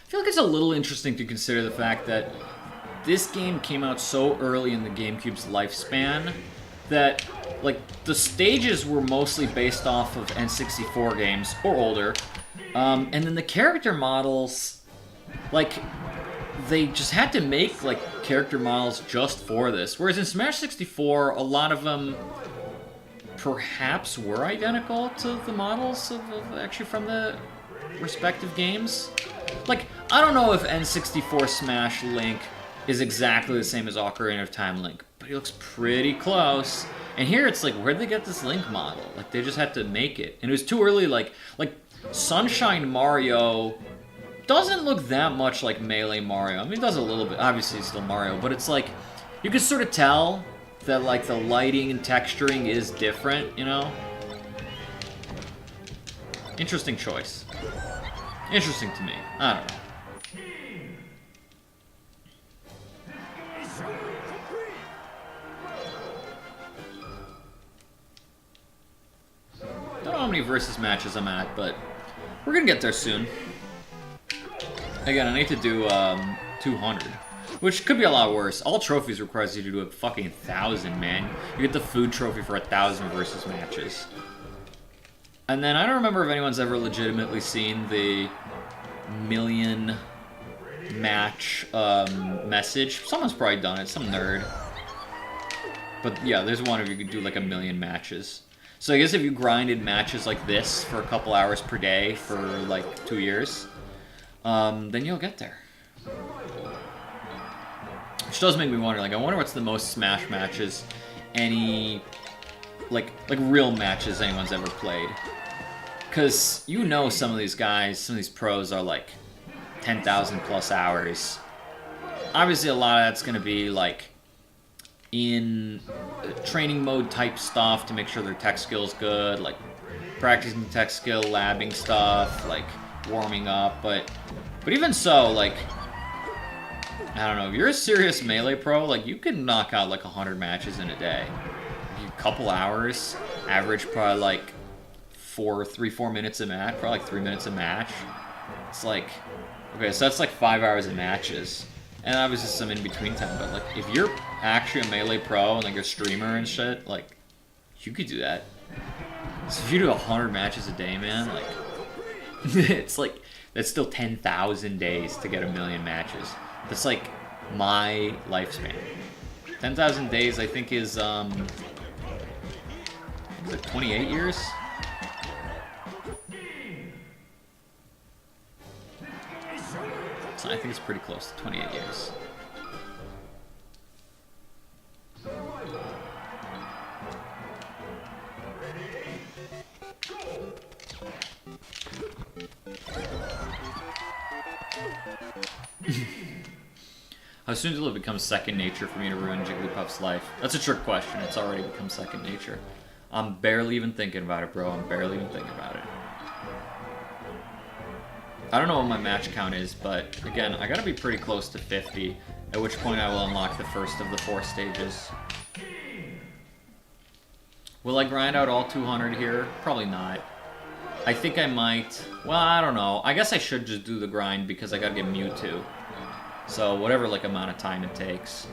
I feel like it's a little interesting to consider the fact that this game came out so early in the GameCube's lifespan that, like, the stages were mostly based off of N64 games or older, and then the character models, like, they just had to make, like, character models just for this. Whereas in Smash 64, a lot of them perhaps were identical to the models of actually from the respective games. Like, I don't know if N64 Smash Link is exactly the same as Ocarina of Time Link, but he looks pretty close. And here it's like, where'd they get this Link model? Like, they just had to make it. And it was too early, like Sunshine Mario doesn't look that much like Melee Mario. I mean, it does a little bit. Obviously, it's still Mario, but it's like, you can sort of tell that, like, the lighting and texturing is different, you know? Interesting choice. Interesting to me. I don't know. Don't know how many versus matches I'm at, but we're gonna get there soon. Again, I need to do 200, which could be a lot worse. All trophies requires you to do a fucking 1,000, man. You get the food trophy for 1,000 versus matches. And then I don't remember if anyone's ever legitimately seen the million match message. Someone's probably done it, some nerd. But yeah, there's one of you could do like 1,000,000 matches. So I guess if you grinded matches like this for a couple hours per day for like 2 years, then you'll get there. Which does make me wonder, like, I wonder what's the most Smash matches any, like real matches anyone's ever played. Because you know some of these guys, some of these pros are like 10,000 plus hours. Obviously a lot of that's going to be like in training mode type stuff to make sure their tech skill's good, like practicing tech skill, labbing stuff, like warming up, but even so, like, I don't know, if you're a serious Melee pro, like, you could knock out like 100 matches in a day. A couple hours, average probably like 3-4 minutes a match, probably like 3 minutes a match. It's like, okay, so that's like 5 hours of matches. And obviously some in-between time, but like, if you're actually a Melee pro and like a streamer and shit, like, you could do that. So if you do 100 matches a day, man, like, it's like, that's still 10,000 days to get 1,000,000 matches. That's like my lifespan. 10,000 days, I think, is it 28 years? So I think it's pretty close to 28 years. How soon till it becomes second nature for me to ruin Jigglypuff's life? That's a trick question. It's already become second nature. I'm barely even thinking about it, bro. I'm barely even thinking about it. I don't know what my match count is, but again, I gotta be pretty close to 50, at which point I will unlock the first of the 4 stages. Will I grind out all 200 here? Probably not. I think I might. Well, I don't know. I guess I should just do the grind because I gotta get Mewtwo. So whatever like amount of time it takes.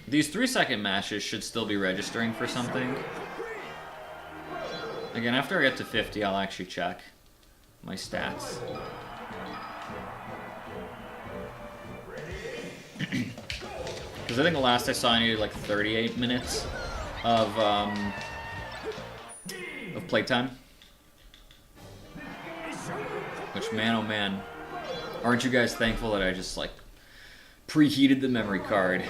These 3-second matches should still be registering for something. Again, after I get to 50, I'll actually check my stats. Because I think the last I saw I needed like 38 minutes of playtime. Which, man, oh man, aren't you guys thankful that I just like preheated the memory card?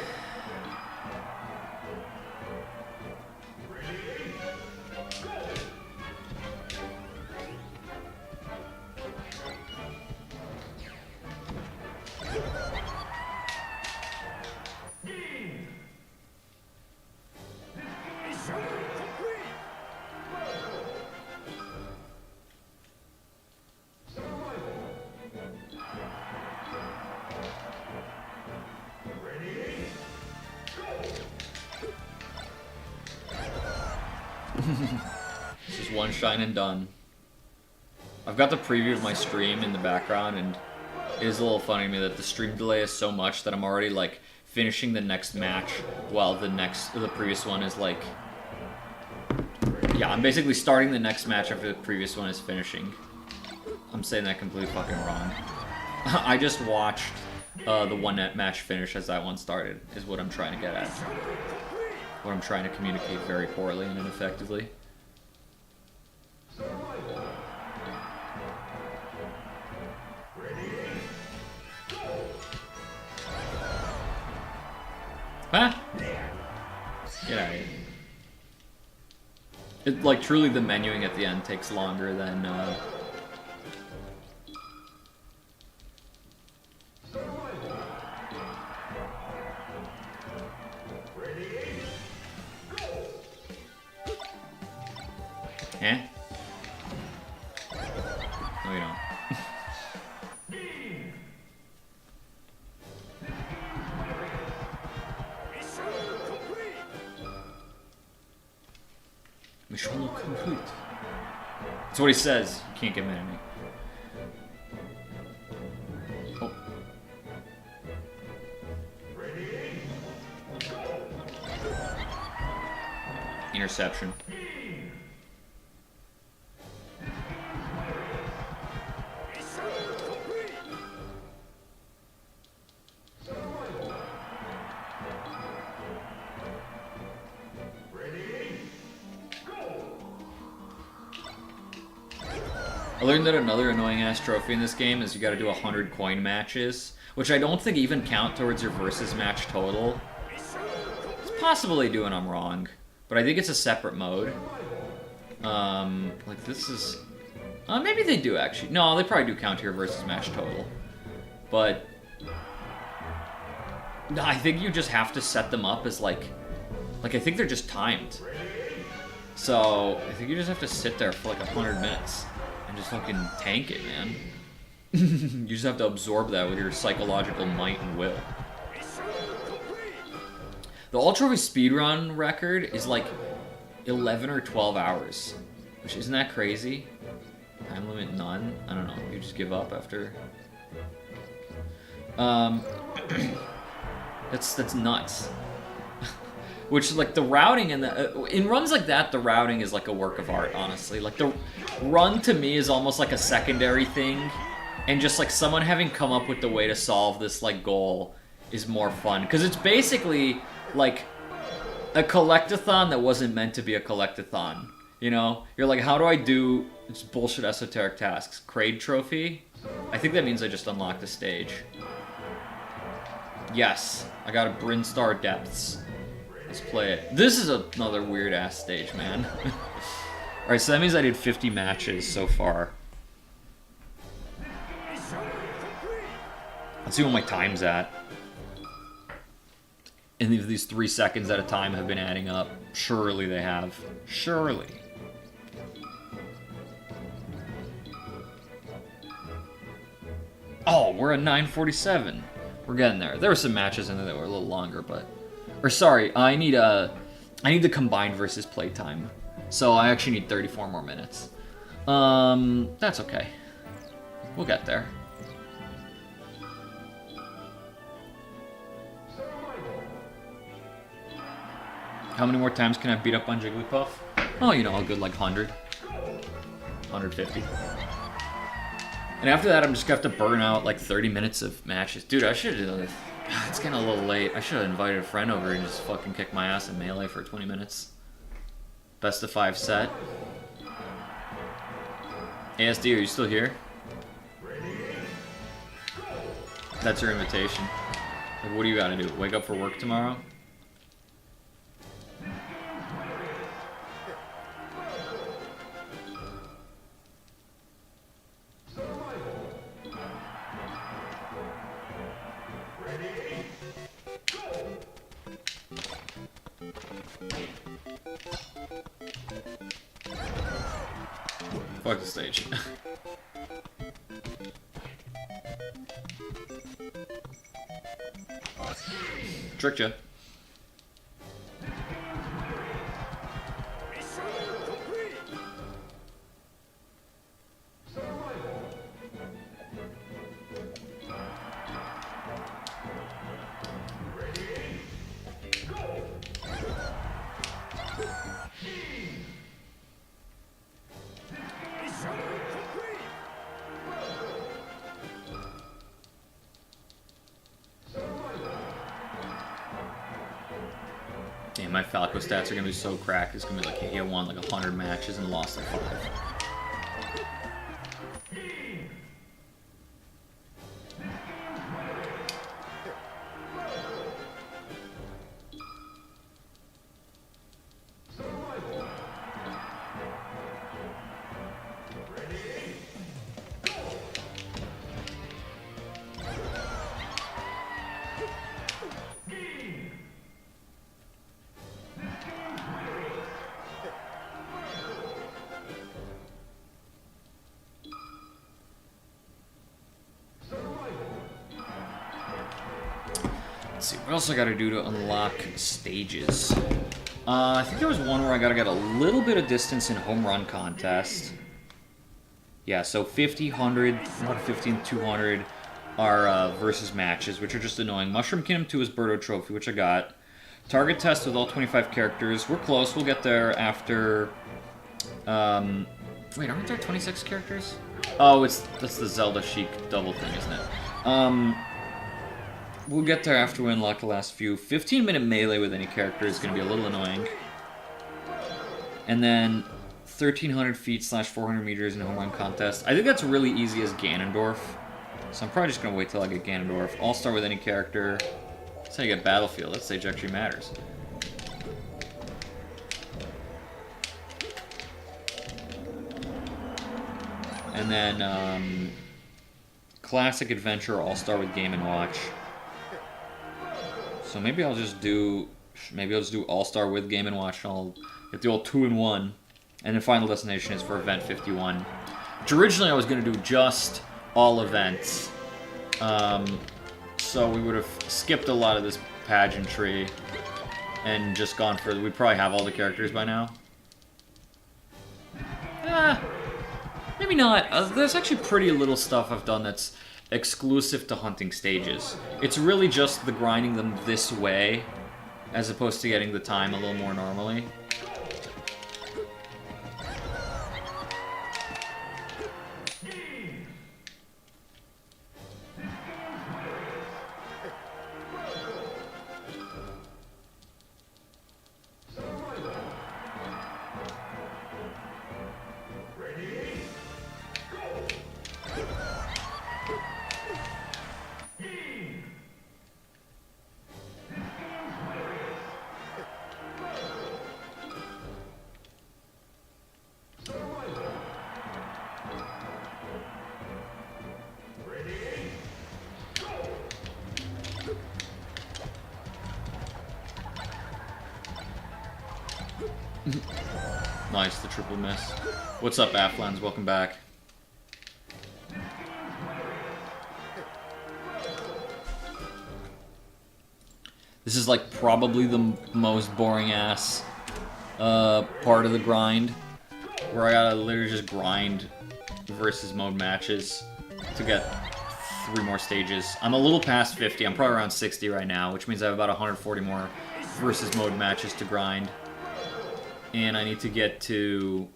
This is one shine and done. I've got the preview of my stream in the background, and it is a little funny to me that the stream delay is so much that I'm already like finishing the next match while the previous one is like, yeah, I'm basically starting the next match after the previous one is finishing. I'm saying that completely fucking wrong. I just watched the one match finish as that one started, is what I'm trying to get at. What I'm trying to communicate very poorly and ineffectively. Huh? Get out of here. It, like, truly the menuing at the end takes longer than, Eh? No, you don't. Mission complete. That's what he says. You can't get mad at me. Oh. Interception. I learned that another annoying ass trophy in this game is you gotta do 100 coin matches, which I don't think even count towards your versus match total. It's possible they do and I'm wrong, but I think it's a separate mode. Like this is... maybe they do actually. No, they probably do count to your versus match total. But... I think you just have to set them up as like I think they're just timed. So, I think you just have to sit there for like 100 minutes. Just fucking tank it, man. You just have to absorb that with your psychological might and will. The All Trophy speedrun record is like 11 or 12 hours. Which, isn't that crazy? Time limit none? I don't know. You just give up after... That's nuts. Which, like, the routing and the... in runs like that, the routing is like a work of art, honestly. Like, the run, to me, is almost like a secondary thing. And just, like, someone having come up with the way to solve this, like, goal is more fun. Because it's basically, like, a collectathon that wasn't meant to be a collectathon. You know? You're like, how do I do this bullshit esoteric tasks? Kraid trophy? I think that means I just unlocked the stage. Yes. I got a Brinstar Depths. Let's play it. This is another weird-ass stage, man. Alright, so that means I did 50 matches so far. Let's see what my time's at. And if these 3 seconds at a time have been adding up. Surely they have. Surely. Oh, we're at 9:47. We're getting there. There were some matches in there that were a little longer, but... Or sorry, I need the combined versus playtime. So I actually need 34 more minutes. That's okay. We'll get there. How many more times can I beat up on Jigglypuff? Oh, you know, a good like 100. 150. And after that, I'm just gonna have to burn out like 30 minutes of matches. Dude, I should have... It's getting a little late. I should have invited a friend over and just fucking kick my ass in Melee for 20 minutes. Best of 5 set. ASD, are you still here? That's your invitation. Like, what do you gotta do? Wake up for work tomorrow? Fuck the stage. Tricked ya. my Falco stats are gonna be so cracked. It's gonna be like he won like 100 matches and lost like 5. Let's see, what else I gotta do to unlock stages? I think there was one where I gotta get a little bit of distance in home run contest. Yeah, so 50, 100, 150, and 200 are versus matches, which are just annoying. Mushroom Kingdom 2 is Birdo Trophy, which I got. Target test with all 25 characters. We're close. We'll get there after... wait, aren't there 26 characters? Oh, that's the Zelda Sheik double thing, isn't it? We'll get there after we unlock the last few. 15-minute melee with any character is going to be a little annoying. And then 1,300 feet / 400 meters in a home run contest. I think that's really easy as Ganondorf. So I'm probably just going to wait till I get Ganondorf. All-star with any character. That's how you get Battlefield. That stage actually matters. And then Classic Adventure All-Star with Game & Watch. So maybe I'll just do All-Star with Game & Watch, and I'll get the old 2-in-1. And then Final Destination is for Event 51. Which originally I was going to do just all events. So we would have skipped a lot of this pageantry and just gone for... We probably have all the characters by now. Maybe not. There's actually pretty little stuff I've done that's exclusive to hunting stages. It's really just the grinding them this way, as opposed to getting the time a little more normally. Nice, the triple miss. What's up, Afflans? Welcome back. This is like probably the most boring ass part of the grind, where I gotta literally just grind versus mode matches to get 3 more stages. I'm a little past 50. I'm probably around 60 right now, which means I have about 140 more versus mode matches to grind. And I need to get to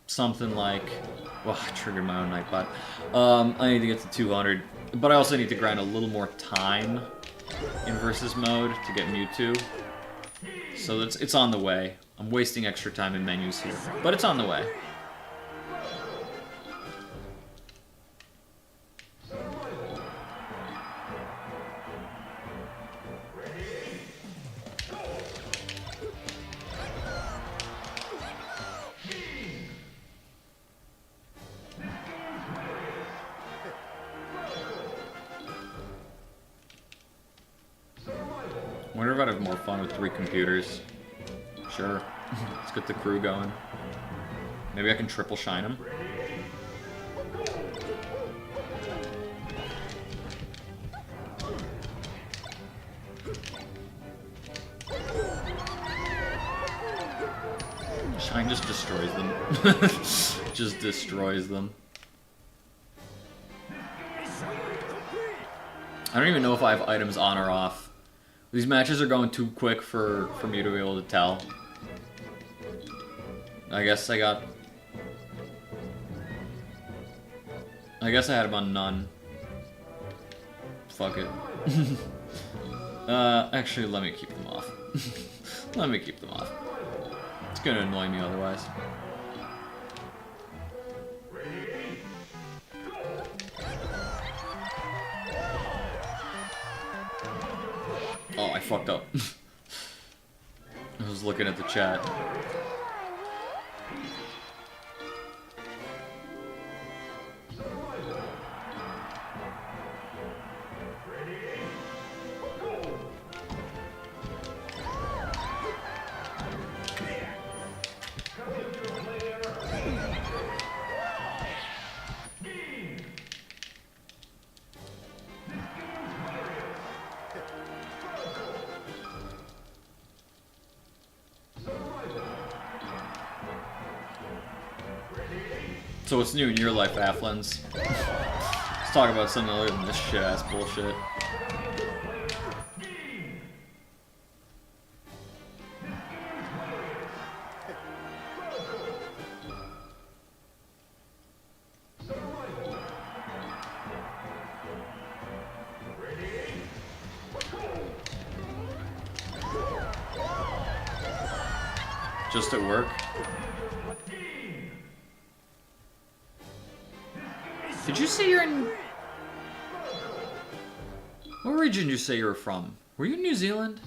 something like... Well, I triggered my own Nightbot. I need to get to 200. But I also need to grind a little more time in versus mode to get Mewtwo. So it's on the way. I'm wasting extra time in menus here. But it's on the way. I wonder if I'd have more fun with 3 computers. Sure. Let's get the crew going. Maybe I can triple shine them. Shine just destroys them. Just destroys them. I don't even know if I have items on or off. These matches are going too quick for me to be able to tell. I guess I had them on none. Fuck it. Actually, let me keep them off. Let me keep them off. It's gonna annoy me otherwise. Oh, I fucked up. I was looking at the chat. So what's new in your life, Afflins? Let's talk about something other than this shit-ass bullshit. Just at work? Did you say you're in... What region did you say you were from? Were you in New Zealand?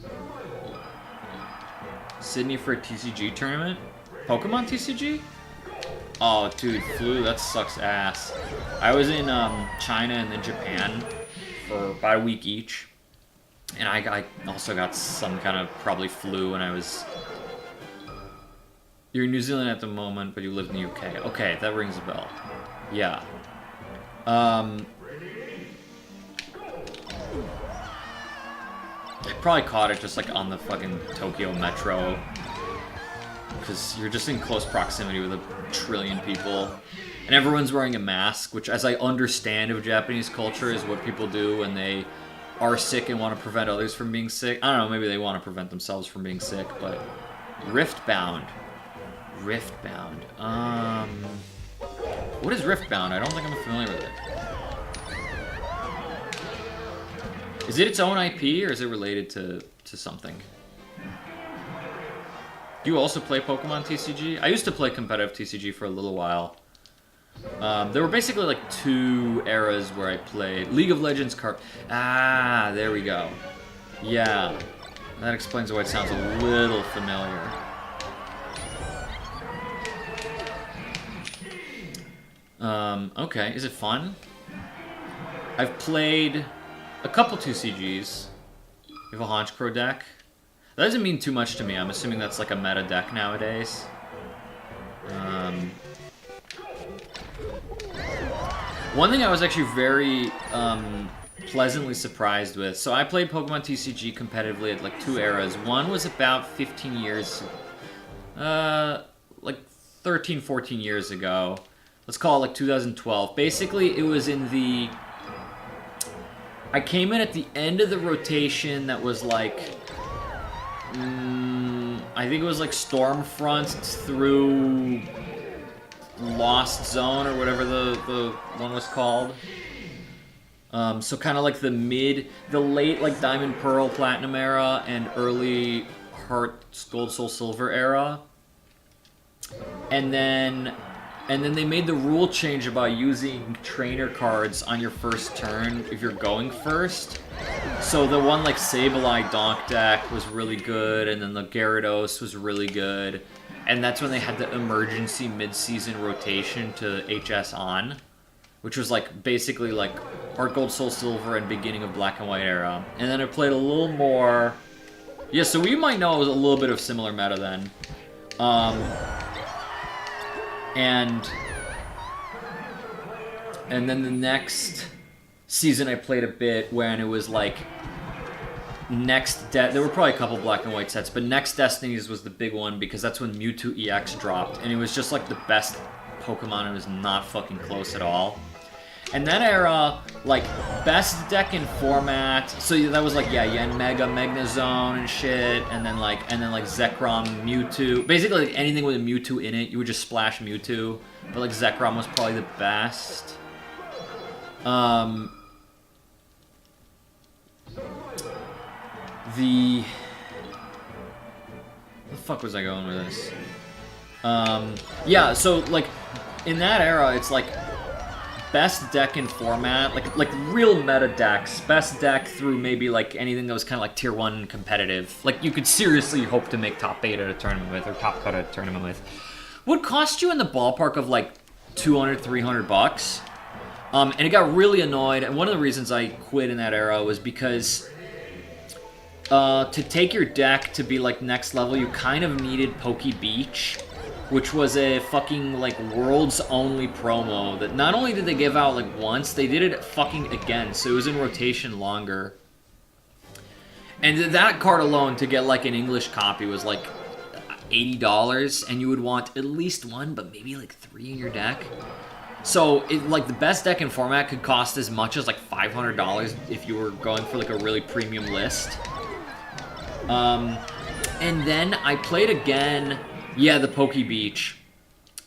Sydney for a TCG tournament? Pokemon TCG? Oh, dude, flu, that sucks ass. I was in China and then Japan for about a week each. And I also got some kind of probably flu when I was... You're in New Zealand at the moment, but you live in the UK. Okay, that rings a bell. Yeah. I probably caught it just like on the fucking Tokyo Metro, because you're just in close proximity with a trillion people, and everyone's wearing a mask, which, as I understand of Japanese culture, is what people do when they are sick and want to prevent others from being sick. I don't know, maybe they want to prevent themselves from being sick, but Riftbound. What is Riftbound? I don't think I'm familiar with it. Is it its own IP, or is it related to something? Do you also play Pokemon TCG? I used to play competitive TCG for a little while. There were basically like two eras where I played League of Legends card. Ah, there we go. Yeah, that explains why it sounds a little familiar. Okay, is it fun? I've played a couple 2CGs. You have a Honchkrow deck. That doesn't mean too much to me. I'm assuming that's like a meta deck nowadays. One thing I was actually very pleasantly surprised with. So I played Pokemon TCG competitively at like two eras. One was about 15 years, like 13, 14 years ago. Let's call it like 2012. Basically, it was in the... I came in at the end of the rotation that was like... I think it was like Stormfront through Lost Zone or whatever the one was called. So kind of like the late like Diamond Pearl Platinum era and early Heart Gold Soul Silver era. And then they made the rule change about using trainer cards on your first turn if you're going first. So the one like Sableye Donk deck was really good, and then the Gyarados was really good. And that's when they had the emergency mid-season rotation to HS on, which was like basically like Heart Gold Soul Silver and beginning of Black and White era. And then I played a little more... Yeah, so we might know it was a little bit of similar meta then. And then the next season I played a bit when it was like there were probably a couple Black and White sets, but Next Destinies was the big one because that's when Mewtwo EX dropped, and it was just like the best Pokemon. It was not fucking close at all. And that era, like, best deck in format, so that was like, yeah, Yanmega, Magnezone and shit, and then like Zekrom, Mewtwo. Basically, like, anything with a Mewtwo in it, you would just splash Mewtwo. But like Zekrom was probably the best. fuck was I going with this? Yeah, so, like, in that era, it's like best deck in format, like real meta decks, best deck through maybe like anything that was kind of like tier 1 competitive, like you could seriously hope to make top 8 at a tournament with, or top cut at a tournament with, would cost you in the ballpark of like 200, 300 bucks. And it got really annoyed, and one of the reasons I quit in that era was because to take your deck to be like next level, you kind of needed Poke Beach, which was a fucking, like, world's only promo that not only did they give out, like, once, they did it fucking again, so it was in rotation longer. And that card alone, to get, like, an English copy was, like, $80, and you would want at least one, but maybe, like, 3 in your deck. So, like, the best deck in format could cost as much as, like, $500 if you were going for, like, a really premium list. And then I played again... Yeah, the Poke Beach.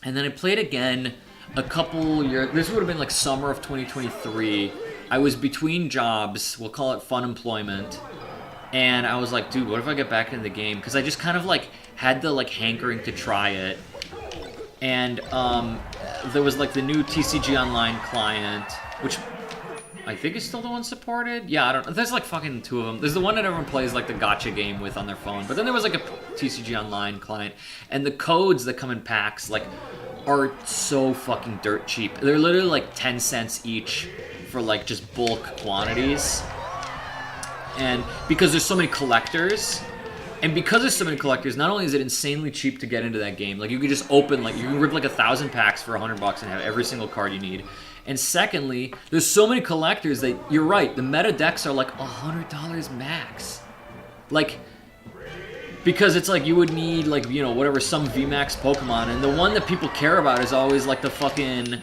And then I played again a couple years... This would have been like summer of 2023. I was between jobs. We'll call it fun employment. And I was like, dude, what if I get back into the game? Because I just kind of like had the like hankering to try it. And there was like the new TCG Online client, which I think is still the one supported. Yeah, I don't know. There's like fucking 2 of them. There's the one that everyone plays like the gacha game with on their phone. But then there was like a TCG Online client. And the codes that come in packs like are so fucking dirt cheap. They're literally like 10 cents each for like just bulk quantities. And because there's so many collectors, and because there's so many collectors, not only is it insanely cheap to get into that game, like you could just open, like you can rip like 1,000 packs for $100 and have every single card you need. And secondly, there's so many collectors that, you're right, the meta decks are like $100 max. Like, because it's like you would need like, you know, whatever, some VMAX Pokemon, and the one that people care about is always like the fucking,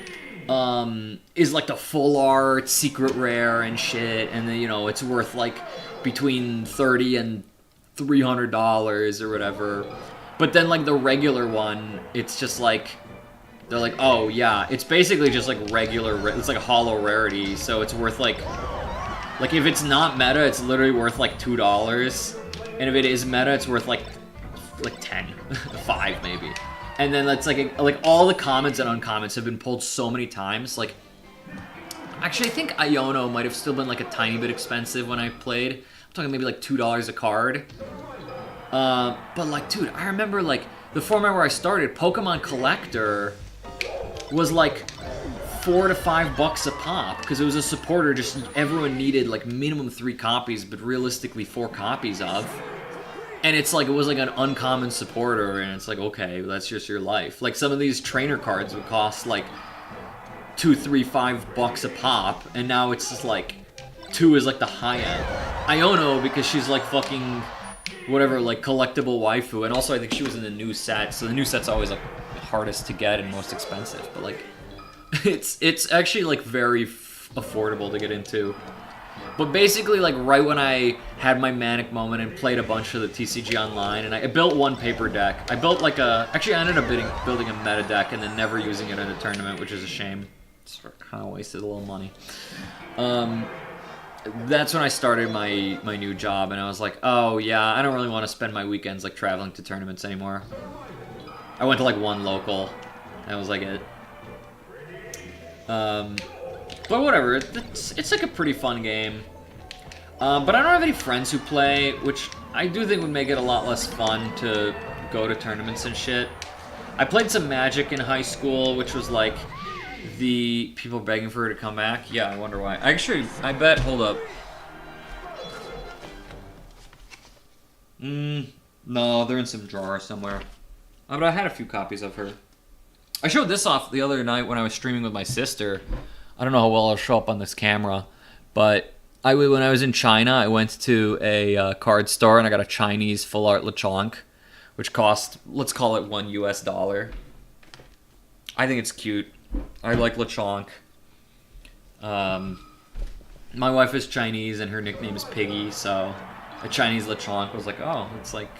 is like the full art, secret rare and shit, and then, you know, it's worth like between $30 and $300 or whatever. But then like the regular one, it's just like, they're like, oh yeah, it's basically just like regular, it's like a hollow rarity, so it's worth like if it's not meta, it's literally worth like $2, and if it is meta, it's worth like 10, 5 maybe. And then that's like all the commons and uncommons have been pulled so many times. Like, actually, I think Iono might have still been like a tiny bit expensive when I played. I'm talking maybe like $2 a card. But like, dude, I remember like the format where I started, Pokemon Collector, was like $4 to $5 a pop, because it was a supporter just everyone needed like minimum 3 copies, but realistically 4 copies of. And it's like, it was like an uncommon supporter, and it's like, okay, that's just your life. Like some of these trainer cards would cost like $2, $3, $5 a pop, and now it's just like 2 is like the high end. Iono, because she's like fucking whatever, like collectible waifu, and also I think she was in the new set, so the new set's always like hardest to get and most expensive, but like it's actually like very affordable to get into. But basically, like right when I had my manic moment and played a bunch of the TCG Online, and I built one paper deck. I built like actually I ended up building a meta deck and then never using it in a tournament, which is a shame. It's kind of wasted a little money. That's when I started my new job, and I was like, oh yeah, I don't really want to spend my weekends like traveling to tournaments anymore. I went to like one local. That was like it. But whatever, it's like a pretty fun game. But I don't have any friends who play, which I do think would make it a lot less fun to go to tournaments and shit. I played some Magic in high school, which was like the people begging for her to come back. Yeah, I wonder why. Actually, I bet, hold up. No, they're in some drawer somewhere. But I had a few copies of her. I showed this off the other night when I was streaming with my sister. I don't know how well it'll show up on this camera, but when I was in China, I went to a card store and I got a Chinese full art Lechonk, which cost, let's call it $1 US. I think it's cute. I like Lechonk. My wife is Chinese and her nickname is Piggy, so a Chinese Lechonk was like, oh, it's like,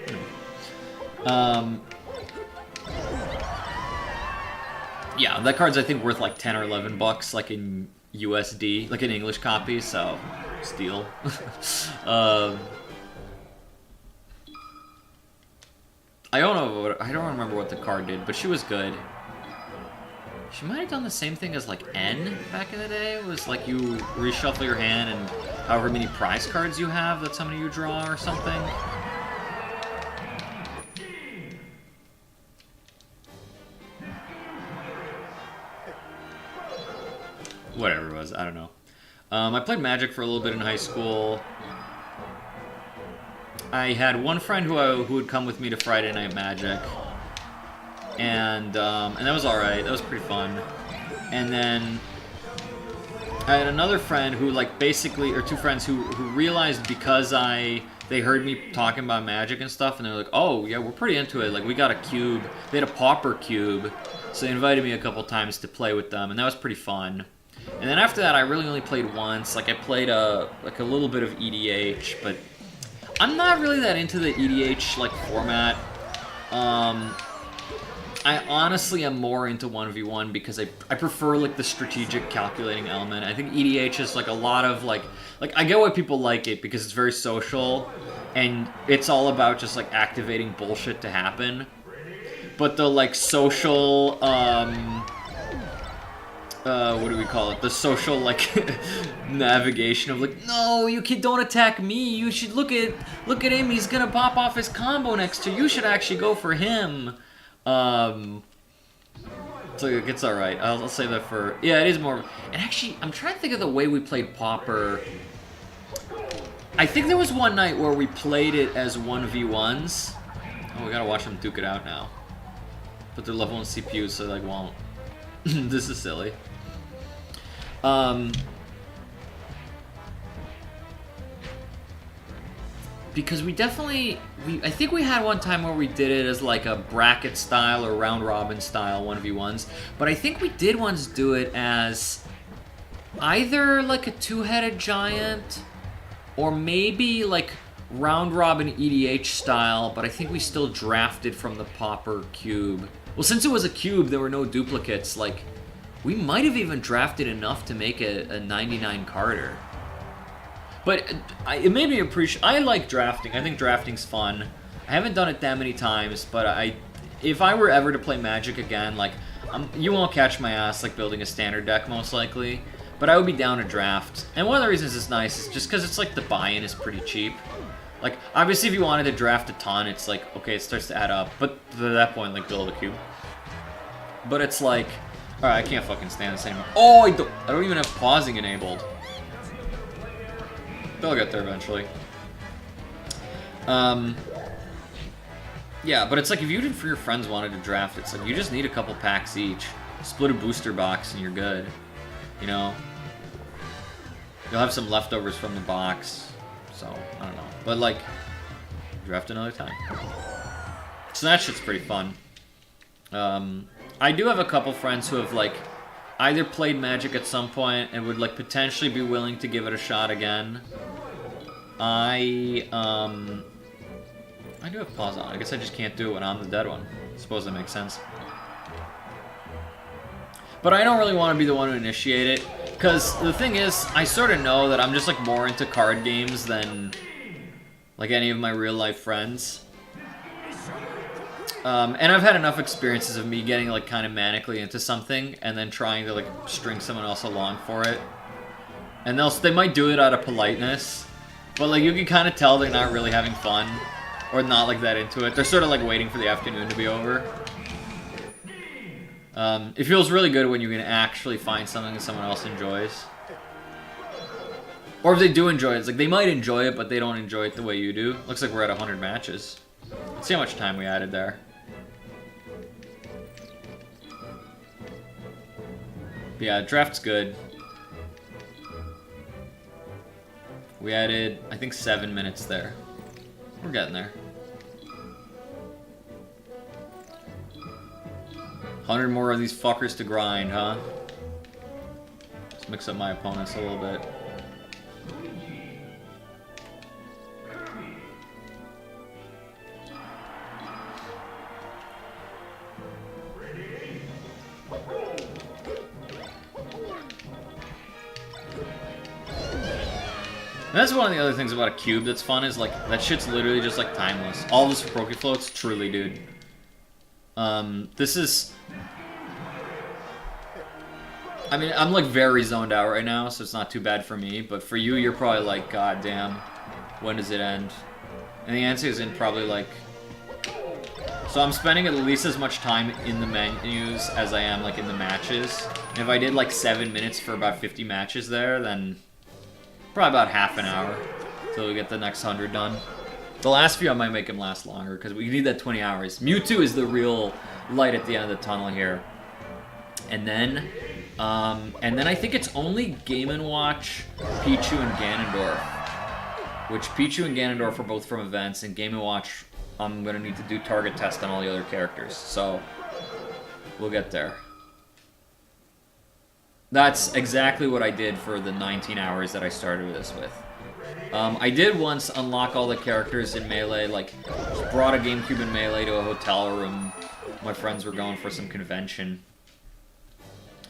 you know. Yeah, that card's I think worth like 10 or 11 bucks, like in USD, like an English copy, so steal. I don't know. I don't remember what the card did, but she was good. She might have done the same thing as like N back in the day. It was like you reshuffle your hand and however many prize cards you have, that's how many you draw or something. Whatever it was, I don't know. I played Magic for a little bit in high school. I had one friend who would come with me to Friday Night Magic, and that was all right. That was pretty fun. And then I had another friend who, like, basically, or two friends who realized because they heard me talking about Magic and stuff, and they were like, oh yeah, we're pretty into it. Like, we got a cube. They had a pauper cube, so they invited me a couple times to play with them, and that was pretty fun. And then after that, I really only played once. Like, I played a little bit of EDH, but I'm not really that into the EDH like format. I honestly am more into 1v1 because I prefer like the strategic calculating element. I think EDH is like a lot of like I get why people like it because it's very social and it's all about just like activating bullshit to happen. But the like social what do we call it? The social, like, navigation of, like, no, you kid, don't attack me. You should look at him. He's gonna pop off his combo next to you. You should actually go for him. So it's alright. I'll say that for... Yeah, it is more... And actually, I'm trying to think of the way we played Pauper. I think there was one night where we played it as 1v1s. Oh, we gotta watch them duke it out now. But they're level 1 CPUs, so they, like, won't. This is silly. Because we definitely... I think we had one time where we did it as like a bracket style or round robin style 1v1s. But I think we did once do it as either like a two-headed giant or maybe like round robin EDH style, but I think we still drafted from the Pauper cube. Well, since it was a cube, there were no duplicates. Like, we might have even drafted enough to make a 99 Carter. But it made me appreciate... I like drafting. I think drafting's fun. I haven't done it that many times, but if I were ever to play Magic again, like, you won't catch my ass, like, building a standard deck, most likely. But I would be down to draft. And one of the reasons it's nice is just because it's, like, the buy-in is pretty cheap. Like, obviously, if you wanted to draft a ton, it's like, okay, it starts to add up. But at that point, like, build a cube. But it's like... Alright, I can't fucking stand this anymore. Oh, I don't even have pausing enabled. They'll get there eventually. Yeah, but it's like if you and your friends wanted to draft, it's like you just need a couple packs each. Split a booster box and you're good. You know? You'll have some leftovers from the box. So, I don't know. But like, draft another time. So that shit's pretty fun. I do have a couple friends who have like either played Magic at some point and would like potentially be willing to give it a shot again. I do have pause on. I guess I just can't do it when I'm the dead one. I suppose that makes sense. But I don't really want to be the one to initiate it. Because the thing is, I sort of know that I'm just like more into card games than like any of my real life friends. And I've had enough experiences of me getting like kind of manically into something and then trying to like string someone else along for it. And they might do it out of politeness, but like you can kind of tell they're not really having fun or not like that into it. They're sort of like waiting for the afternoon to be over. It feels really good when you can actually find something that someone else enjoys. Or if they do enjoy it, it's like they might enjoy it, but they don't enjoy it the way you do. Looks like we're at 100 matches. Let's see how much time we added there. Yeah, draft's good. We added, I think, 7 minutes there. We're getting there. 100 more of these fuckers to grind, huh? Let's mix up my opponents a little bit. And that's one of the other things about a cube that's fun is like that shit's literally just like timeless. All this for Pokefloats, truly, dude. This is. I mean, I'm like very zoned out right now, so it's not too bad for me. But for you, you're probably like, God damn, when does it end? And the answer is in probably like. So I'm spending at least as much time in the menus as I am like in the matches. And if I did like 7 minutes for about 50 matches there, then probably about half an hour till we get the next 100 done. The last few I might make him last longer because we need that 20 hours. Mewtwo is the real light at the end of the tunnel here. And then I think it's only Game & Watch, Pichu, and Ganondorf. Which Pichu and Ganondorf are both from events, and Game & Watch, I'm going to need to do target test on all the other characters. So, we'll get there. That's exactly what I did for the 19 hours that I started this with. I did once unlock all the characters in Melee, like, just brought a GameCube in Melee to a hotel room. My friends were going for some convention.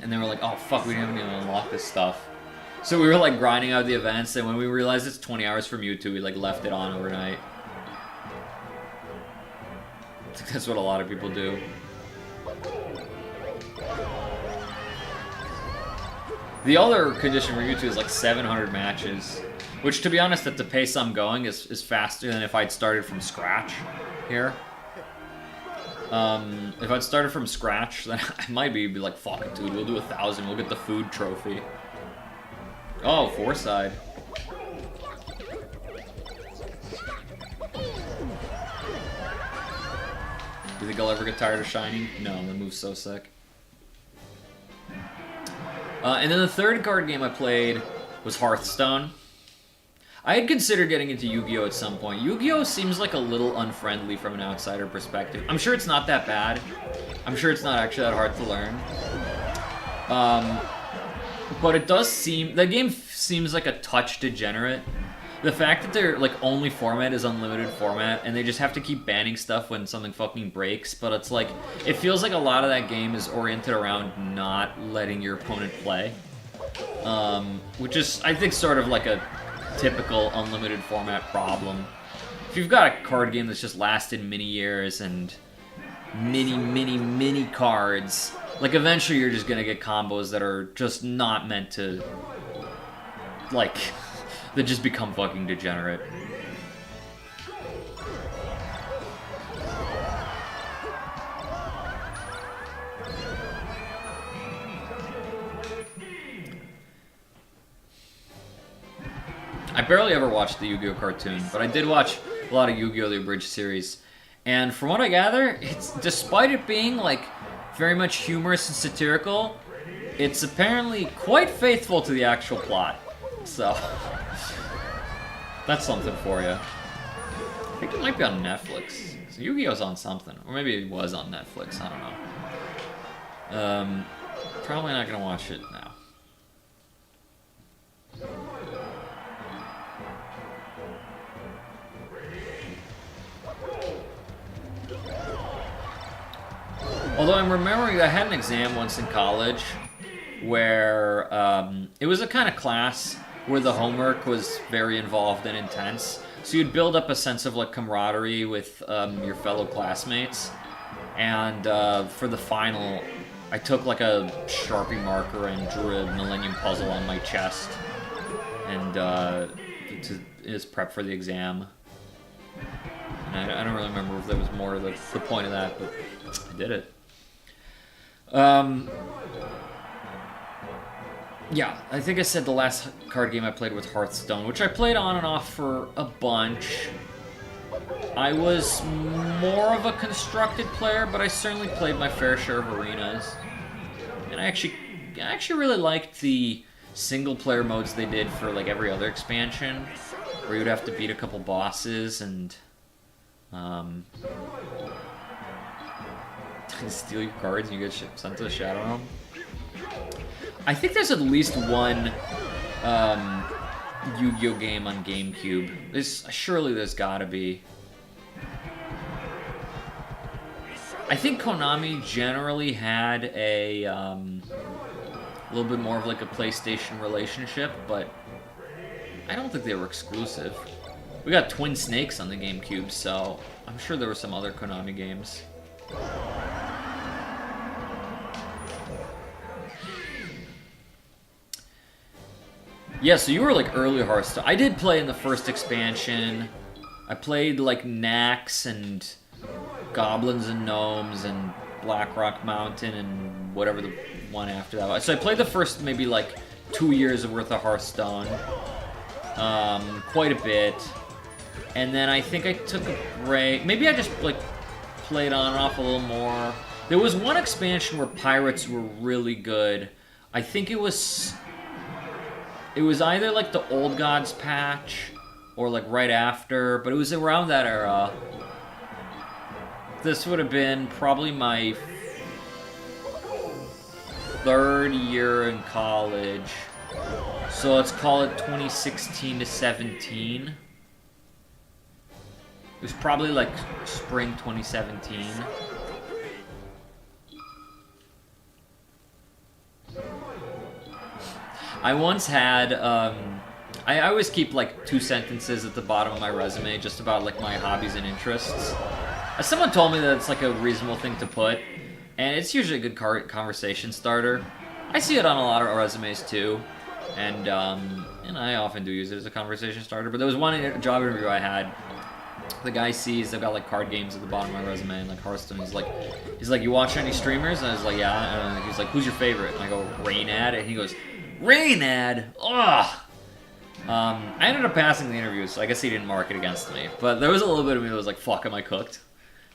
And they were like, oh fuck, we didn't even unlock this stuff. So we were like grinding out the events, and when we realized it's 20 hours for Mewtwo, we like left it on overnight. I think that's what a lot of people do. The other condition for Mewtwo is like 700 matches. Which, to be honest, at the pace I'm going is faster than if I'd started from scratch here. If I'd started from scratch, then I might be like, fuck it, dude, we'll do 1,000, we'll get the food trophy. Oh, 4-side. You think I'll ever get tired of Shining? No, the move's so sick. And then the third card game I played was Hearthstone. I had considered getting into Yu-Gi-Oh! At some point. Yu-Gi-Oh! Seems like a little unfriendly from an outsider perspective. I'm sure it's not that bad. I'm sure it's not actually that hard to learn. But it does seem... The game seems like a touch degenerate. The fact that their like only format is unlimited format, and they just have to keep banning stuff when something fucking breaks, but it's like... It feels like a lot of that game is oriented around not letting your opponent play. Which is, I think, sort of like a typical unlimited format problem. If you've got a card game that's just lasted many years and many cards, like eventually you're just gonna get combos that are just not meant to, like, that just become fucking degenerate. I barely ever watched the Yu-Gi-Oh! Cartoon, but I did watch a lot of Yu-Gi-Oh! The Abridged series. And from what I gather, it's, despite it being like very much humorous and satirical, it's apparently quite faithful to the actual plot. So, that's something for you. I think it might be on Netflix. So Yu-Gi-Oh's on something. Or maybe it was on Netflix, I don't know. Probably not gonna watch it now. Although I'm remembering I had an exam once in college where it was a kind of class where the homework was very involved and intense. So you'd build up a sense of like camaraderie with your fellow classmates. And for the final, I took like a Sharpie marker and drew a Millennium Puzzle on my chest. And as prep for the exam. And I don't really remember if there was more to the point of that, but I did it. Yeah, I think I said the last card game I played was Hearthstone, which I played on and off for a bunch. I was more of a constructed player, but I certainly played my fair share of arenas. And I actually really liked the single-player modes they did for like every other expansion, where you'd have to beat a couple bosses and steal your cards and you get sent to the Shadow Realm. I think there's at least one Yu-Gi-Oh! Game on GameCube. Surely there's gotta be. I think Konami generally had a little bit more of like a PlayStation relationship, but I don't think they were exclusive. We got Twin Snakes on the GameCube, so I'm sure there were some other Konami games. Yeah, so you were like early Hearthstone. I did play in the first expansion. I played like Nax and Goblins and Gnomes and Blackrock Mountain and whatever the one after that was. So I played the first maybe like 2 years worth of Hearthstone. Quite a bit. And then I think I took a break. Maybe I just like played on and off a little more. There was one expansion where pirates were really good. I think it was either like the Old Gods patch or like right after, but it was around that era. This would have been probably my 3rd year in college. So let's call it 2016 to 17. It was probably like spring 2017. I once had, I always keep like 2 sentences at the bottom of my resume just about like my hobbies and interests. Someone told me that it's like a reasonable thing to put, and it's usually a good conversation starter. I see it on a lot of resumes too, and I often do use it as a conversation starter. But there was one job interview I had. The guy sees I've got like card games at the bottom of my resume and like Hearthstone. He's like, you watch any streamers? And I was like, yeah. And he's like, who's your favorite? And I go, Rainad. And he goes, Rainad? Ugh. I ended up passing the interview, so I guess he didn't mark it against me. But there was a little bit of me that was like, fuck, am I cooked?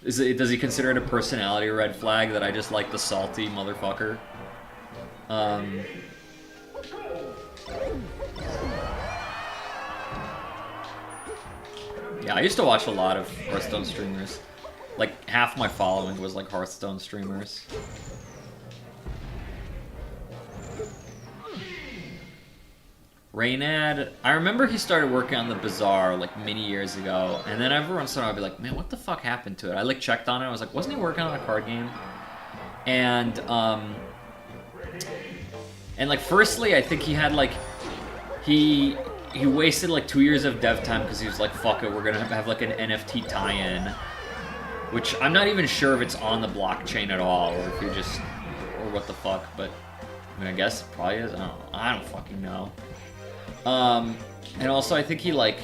Does he consider it a personality red flag that I just like the salty motherfucker? Yeah, I used to watch a lot of Hearthstone streamers. Like, half my following was like Hearthstone streamers. Raynad, I remember he started working on the Bazaar like many years ago, and then every once in a while I'd be like, man, what the fuck happened to it? I like checked on it, I was like, wasn't he working on a card game? And like firstly, I think he had like, he wasted like 2 years of dev time because he was like, fuck it, we're gonna have like an NFT tie-in. Which I'm not even sure if it's on the blockchain at all, or if you just, or what the fuck, but I mean, I guess it probably is, I don't fucking know. And also I think he like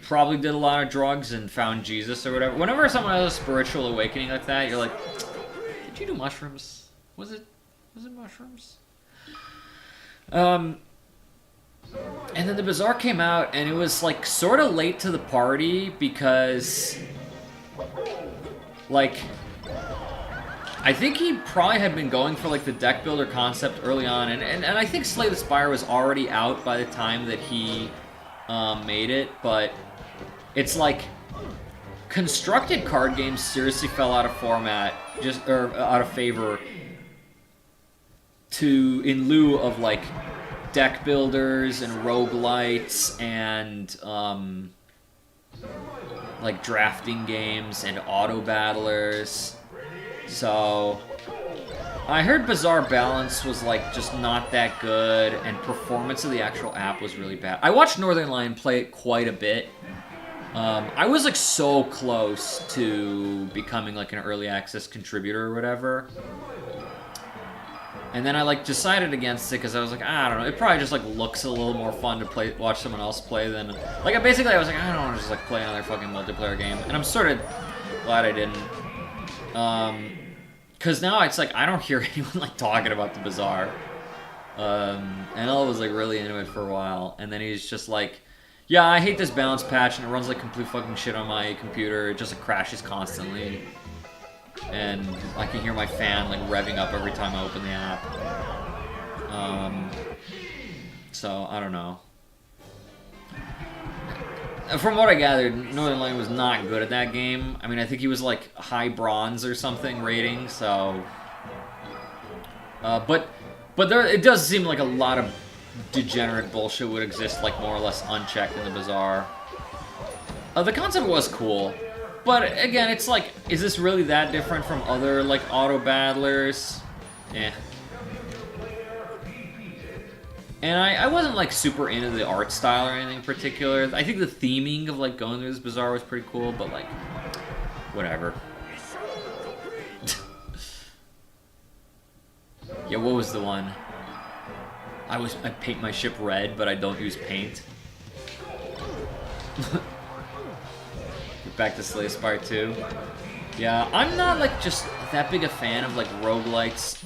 probably did a lot of drugs and found Jesus or whatever. Whenever someone has a spiritual awakening like that, you're like, did you do mushrooms? Was it mushrooms? And then the Bazaar came out and it was like sort of late to the party because like I think he probably had been going for like the deck builder concept early on, and I think Slay the Spire was already out by the time that he made it, but it's like constructed card games seriously fell out of format, or out of favor in lieu of like deck builders and roguelites and like drafting games and auto battlers. So, I heard Bazaar Balance was like just not that good, and performance of the actual app was really bad. I watched Northern Lion play it quite a bit. I was like so close to becoming like an early access contributor or whatever. And then I like decided against it because I was like, I don't know, it probably just like looks a little more fun to watch someone else play than like I was like, I don't want to just like play another fucking multiplayer game, and I'm sort of glad I didn't. Because now it's like, I don't hear anyone like talking about the Bazaar. And I was like really into it for a while, and then he's just like, yeah, I hate this balance patch, and it runs like complete fucking shit on my computer, it just like crashes constantly. And I can hear my fan like revving up every time I open the app. So, I don't know. From what I gathered, Northern Lion was not good at that game. I mean, I think he was like high bronze or something rating, so... But it does seem like a lot of degenerate bullshit would exist like more or less unchecked in the Bazaar. The concept was cool, but again, it's like, is this really that different from other like auto battlers? Eh. And I wasn't like super into the art style or anything in particular. I think the theming of like going through this bazaar was pretty cool, but like, whatever. Yeah, what was the one? I paint my ship red, but I don't use paint. Get back to Slay Spire 2. Yeah, I'm not like just that big a fan of like roguelites.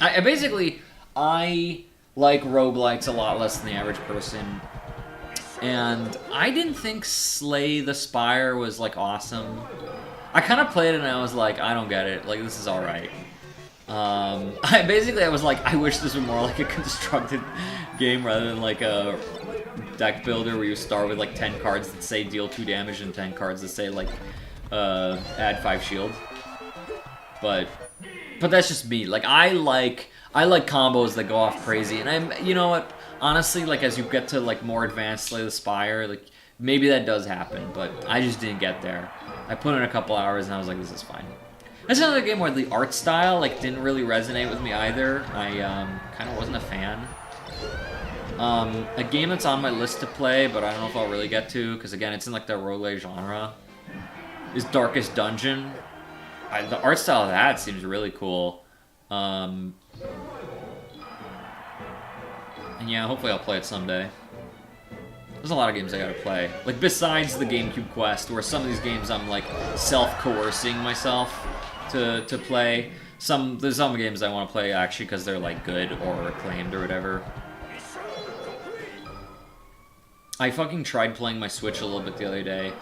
I like roguelites a lot less than the average person. And I didn't think Slay the Spire was like awesome. I kind of played it and I was like, I don't get it. Like, this is alright. I was like, I wish this were more like a constructed game rather than like a deck builder where you start with like 10 cards that say deal 2 damage and 10 cards that say like add 5 shield. But that's just me. Like I like combos that go off crazy, and you know what? Honestly, like as you get to like more advanced Slay the Spire, like maybe that does happen, but I just didn't get there. I put in a couple hours and I was like, this is fine. That's another game where the art style like didn't really resonate with me either. I kind of wasn't a fan. A game that's on my list to play, but I don't know if I'll really get to, because again, it's in like the roguelike genre, is Darkest Dungeon. The art style of that seems really cool. And yeah, hopefully I'll play it someday. There's a lot of games I gotta play. Like, besides the GameCube Quest, where some of these games I'm like self-coercing myself to play. There's some games I want to play actually because they're like good or acclaimed or whatever. I fucking tried playing my Switch a little bit the other day,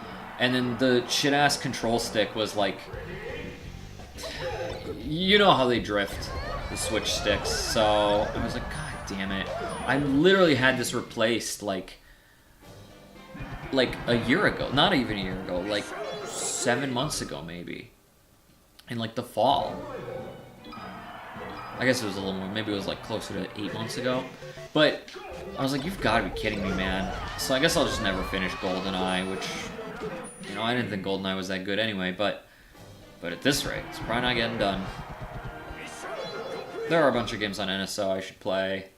and then the shit-ass control stick was like... You know how they drift, the Switch sticks, so I was like, god damn it. I literally had this replaced like a year ago. Not even a year ago, like 7 months ago maybe. In like the fall. I guess it was a little more, maybe it was like closer to 8 months ago. But I was like, you've got to be kidding me, man. So I guess I'll just never finish GoldenEye, which, you know, I didn't think GoldenEye was that good anyway, but at this rate, it's probably not getting done. There are a bunch of games on NSO I should play.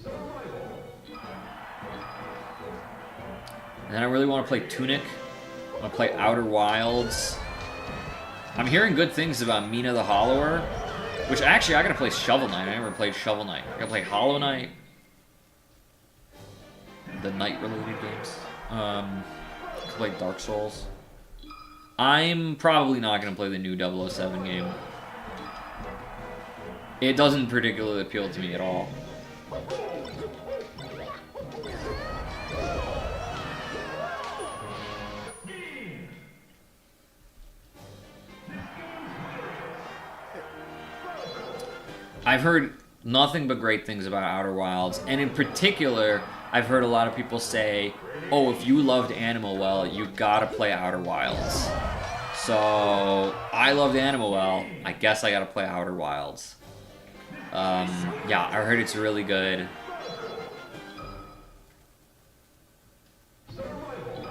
And then I really want to play Tunic. I want to play Outer Wilds. I'm hearing good things about Mina the Hollower, which actually I gotta play Shovel Knight. I never played Shovel Knight. I gotta play Hollow Knight. The Knight-related games. Play Dark Souls. I'm probably not gonna play the new 007 game. It doesn't particularly appeal to me at all. I've heard nothing but great things about Outer Wilds, and in particular, I've heard a lot of people say, oh, if you loved Animal Well, you gotta play Outer Wilds. So, I loved Animal Well, I guess I gotta play Outer Wilds. Yeah, I heard it's really good.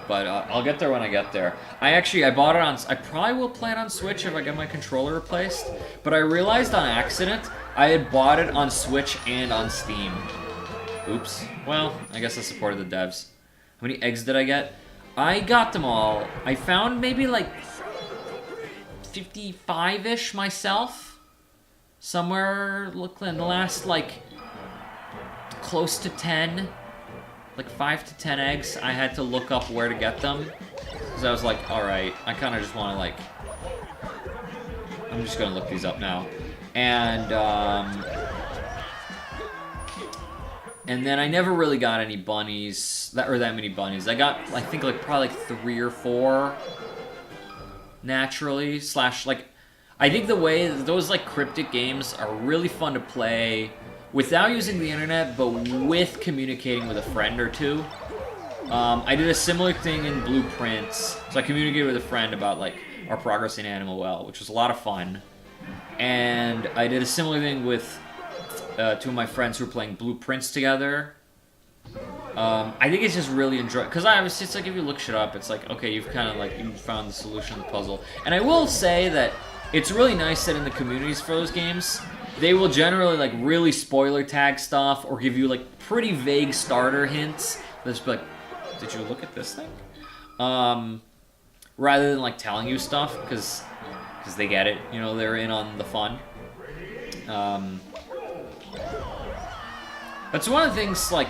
But I'll get there when I get there. I bought it on... I probably will play it on Switch if I get my controller replaced. But I realized on accident, I had bought it on Switch and on Steam. Oops. Well, I guess I supported the devs. How many eggs did I get? I got them all. I found maybe like 55-ish myself. Somewhere, look, in the last, like, close to 10. Like 5 to 10 eggs. I had to look up where to get them. Because I was like, alright, I kind of just want to, like... I'm just going to look these up now. And then I never really got any bunnies, that many bunnies. I got, I think, like, probably like 3 or 4 naturally, / like, I think the way those, like, cryptic games are really fun to play without using the internet, but with communicating with a friend or two. I did a similar thing in Blueprints, so I communicated with a friend about, like, our progress in Animal Well, which was a lot of fun. And I did a similar thing with 2 of my friends who were playing Blueprints together. I think it's just really enjoyable, because obviously it's like, if you look shit up, it's like, okay, you've kind of, like, you found the solution to the puzzle. And I will say that it's really nice that in the communities for those games, they will generally like really spoiler tag stuff or give you like pretty vague starter hints. They'll just be like, did you look at this thing? Rather than like telling you stuff because they get it, you know, they're in on the fun. That's one of the things, like,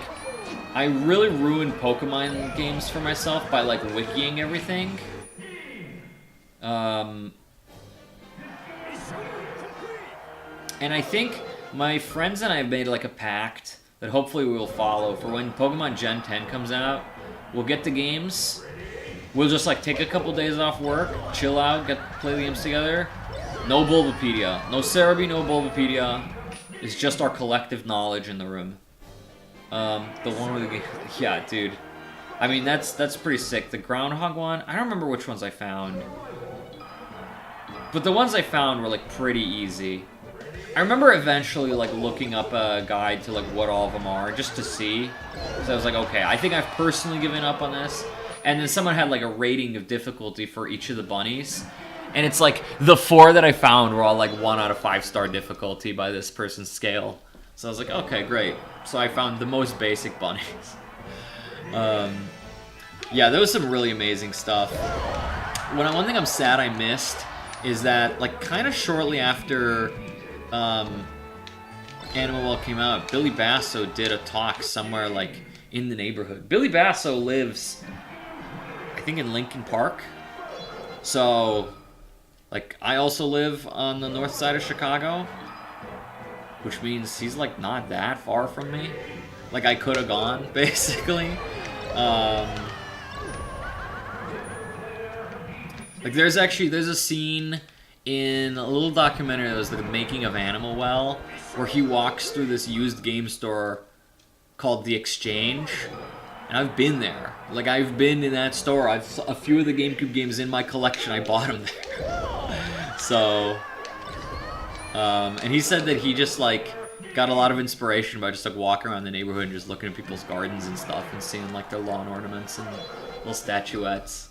I really ruined Pokemon games for myself by like wikiing everything. And I think my friends and I have made like a pact that hopefully we will follow for when Pokemon Gen 10 comes out. We'll get the games. We'll just like take a couple days off work, chill out, play the games together. No Bulbapedia. No Cerebi, no Bulbapedia. It's just our collective knowledge in the room. The one with the game. Yeah, dude. I mean, that's pretty sick. The Groundhog one, I don't remember which ones I found. But the ones I found were like pretty easy. I remember eventually like looking up a guide to like what all of them are just to see. So I was like, okay, I think I've personally given up on this. And then someone had like a rating of difficulty for each of the bunnies. And it's like the 4 that I found were all like 1 out of 5-star difficulty by this person's scale. So I was like, okay, great. So I found the most basic bunnies. Yeah, there was some really amazing stuff. One thing I'm sad I missed is that like kind of shortly after Animal Well came out, Billy Basso did a talk somewhere like in the neighborhood. Billy Basso lives, I think, in Lincoln Park. So, like, I also live on the north side of Chicago, which means he's like not that far from me. Like, I could have gone, basically. Like, there's a scene in a little documentary that was the making of Animal Well, where he walks through this used game store called The Exchange, and I've been there. Like, I've been in that store. A few of the GameCube games in my collection, I bought them there. So, and he said that he just, like, got a lot of inspiration by just, like, walking around the neighborhood and just looking at people's gardens and stuff and seeing, like, their lawn ornaments and little statuettes.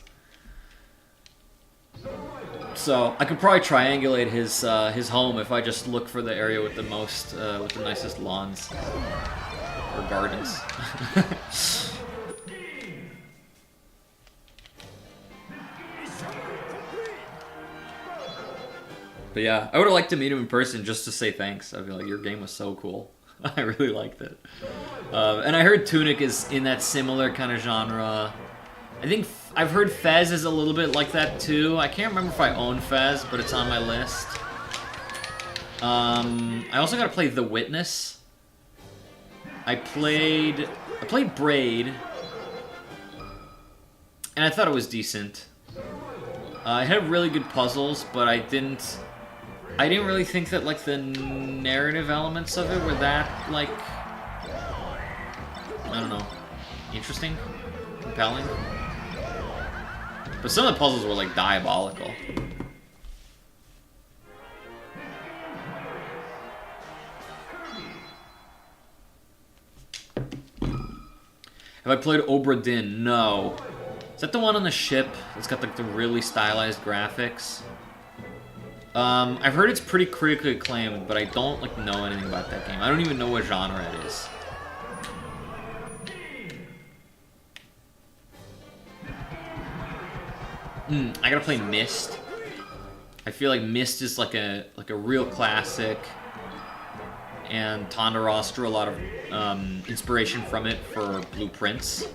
So I could probably triangulate his home if I just look for the area with the most with the nicest lawns or gardens. But yeah, I would have liked to meet him in person just to say thanks. I'd be like, your game was so cool. I really liked it. And I heard Tunic is in that similar kind of genre. I think I've heard Fez is a little bit like that too. I can't remember if I own Fez, but it's on my list. I also gotta play The Witness. I played Braid, and I thought it was decent. It had really good puzzles, but I didn't really think that like the narrative elements of it were that like, I don't know, interesting, compelling. But some of the puzzles were like diabolical. Have I played Obra Dinn? No. Is that the one on the ship? It's got like the really stylized graphics. I've heard it's pretty critically acclaimed, but I don't like know anything about that game. I don't even know what genre it is. I gotta play Myst. I feel like Myst is like a real classic, and Tonda Ross drew a lot of inspiration from it for Blueprints.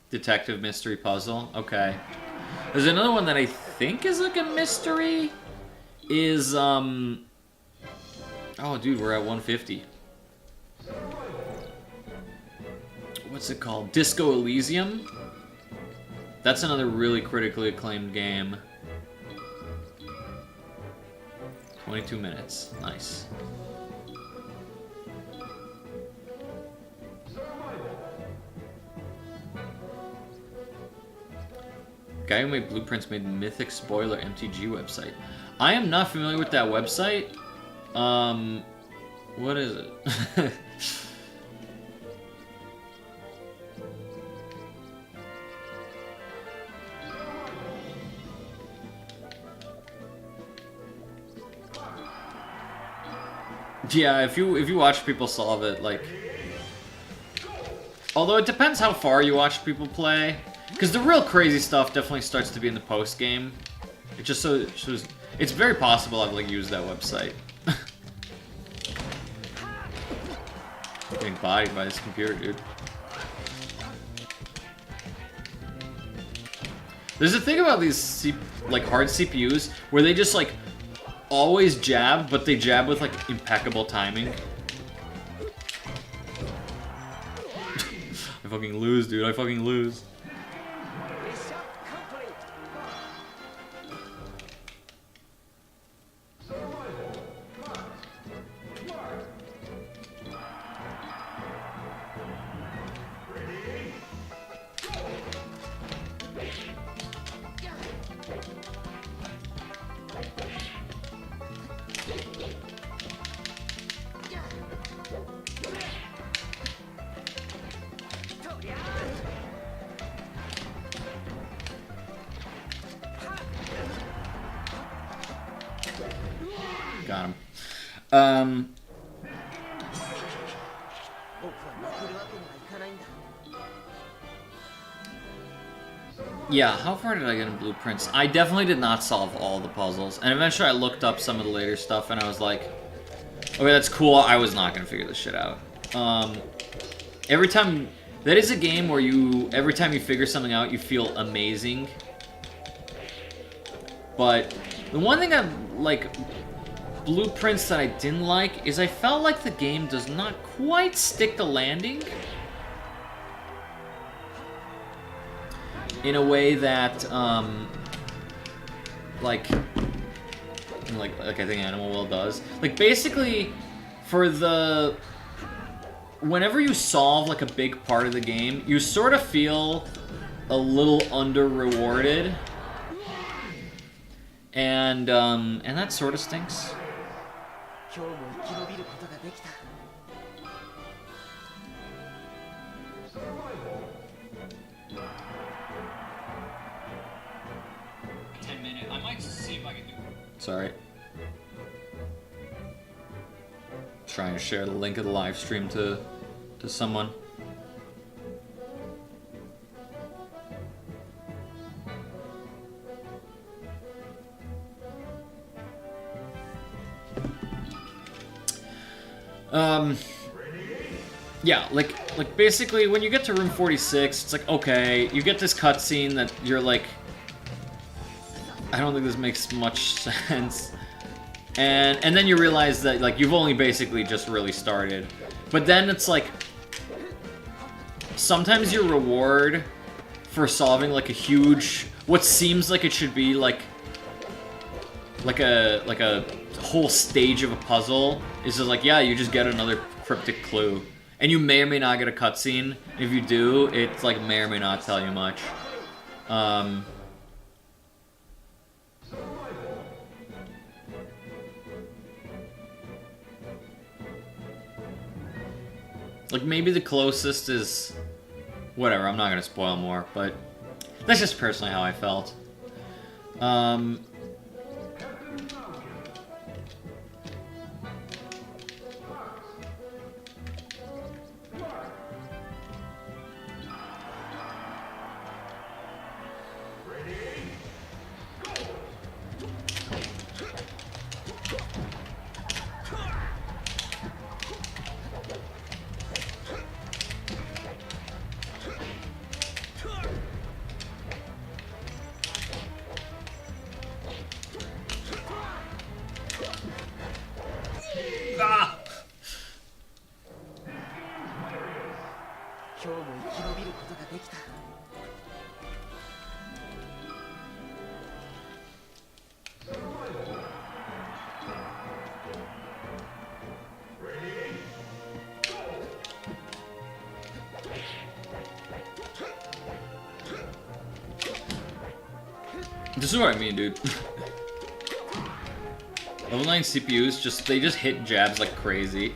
Detective mystery puzzle. Okay. There's another one that I think is like a mystery. Is oh dude, we're at 150. What's it called? Disco Elysium? That's another really critically acclaimed game. 22 minutes. Nice. Guy who made Blueprints made Mythic Spoiler MTG website. I am not familiar with that website. What is it? Yeah, if you watch people solve it, like... Although it depends how far you watch people play. Because the real crazy stuff definitely starts to be in the post-game. It just shows... It's very possible I've, like, used that website. Getting bodied by this computer, dude. There's a thing about these, like, hard CPUs where they just, like, always jab, but they jab with, like, impeccable timing. I fucking lose, dude. I fucking lose. Got him. Yeah, how far did I get in Blueprints? I definitely did not solve all the puzzles. And eventually I looked up some of the later stuff and I was like, okay, that's cool. I was not going to figure this shit out. Every time... That is a game where every time you figure something out, you feel amazing. But the one thing Blueprints that I didn't like is I felt like the game does not quite stick the landing in a way that like I think Animal Will does. Like basically whenever you solve like a big part of the game, you sort of feel a little under-rewarded. And that sort of stinks. I might see if I can do it. Sorry. Trying to share the link of the live stream to someone. Yeah, like basically when you get to room 46, it's like, okay, you get this cutscene that you're like, I don't think this makes much sense. And then you realize that like you've only basically just really started. But then it's like sometimes your reward for solving like a huge, what seems like it should be like a whole stage of a puzzle is just like, yeah, you just get another cryptic clue. And you may or may not get a cutscene. If you do, it's like may or may not tell you much. Like maybe the closest is whatever, I'm not gonna spoil more, but that's just personally how I felt. This is what I mean, dude. Level 9 CPUs, they just hit jabs like crazy.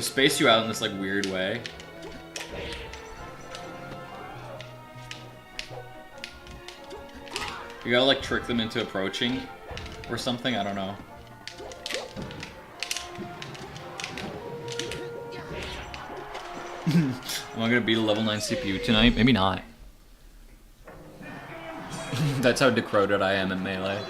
They space you out in this like weird way. You gotta like trick them into approaching or something, I don't know. Am I gonna beat a level 9 CPU tonight? Maybe not. That's how decrowded I am in Melee.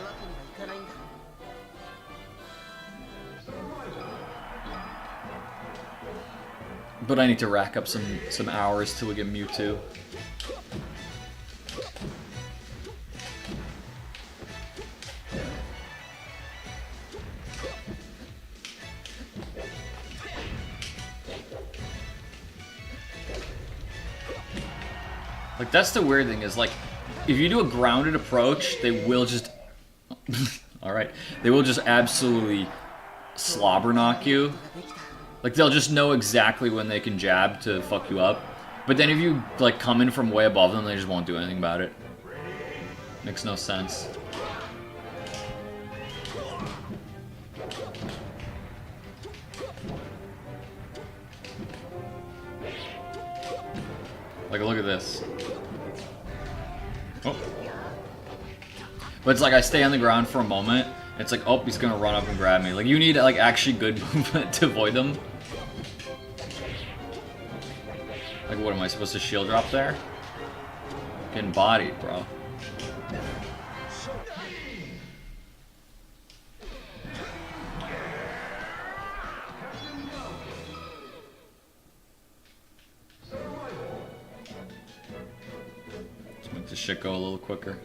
But I need to rack up some hours till we get Mewtwo. Like, that's the weird thing is, like, if you do a grounded approach, they will just... Alright. They will just absolutely slobber knock you. Like, they'll just know exactly when they can jab to fuck you up. But then if you, like, come in from way above them, they just won't do anything about it. Makes no sense. Like, look at this. Oh. But it's like I stay on the ground for a moment. And it's like, oh, he's gonna run up and grab me. Like, you need like actually good movement to avoid them. Like, what am I supposed to shield drop there? Getting bodied, bro. Let's make this shit go a little quicker.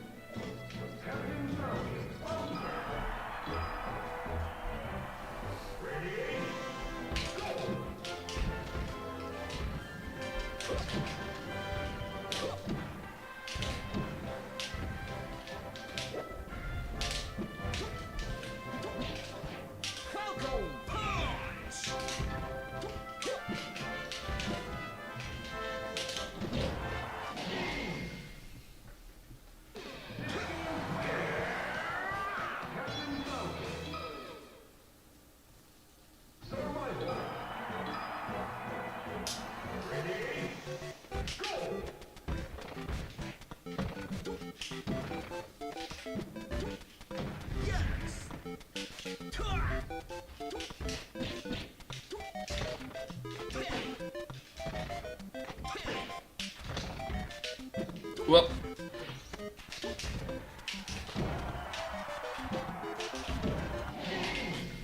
Well,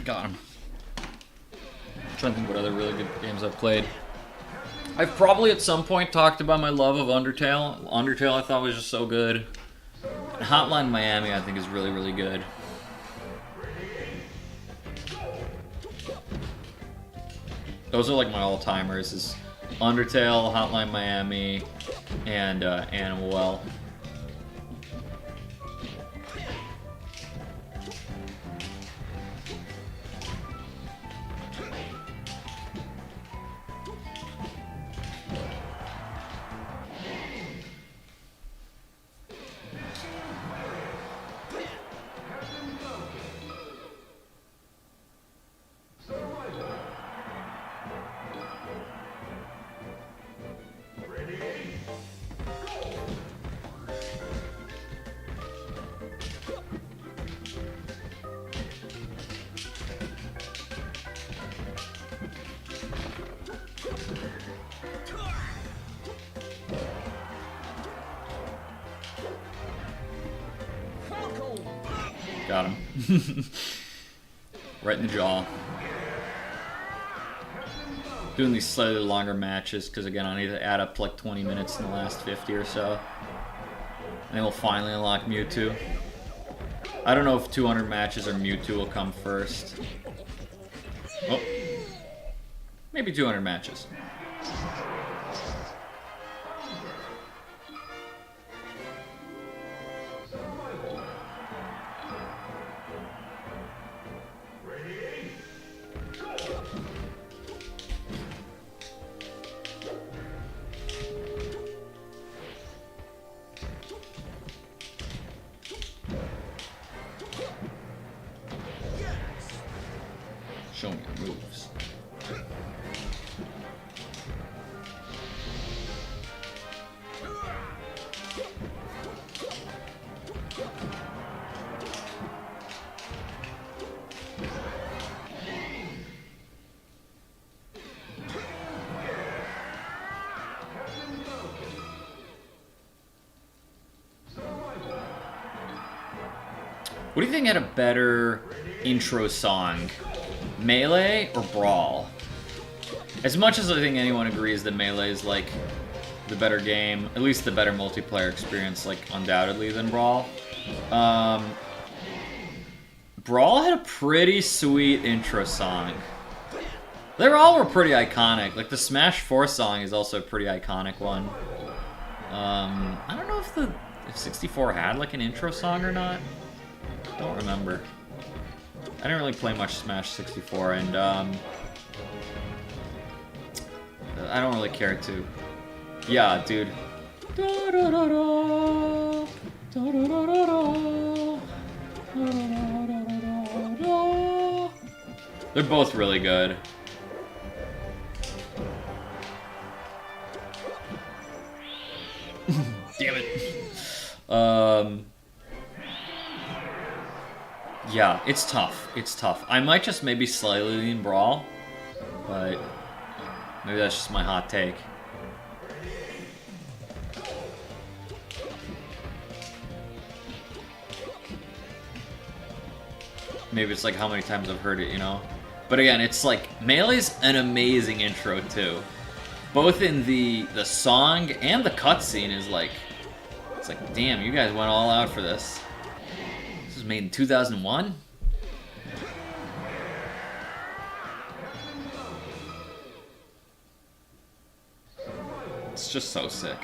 got him. I'm trying to think what other really good games I've played. I've probably at some point talked about my love of Undertale. Undertale I thought was just so good. And Hotline Miami I think is really, really good. Those are like my all-timers, is Undertale, Hotline Miami, and Animal Well. Got him. Right in the jaw. Doing these slightly longer matches because, again, I need to add up to like 20 minutes in the last 50 or so. And then we'll finally unlock Mewtwo. I don't know if 200 matches or Mewtwo will come first. Oh. Maybe 200 matches. Show me your moves. What do you think had a better intro song? Melee or Brawl? As much as I think anyone agrees that Melee is like the better game, at least the better multiplayer experience, like undoubtedly than Brawl. Brawl had a pretty sweet intro song. They all were pretty iconic. Like the Smash 4 song is also a pretty iconic one. I don't know if 64 had like an intro song or not. Don't remember. I didn't really play much Smash 64, and I don't really care to. Yeah, dude. They're both really good. Damn it. Yeah, it's tough. It's tough. I might just maybe slightly lean Brawl, but maybe that's just my hot take. Maybe it's like how many times I've heard it, you know? But again, it's like, Melee's an amazing intro too. Both in the song and the cutscene is like, it's like, damn, you guys went all out for this. This was made in 2001? It's just so sick.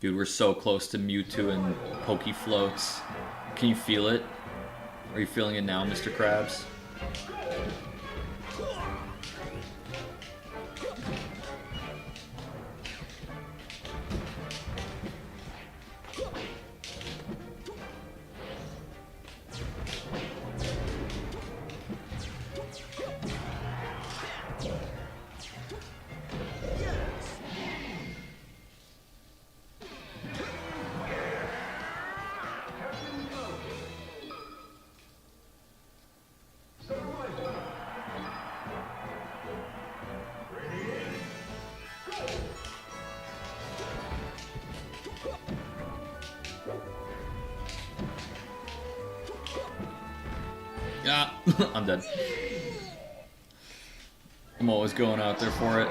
Dude, we're so close to Mewtwo and Poke Floats. Can you feel it? Are you feeling it now, Mr. Krabs? Yeah, I'm dead. I'm always going out there for it.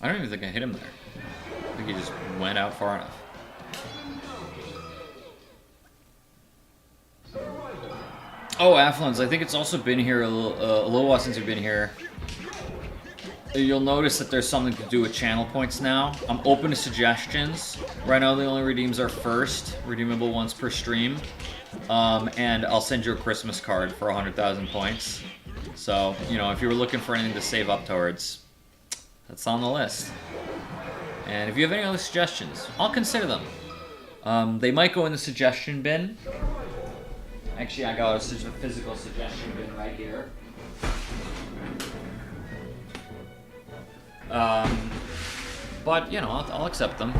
I don't even think I hit him there. I think he just went out far enough. Oh, Affluence, I think it's also been here a little while since you've been here. You'll notice that there's something to do with channel points now. I'm open to suggestions. Right now, the only redeems are first, redeemable once per stream. And I'll send you a Christmas card for 100,000 points. So, you know, if you were looking for anything to save up towards, that's on the list. And if you have any other suggestions, I'll consider them. They might go in the suggestion bin. Actually, I got a physical suggestion bin right here. But, you know, I'll accept them.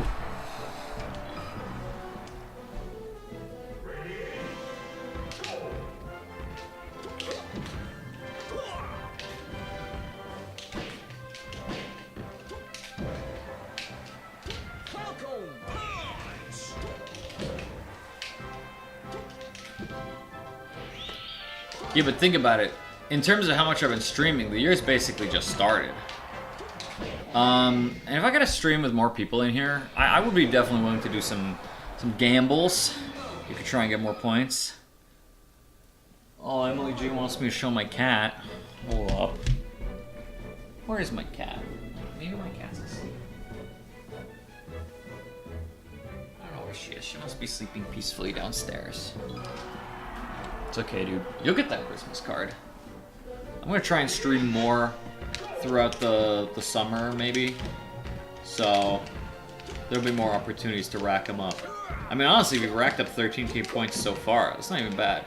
Yeah, but think about it. In terms of how much I've been streaming, the year's basically just started. And if I got a stream with more people in here, I would be definitely willing to do some gambles. You could try and get more points. Oh, Emily G wants me to show my cat. Hold up. Where is my cat? Maybe my cat's asleep. I don't know where she is. She must be sleeping peacefully downstairs. It's okay, dude. You'll get that Christmas card. I'm gonna try and stream more throughout the summer, maybe. So there'll be more opportunities to rack them up. I mean, honestly, we've racked up 13k points so far. That's not even bad.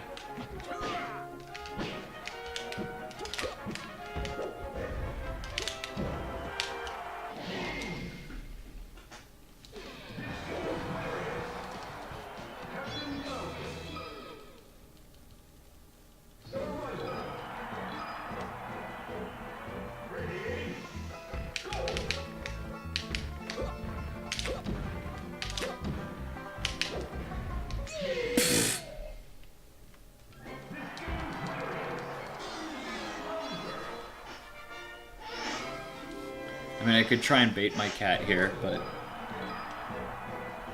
I mean, I could try and bait my cat here, but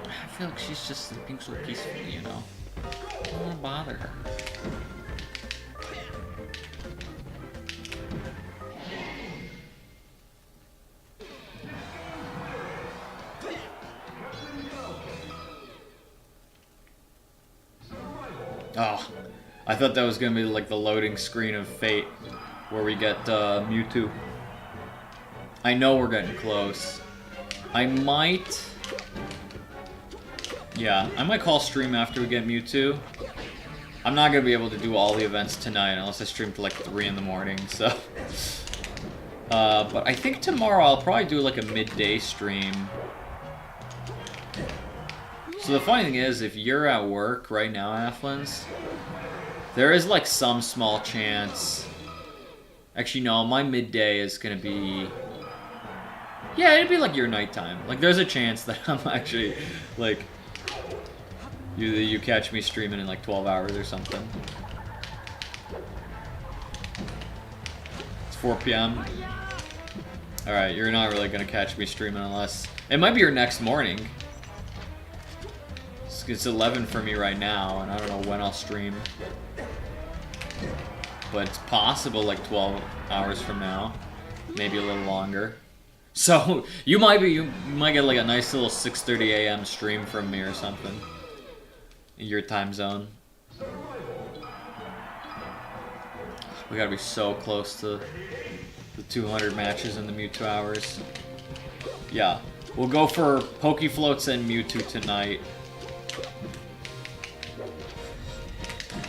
I feel like she's just sleeping so peacefully, you know? I don't want to bother her. Oh, I thought that was going to be like the loading screen of Fate, where we get Mewtwo. I know we're getting close. I might... Yeah, I might call stream after we get Mewtwo. I'm not going to be able to do all the events tonight unless I stream till like 3 in the morning, so... but I think tomorrow I'll probably do like a midday stream. So the funny thing is, if you're at work right now, Afflins, there is like some small chance... Actually, no, my midday is going to be... Yeah, it'd be like your nighttime. Like, there's a chance that I'm actually, like, you catch me streaming in like 12 hours or something. It's 4 p.m. Alright, you're not really gonna catch me streaming unless... It might be your next morning. It's 11 for me right now, and I don't know when I'll stream. But it's possible like 12 hours from now. Maybe a little longer. So you might get like a nice little 6:30 a.m. stream from me or something in your time zone. We gotta be so close to the 200 matches in the Mewtwo hours. Yeah, we'll go for Pokefloats and Mewtwo tonight,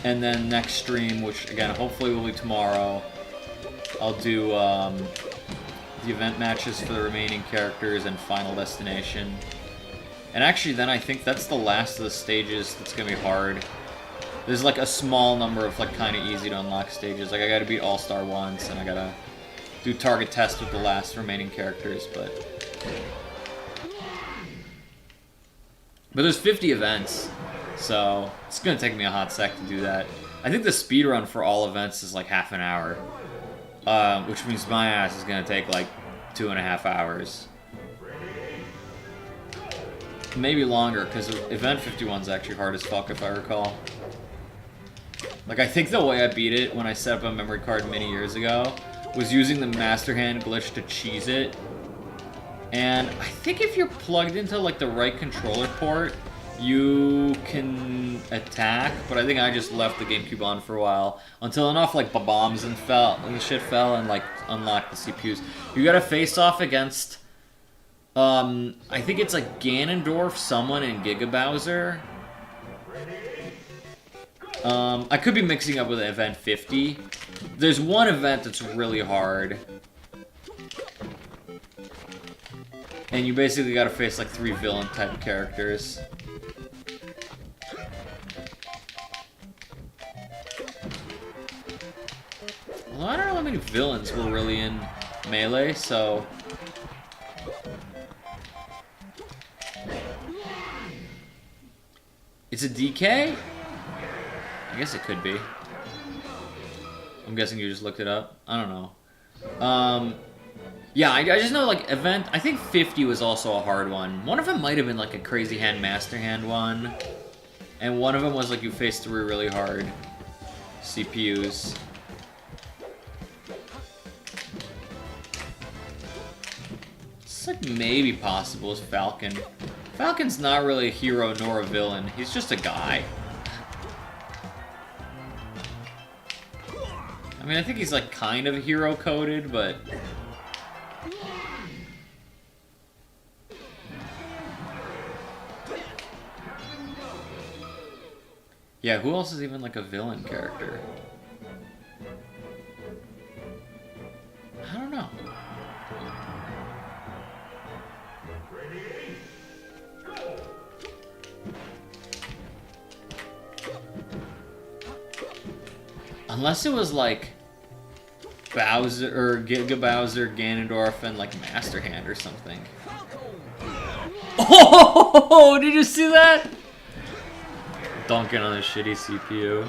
and then next stream, which again hopefully will be tomorrow, I'll do the event matches for the remaining characters and Final Destination. And actually then I think that's the last of the stages that's gonna be hard. There's like a small number of like kind of easy to unlock stages. Like I gotta beat All-Star once, and I gotta do target test with the last remaining characters, but there's 50 events, so it's gonna take me a hot sec to do that. I think the speedrun for all events is like half an hour. Which means my ass is gonna take like 2.5 hours. Maybe longer, because event 51 is actually hard as fuck if I recall. Like, I think the way I beat it when I set up a memory card many years ago was using the Master Hand glitch to cheese it. And I think if you're plugged into like the right controller port, you can attack, but I think I just left the GameCube on for a while until enough like bombs and shit fell and like unlocked the CPUs. You gotta face off against I think it's like Ganondorf, someone, and Giga Bowser. I could be mixing up with event 50. There's one event that's really hard, and you basically gotta face like 3 villain type characters. Well, I don't know how many villains were really in Melee, so... It's a DK? I guess it could be. I'm guessing you just looked it up. I don't know. Yeah, I just know, like, event... I think 50 was also a hard one. One of them might have been, like, a Crazy Hand, Master Hand one. And one of them was, like, you face through really hard. CPUs. It's like maybe possible as Falcon. Falcon's not really a hero nor a villain. He's just a guy. I mean, I think he's like kind of hero coded, but yeah, who else is even like a villain character? I don't know. Unless it was like Bowser or Giga Bowser, Ganondorf, and like Master Hand or something. Oh, did you see that? Dunking on a shitty CPU.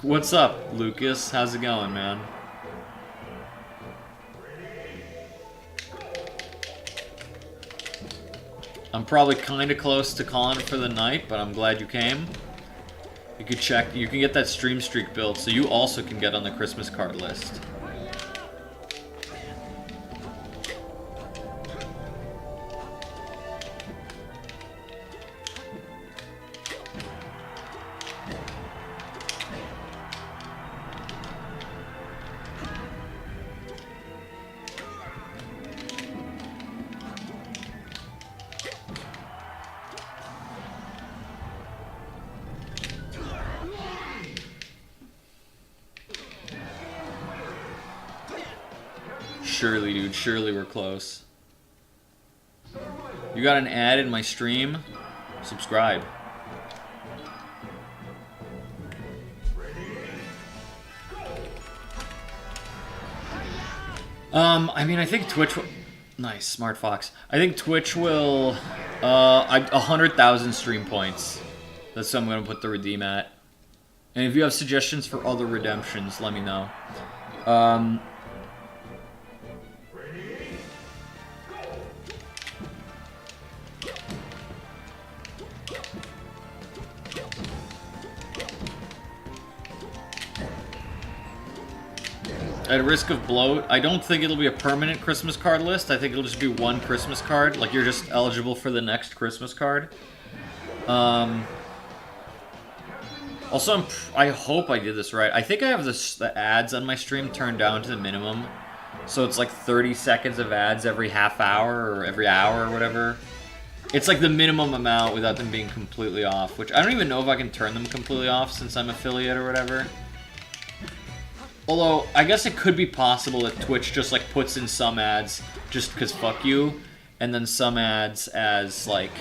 What's up, Lucas? How's it going, man? I'm probably kind of close to calling it for the night, but I'm glad you came. You can check, you can get that stream streak built, so you also can get on the Christmas card list. Surely, dude. Surely we're close. You got an ad in my stream? Subscribe. I mean, I think Twitch will... Nice, Smart Fox. I think Twitch will... 100,000 stream points. That's what I'm going to put the redeem at. And if you have suggestions for other redemptions, let me know. At risk of bloat, I don't think it'll be a permanent Christmas card list. I think it'll just be one Christmas card. Like, you're just eligible for the next Christmas card. Also, I hope I did this right. I think I have the ads on my stream turned down to the minimum. So it's like 30 seconds of ads every half hour or every hour or whatever. It's like the minimum amount without them being completely off. Which I don't even know if I can turn them completely off since I'm affiliate or whatever. Although, I guess it could be possible that Twitch just, like, puts in some ads just because fuck you, and then some ads as, like,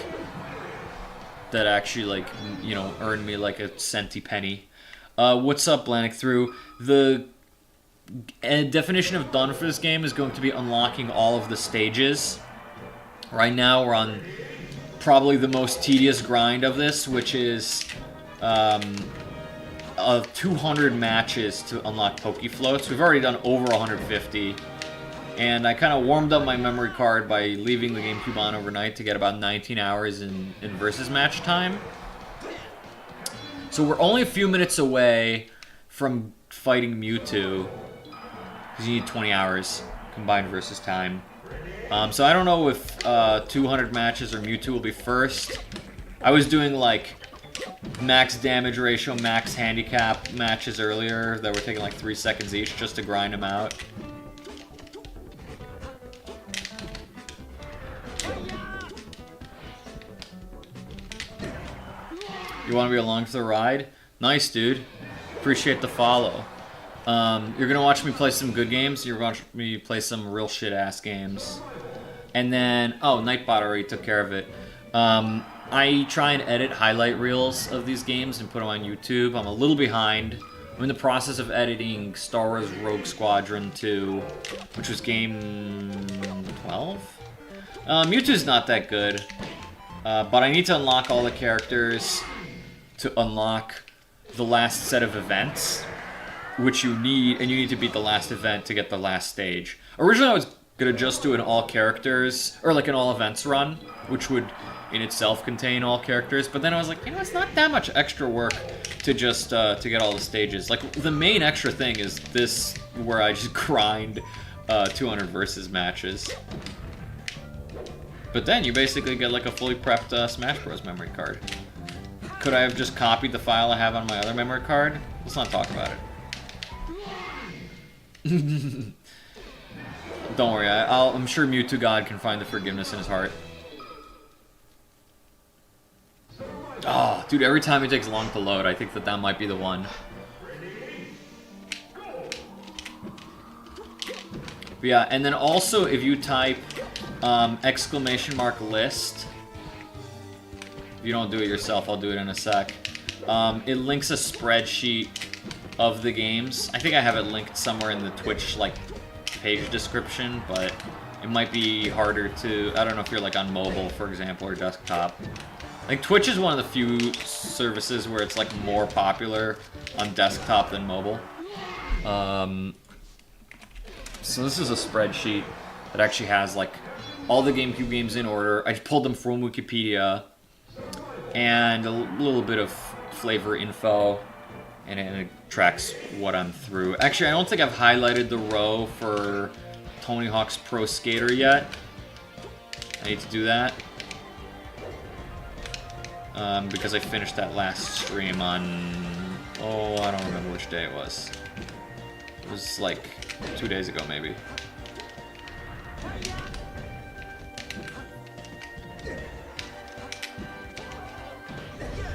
that actually, like, you know, earn me, like, a centy penny. What's up, Blanick Through? The definition of done for this game is going to be unlocking all of the stages. Right now, we're on probably the most tedious grind of this, which is, 200 matches to unlock Pokefloats. We've already done over 150. And I kind of warmed up my memory card by leaving the GameCube on overnight to get about 19 hours in versus match time. So we're only a few minutes away from fighting Mewtwo. Because you need 20 hours combined versus time. So I don't know if 200 matches or Mewtwo will be first. I was doing like max damage ratio, max handicap matches earlier that were taking like 3 seconds each just to grind them out. You want to be along for the ride? Nice, dude. Appreciate the follow. You're gonna watch me play some good games. You're gonna watch me play some real shit-ass games. And then, oh, Nightbot already took care of it. I try and edit highlight reels of these games and put them on YouTube. I'm a little behind. I'm in the process of editing Star Wars Rogue Squadron 2, which was game 12? Mewtwo's not that good, but I need to unlock all the characters to unlock the last set of events, which you need, and you need to beat the last event to get the last stage. Originally I was gonna just do an all characters, or like an all events run, which would in itself contain all characters, but then I was like, you know, it's not that much extra work to just to get all the stages. Like, the main extra thing is this, where I just grind 200 versus matches. But then you basically get like a fully prepped Smash Bros. Memory card. Could I have just copied the file I have on my other memory card? Let's not talk about it. Don't worry, I'm sure Mewtwo God can find the forgiveness in his heart. Oh, dude, every time it takes long to load, I think that might be the one. But yeah, and then also if you type !list, if you don't do it yourself, I'll do it in a sec. It links a spreadsheet of the games. I think I have it linked somewhere in the Twitch like page description, but it might be harder to, I don't know if you're like on mobile, for example, or desktop. Like, Twitch is one of the few services where it's, like, more popular on desktop than mobile. So this is a spreadsheet that actually has, like, all the GameCube games in order. I pulled them from Wikipedia, and a little bit of flavor info, and it tracks what I'm through. Actually, I don't think I've highlighted the row for Tony Hawk's Pro Skater yet. I need to do that. Because I finished that last stream on, oh, I don't remember which day it was. It was like 2 days ago, maybe. I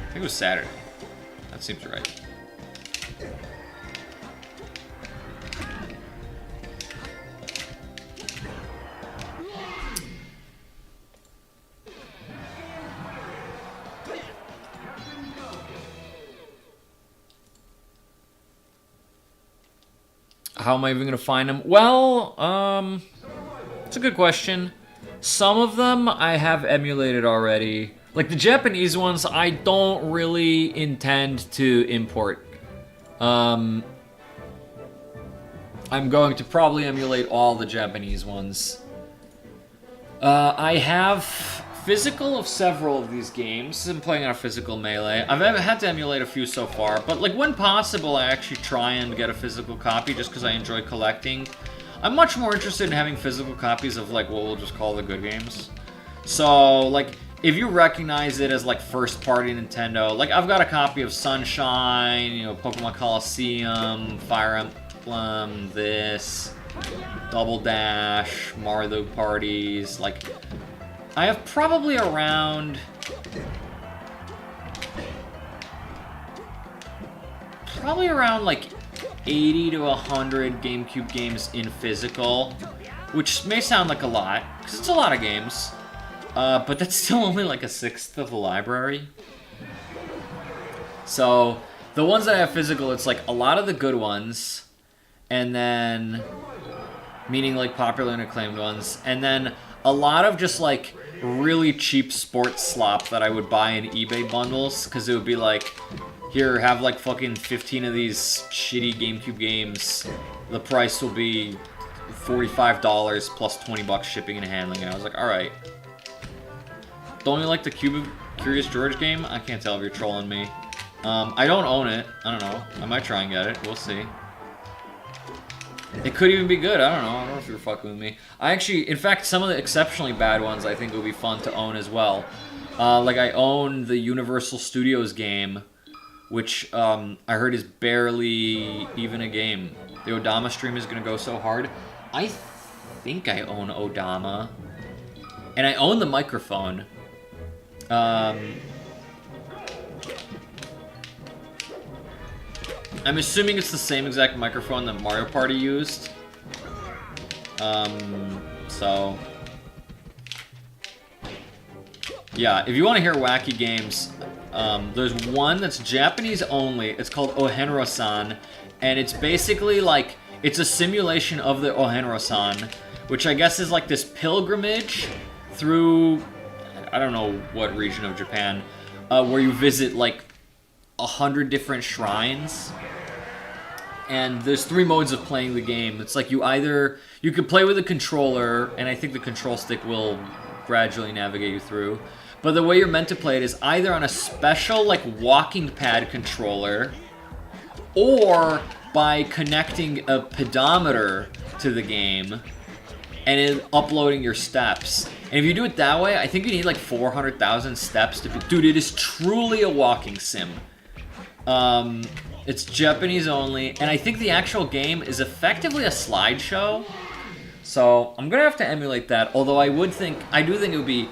think it was Saturday. That seems right. How am I even gonna find them? Well, it's a good question. Some of them I have emulated already. Like the Japanese ones, I don't really intend to import. I'm going to probably emulate all the Japanese ones. I have physical of several of these games. I'm playing on a physical Melee. I've had to emulate a few so far, but like when possible, I actually try and get a physical copy just because I enjoy collecting. I'm much more interested in having physical copies of like what we'll just call the good games. So like if you recognize it as like first party Nintendo, like I've got a copy of Sunshine, you know, Pokemon Coliseum, Fire Emblem, this, Double Dash, Mario Parties, like I have probably around like 80 to 100 GameCube games in physical, which may sound like a lot, because it's a lot of games, but that's still only like a sixth of the library. So the ones that I have physical, it's like a lot of the good ones, and then, meaning like popular and acclaimed ones, and then a lot of just like really cheap sports slop that I would buy in eBay bundles, because it would be like, here, have like fucking 15 of these shitty GameCube games. The price will be $45 plus 20 bucks shipping and handling. And I was like, alright. Don't you like the Curious George game? I can't tell if you're trolling me. I don't own it. I don't know. I might try and get it. We'll see. It could even be good. I don't know. I don't know if you're fucking with me. I actually, in fact, some of the exceptionally bad ones I think would be fun to own as well. Like I own the Universal Studios game, which I heard is barely even a game. The Odama stream is going to go so hard. I think I own Odama. And I own the microphone. I'm assuming it's the same exact microphone that Mario Party used. So... yeah, if you want to hear wacky games, there's one that's Japanese only. It's called Ohenro-san, and it's basically like, it's a simulation of the Ohenro-san, which I guess is like this pilgrimage through, I don't know what region of Japan, where you visit like 100 different shrines. And there's 3 modes of playing the game. It's like you could play with a controller, and I think the control stick will gradually navigate you through. But the way you're meant to play it is either on a special, like, walking pad controller, or by connecting a pedometer to the game and uploading your steps. And if you do it that way, I think you need like 400,000 steps to be... Dude, it is truly a walking sim. It's Japanese only, and I think the actual game is effectively a slideshow. So I'm gonna have to emulate that. Although I do think it would be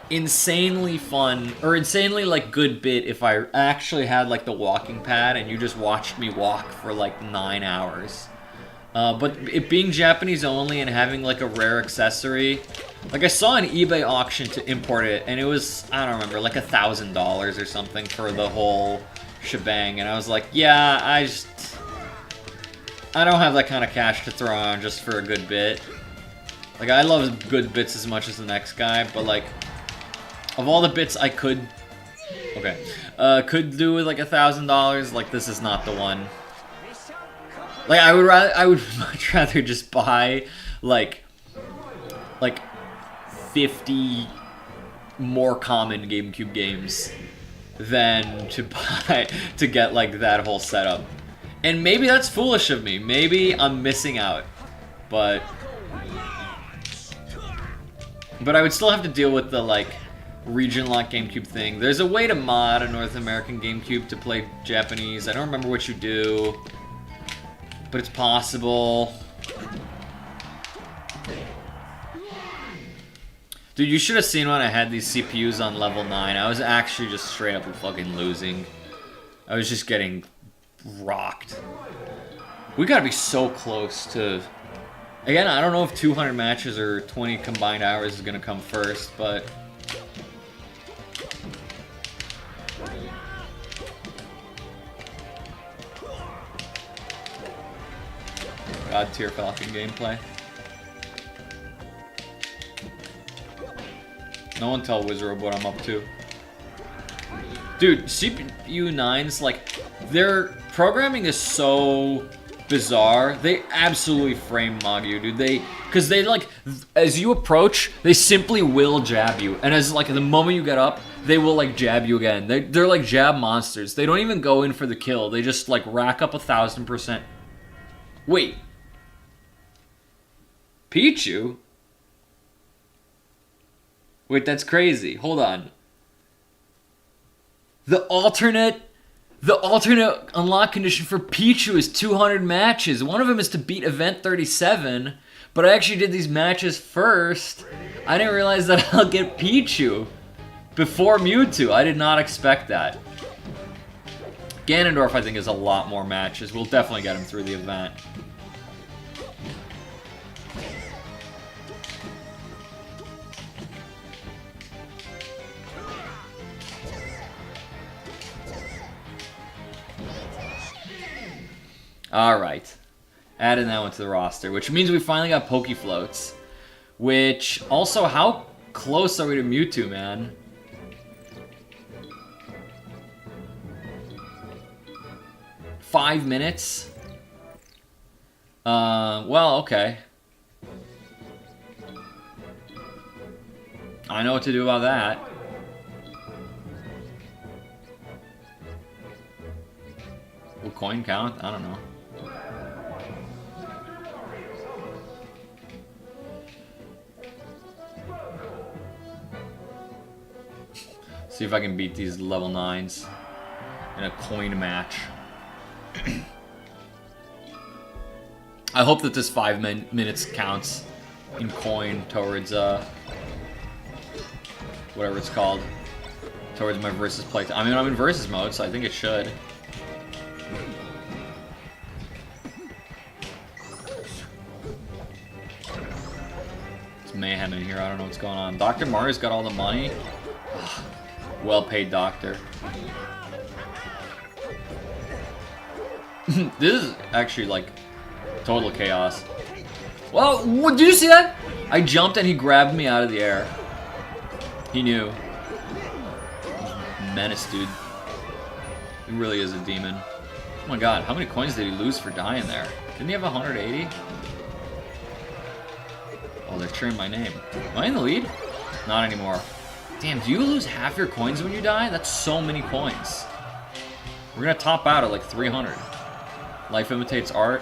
insanely fun, or insanely like good bit if I actually had like the walking pad and you just watched me walk for like 9 hours. But it being Japanese only and having like a rare accessory, like I saw an eBay auction to import it, and it was, I don't remember, like $1,000 or something for the whole shebang, and I was like, yeah, I don't have that kind of cash to throw on just for a good bit. Like, I love good bits as much as the next guy, but like, of all the bits I could do with like $1,000, like this is not the one. Like I would much rather just buy like 50 more common GameCube games than to get like that whole setup. And maybe that's foolish of me. Maybe I'm missing out. But I would still have to deal with the like region lock GameCube thing. There's a way to mod a North American GameCube to play Japanese. I don't remember what you do, but it's possible. Dude, you should have seen when I had these CPUs on level 9. I was actually just straight up fucking losing. I was just getting rocked. We gotta be so close to... Again, I don't know if 200 matches or 20 combined hours is gonna come first, but... God tier Falcon gameplay. No one tell Wizard what I'm up to. Dude, CPU 9's like, their programming is so bizarre. They absolutely frame mog you, dude. Because they like, as you approach, they simply will jab you. And as like, the moment you get up, they will like jab you again. They're like jab monsters. They don't even go in for the kill. They just like rack up 1,000%. Wait. Pichu? Wait, that's crazy. Hold on. The alternate unlock condition for Pichu is 200 matches. One of them is to beat Event 37, but I actually did these matches first. I didn't realize that I'll get Pichu before Mewtwo. I did not expect that. Ganondorf, I think, is a lot more matches. We'll definitely get him through the event. Alright. Adding that one to the roster, which means we finally got Pokefloats. Which, also, how close are we to Mewtwo, man? Five minutes? Well, okay. I know what to do about that. Will coin count? I don't know. See if I can beat these level 9s in a coin match. I hope that this 5 minutes counts in coin towards, whatever it's called. Towards my versus play. I mean, I'm in versus mode, so I think it should. It's mayhem in here. I don't know what's going on. Dr. Mario's got all the money. Well-paid doctor. This is actually like total chaos. Well, did you see that? I jumped and he grabbed me out of the air. He knew. Menace, dude. He really is a demon. Oh my god, how many coins did he lose for dying there? Didn't he have 180? Oh, they're cheering my name. Am I in the lead? Not anymore. Damn, do you lose half your coins when you die? That's so many coins. We're gonna top out at like 300. Life imitates art.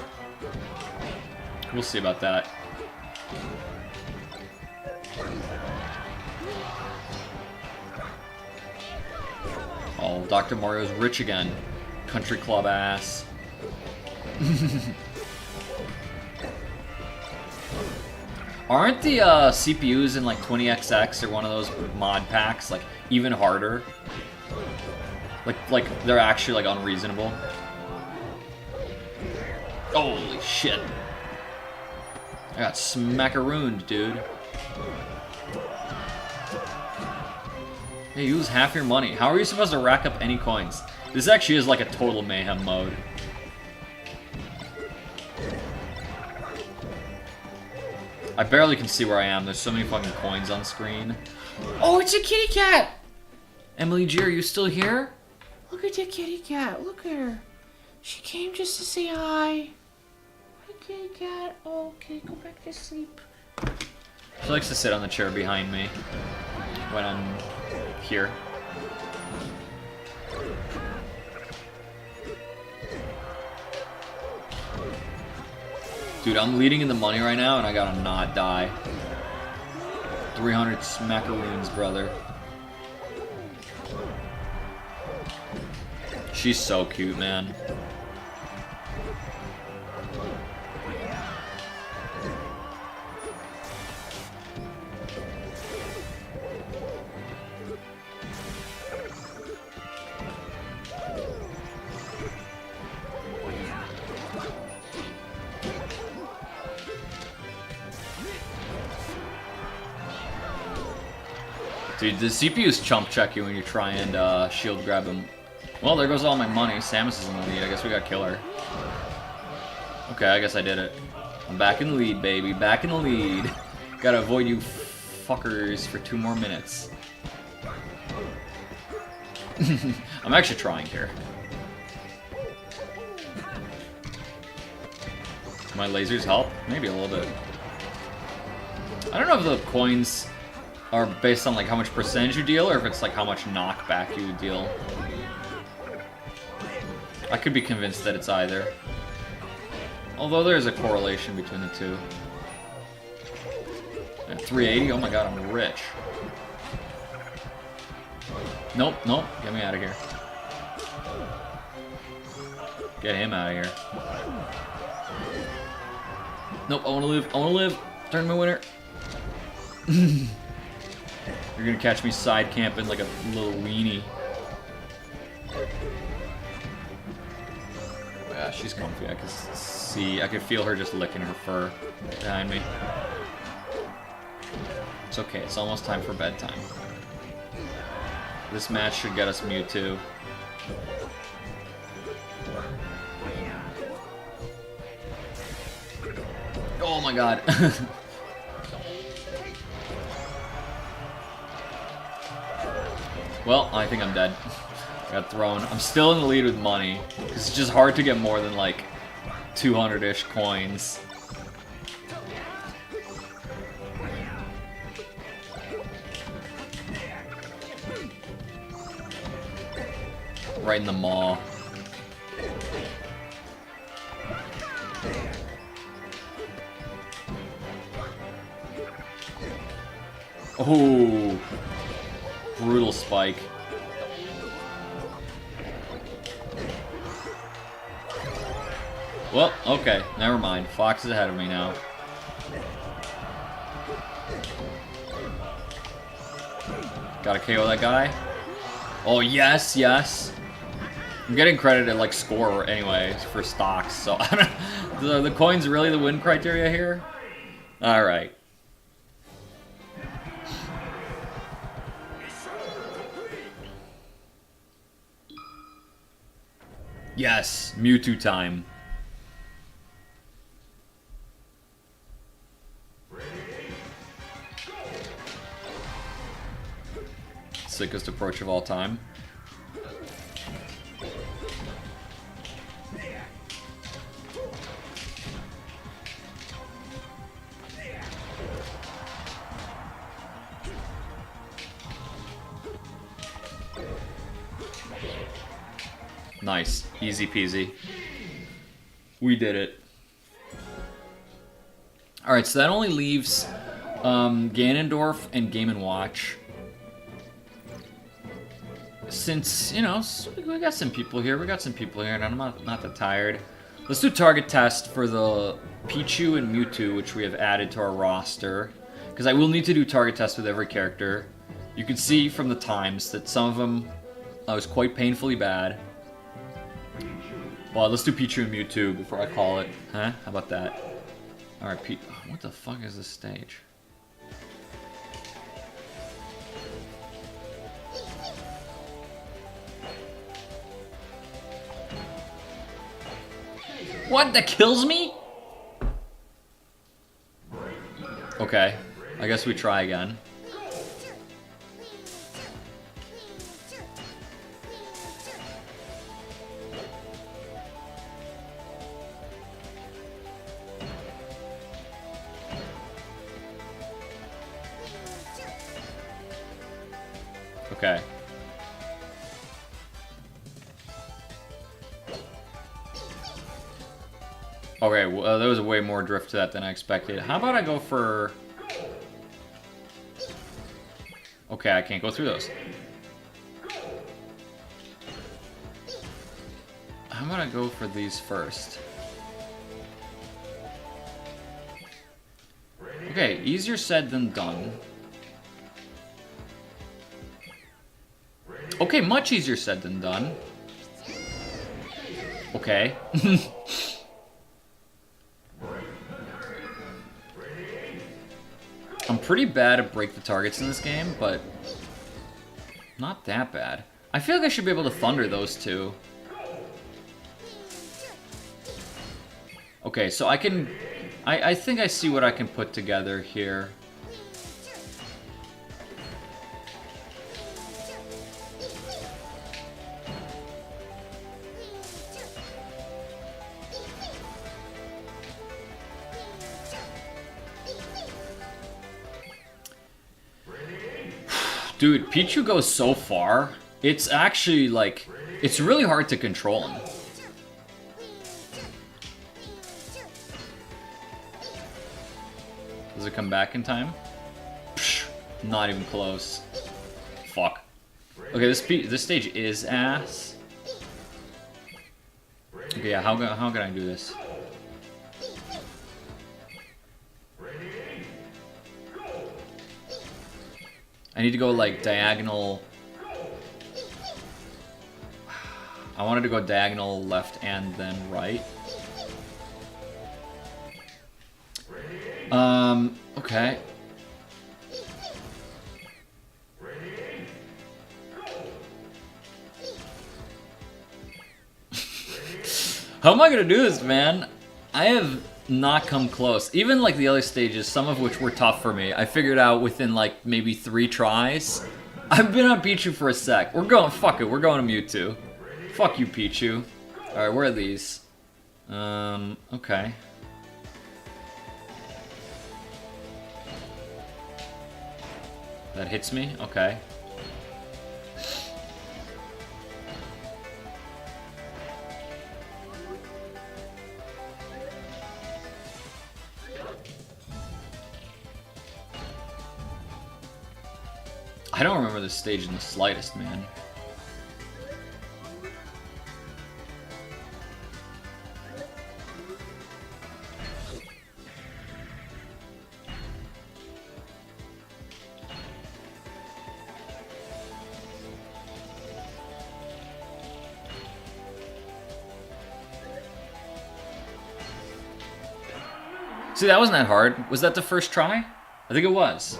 We'll see about that. Oh, Dr. Mario's rich again. Country club ass. Aren't the CPUs in like 20XX or one of those mod packs like even harder? Like they're actually like unreasonable. Holy shit. I got smackarooned, dude. Hey, you lose half your money. How are you supposed to rack up any coins? This actually is like a total mayhem mode. I barely can see where I am. There's so many fucking coins on screen. Oh, it's a kitty cat! Emily G, are you still here? Look at the kitty cat. Look at her. She came just to say hi. Hi, kitty cat. Oh, okay, go back to sleep. She likes to sit on the chair behind me when I'm here. Dude, I'm leading in the money right now, and I gotta not die. 300 smackaroons, brother. She's so cute, man. Dude, the CPUs chump check you when you try and shield grab them. Well, there goes all my money. Samus is in the lead. I guess we got killer. Okay, I guess I did it. I'm back in the lead, baby. Back in the lead. Gotta avoid you fuckers for 2 more minutes. I'm actually trying here. My lasers help? Maybe a little bit. I don't know if the coins are based on like how much percentage you deal or if it's like how much knockback you deal. I could be convinced that it's either. Although there's a correlation between the two. At 380, oh my god, I'm rich. Nope, nope, get me out of here. Get him out of here. Nope, I wanna live, I wanna live. Turn my winner. You're gonna catch me side camping like a little weenie. Yeah, she's comfy. I can see, I can feel her just licking her fur behind me. It's okay, it's almost time for bedtime. This match should get us Mewtwo. Oh my god. Well, I think I'm dead. Got thrown. I'm still in the lead with money. It's just hard to get more than like 200-ish coins. Right in the maw. Oh, brutal spike. Well, okay, never mind. Fox is ahead of me now. Gotta KO that guy. Oh, yes, yes. I'm getting credited like score anyway for stocks, so I don't know. The coin's really the win criteria here? Alright. Yes, Mewtwo time. Sickest approach of all time. Nice. Easy peasy. We did it. Alright, so that only leaves Ganondorf and Game & Watch. Since, you know, we got some people here. And I'm not that tired. Let's do target test for the Pichu and Mewtwo, which we have added to our roster. Because I will need to do target tests with every character. You can see from the times that some of them was quite painfully bad. Well, let's do Pichu and Mewtwo before I call it. Huh? How about that? Alright, what the fuck is this stage? What? That kills me? Okay. I guess we try again. Okay. Okay, well, there was way more drift to that than I expected. How about I go for... Okay, I can't go through those. How about I go for these first? Okay, easier said than done. Okay, much easier said than done. Okay. I'm pretty bad at break the targets in this game, but not that bad. I feel like I should be able to thunder those two. Okay, so I can... I think I see what I can put together here. Dude, Pichu goes so far. It's actually, like, it's really hard to control him. Does it come back in time? Psh, not even close. Fuck. Okay, this stage is ass. Okay, yeah, how can I do this? I need to go, like, diagonal... I wanted to go diagonal left and then right. Okay. How am I gonna do this, man? I have not come close. Even like the other stages, some of which were tough for me, I figured out within like maybe 3 tries. I've been on Pichu for a sec. We're going, fuck it, we're going to Mewtwo. Fuck you, Pichu. Alright, where are these? Okay. That hits me? Okay. I don't remember this stage in the slightest, man. See, that wasn't that hard. Was that the first try? I think it was.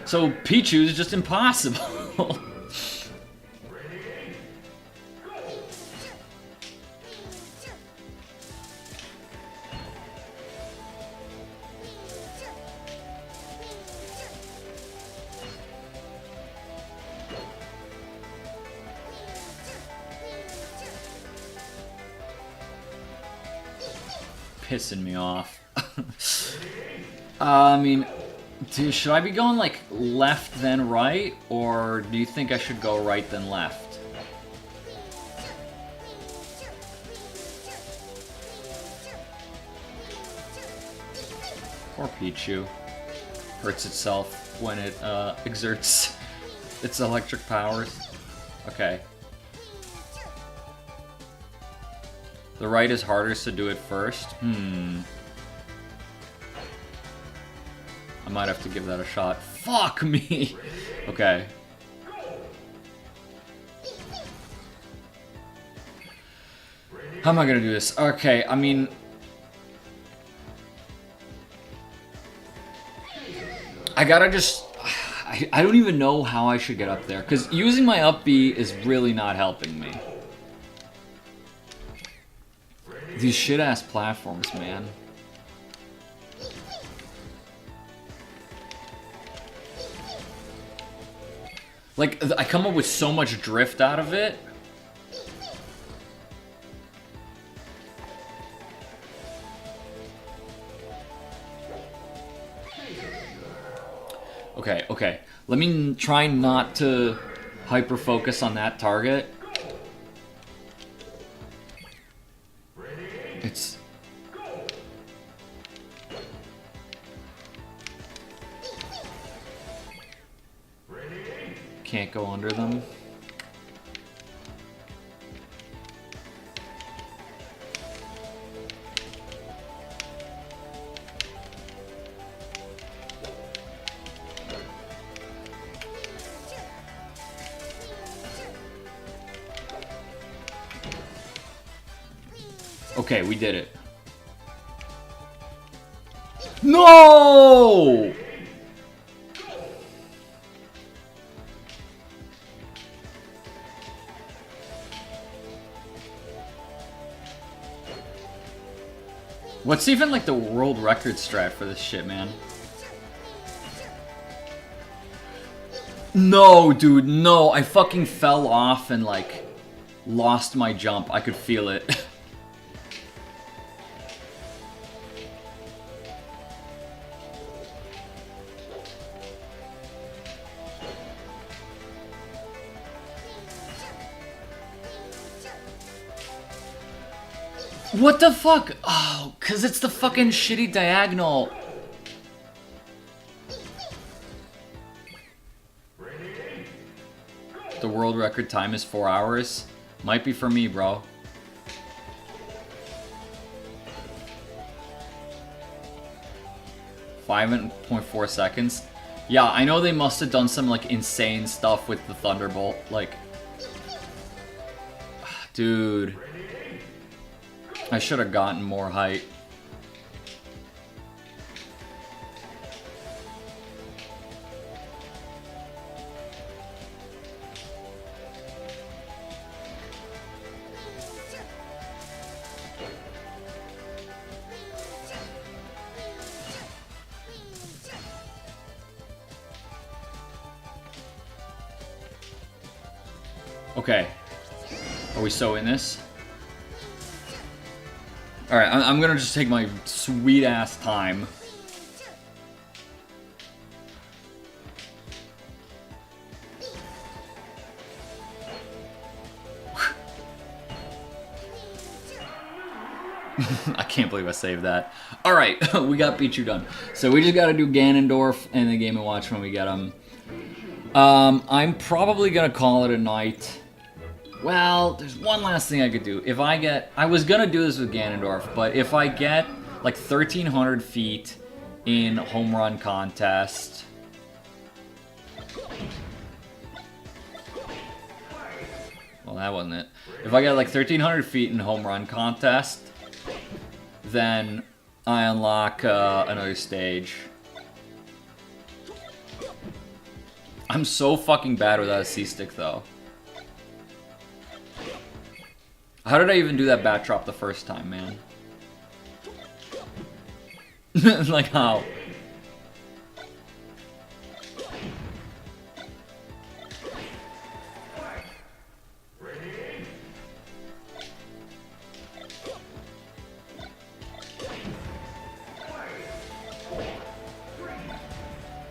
So Pichu is just impossible. Pissing me off. I mean, dude, should I be going like left then right, or do you think I should go right then left? Poor Pichu. Hurts itself when it exerts its electric powers. Okay. The right is hardest to do it first. I might have to give that a shot. Fuck me! Okay. How am I gonna do this? Okay, I mean... I gotta just... I don't even know how I should get up there, because using my up B is really not helping me. These shit-ass platforms, man. Like, I come up with so much drift out of it. Okay, okay. Let me try not to hyper-focus on that target. It's... Can't go under them. Okay, we did it. No! What's even like the world record strat for this shit, man? No, dude, no. I fucking fell off and like lost my jump. I could feel it. What the fuck? Oh, cause it's the fucking shitty diagonal. The world record time is 4 hours. Might be for me, bro. .4 seconds. Yeah, I know they must have done some like insane stuff with the Thunderbolt. Like, dude. I should have gotten more height. Okay. Are we so in this? Alright, I'm gonna just take my sweet-ass time. I can't believe I saved that. Alright, we got Pichu done. So we just gotta do Ganondorf and the Game & Watch when we get him. I'm probably gonna call it a night. Well, there's one last thing I could do. If I get... I was gonna do this with Ganondorf, but if I get like 1,300 feet in home run contest... Well, that wasn't it. If I get like 1,300 feet in home run contest, then I unlock another stage. I'm so fucking bad without a C-stick, though. How did I even do that bat drop the first time, man? Like, how?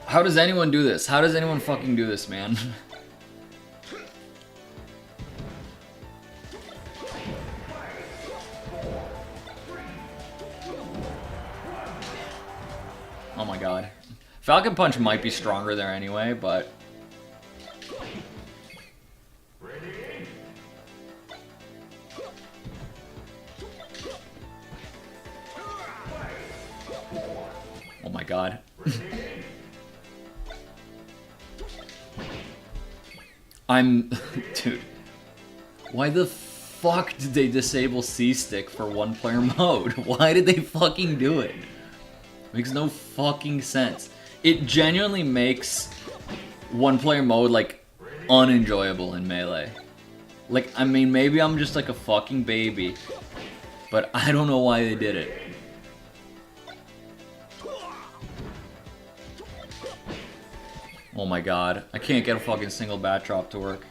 How does anyone do this? How does anyone fucking do this, man? god. Falcon Punch might be stronger there anyway, but... Oh my god. Dude. Why the fuck did they disable C-Stick for one-player mode? Why did they fucking do it? Makes no fucking sense. It genuinely makes one-player mode, like, unenjoyable in Melee. Like, I mean, maybe I'm just like a fucking baby, but I don't know why they did it. Oh my god, I can't get a fucking single bat drop to work.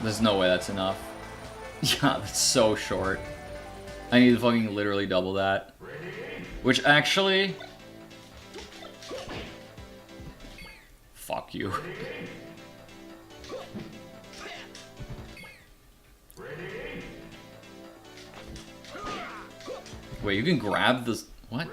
There's no way that's enough. Yeah, that's so short. I need to fucking literally double that. Which actually... Fuck you. Wait, you can grab this... What?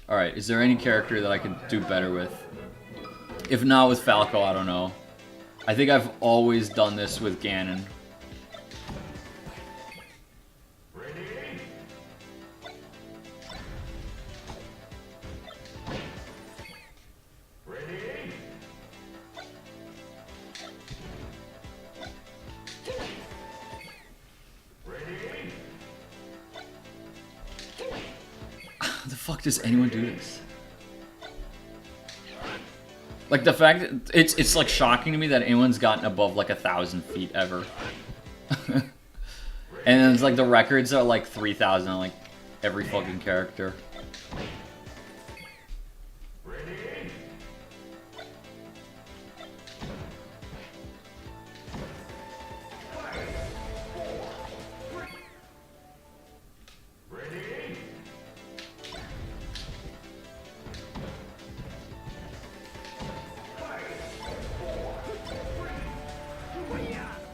Alright, is there any character that I could do better with? If not with Falco, I don't know. I think I've always done this with Ganon. How the fuck does anyone do this? Like, the fact that it's like shocking to me that anyone's gotten above like 1,000 feet ever. And then it's like the records are like 3,000 on like every fucking character.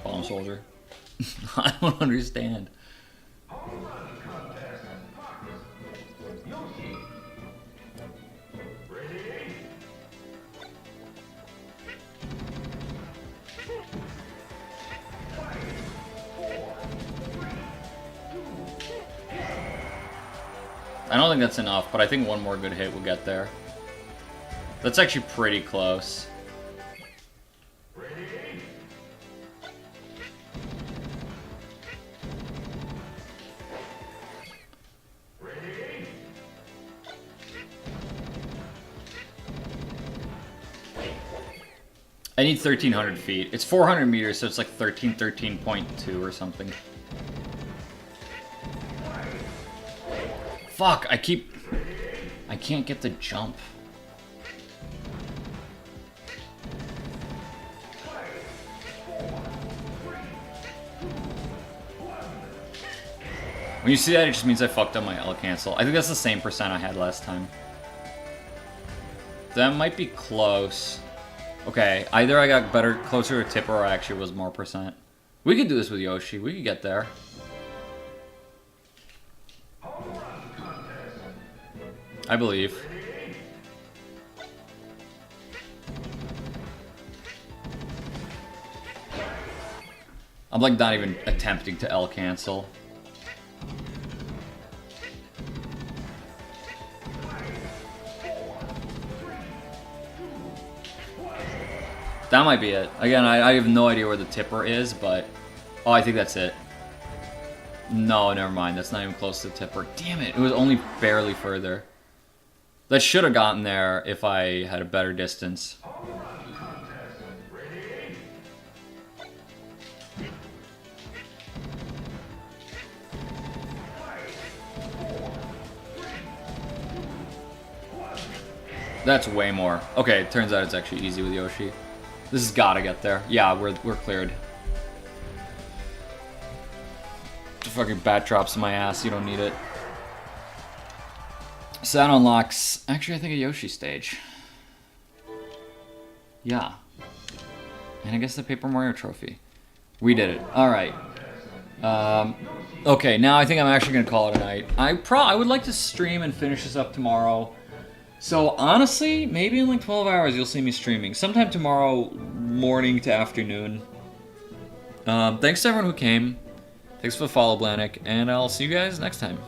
Bomb soldier. I don't understand. I don't think that's enough, but I think one more good hit will get there. That's actually pretty close. I need 1,300 feet. It's 400 meters, so it's like 13.2 or something. Fuck, I can't get the jump. When you see that, it just means I fucked up my L cancel. I think that's the same percent I had last time. That might be close. Okay, either I got better, closer to Tipper, or I actually was more percent. We could do this with Yoshi. We could get there. I believe. I'm like not even attempting to L cancel. That might be it. Again, I have no idea where the Tipper is, but... Oh, I think that's it. No, never mind. That's not even close to the Tipper. Damn it. It was only barely further. That should have gotten there if I had a better distance. That's way more. Okay, it turns out it's actually easy with Yoshi. This has gotta get there. Yeah, we're cleared. fucking bat drops in my ass. You don't need it. So that unlocks, actually I think a Yoshi stage. Yeah. And I guess the Paper Mario trophy. We did it. Alright. Okay, now I think I'm actually going to call it a night. I would like to stream and finish this up tomorrow. So honestly, maybe in like 12 hours you'll see me streaming. Sometime tomorrow morning to afternoon. Thanks to everyone who came. Thanks for the follow, Blanik. And I'll see you guys next time.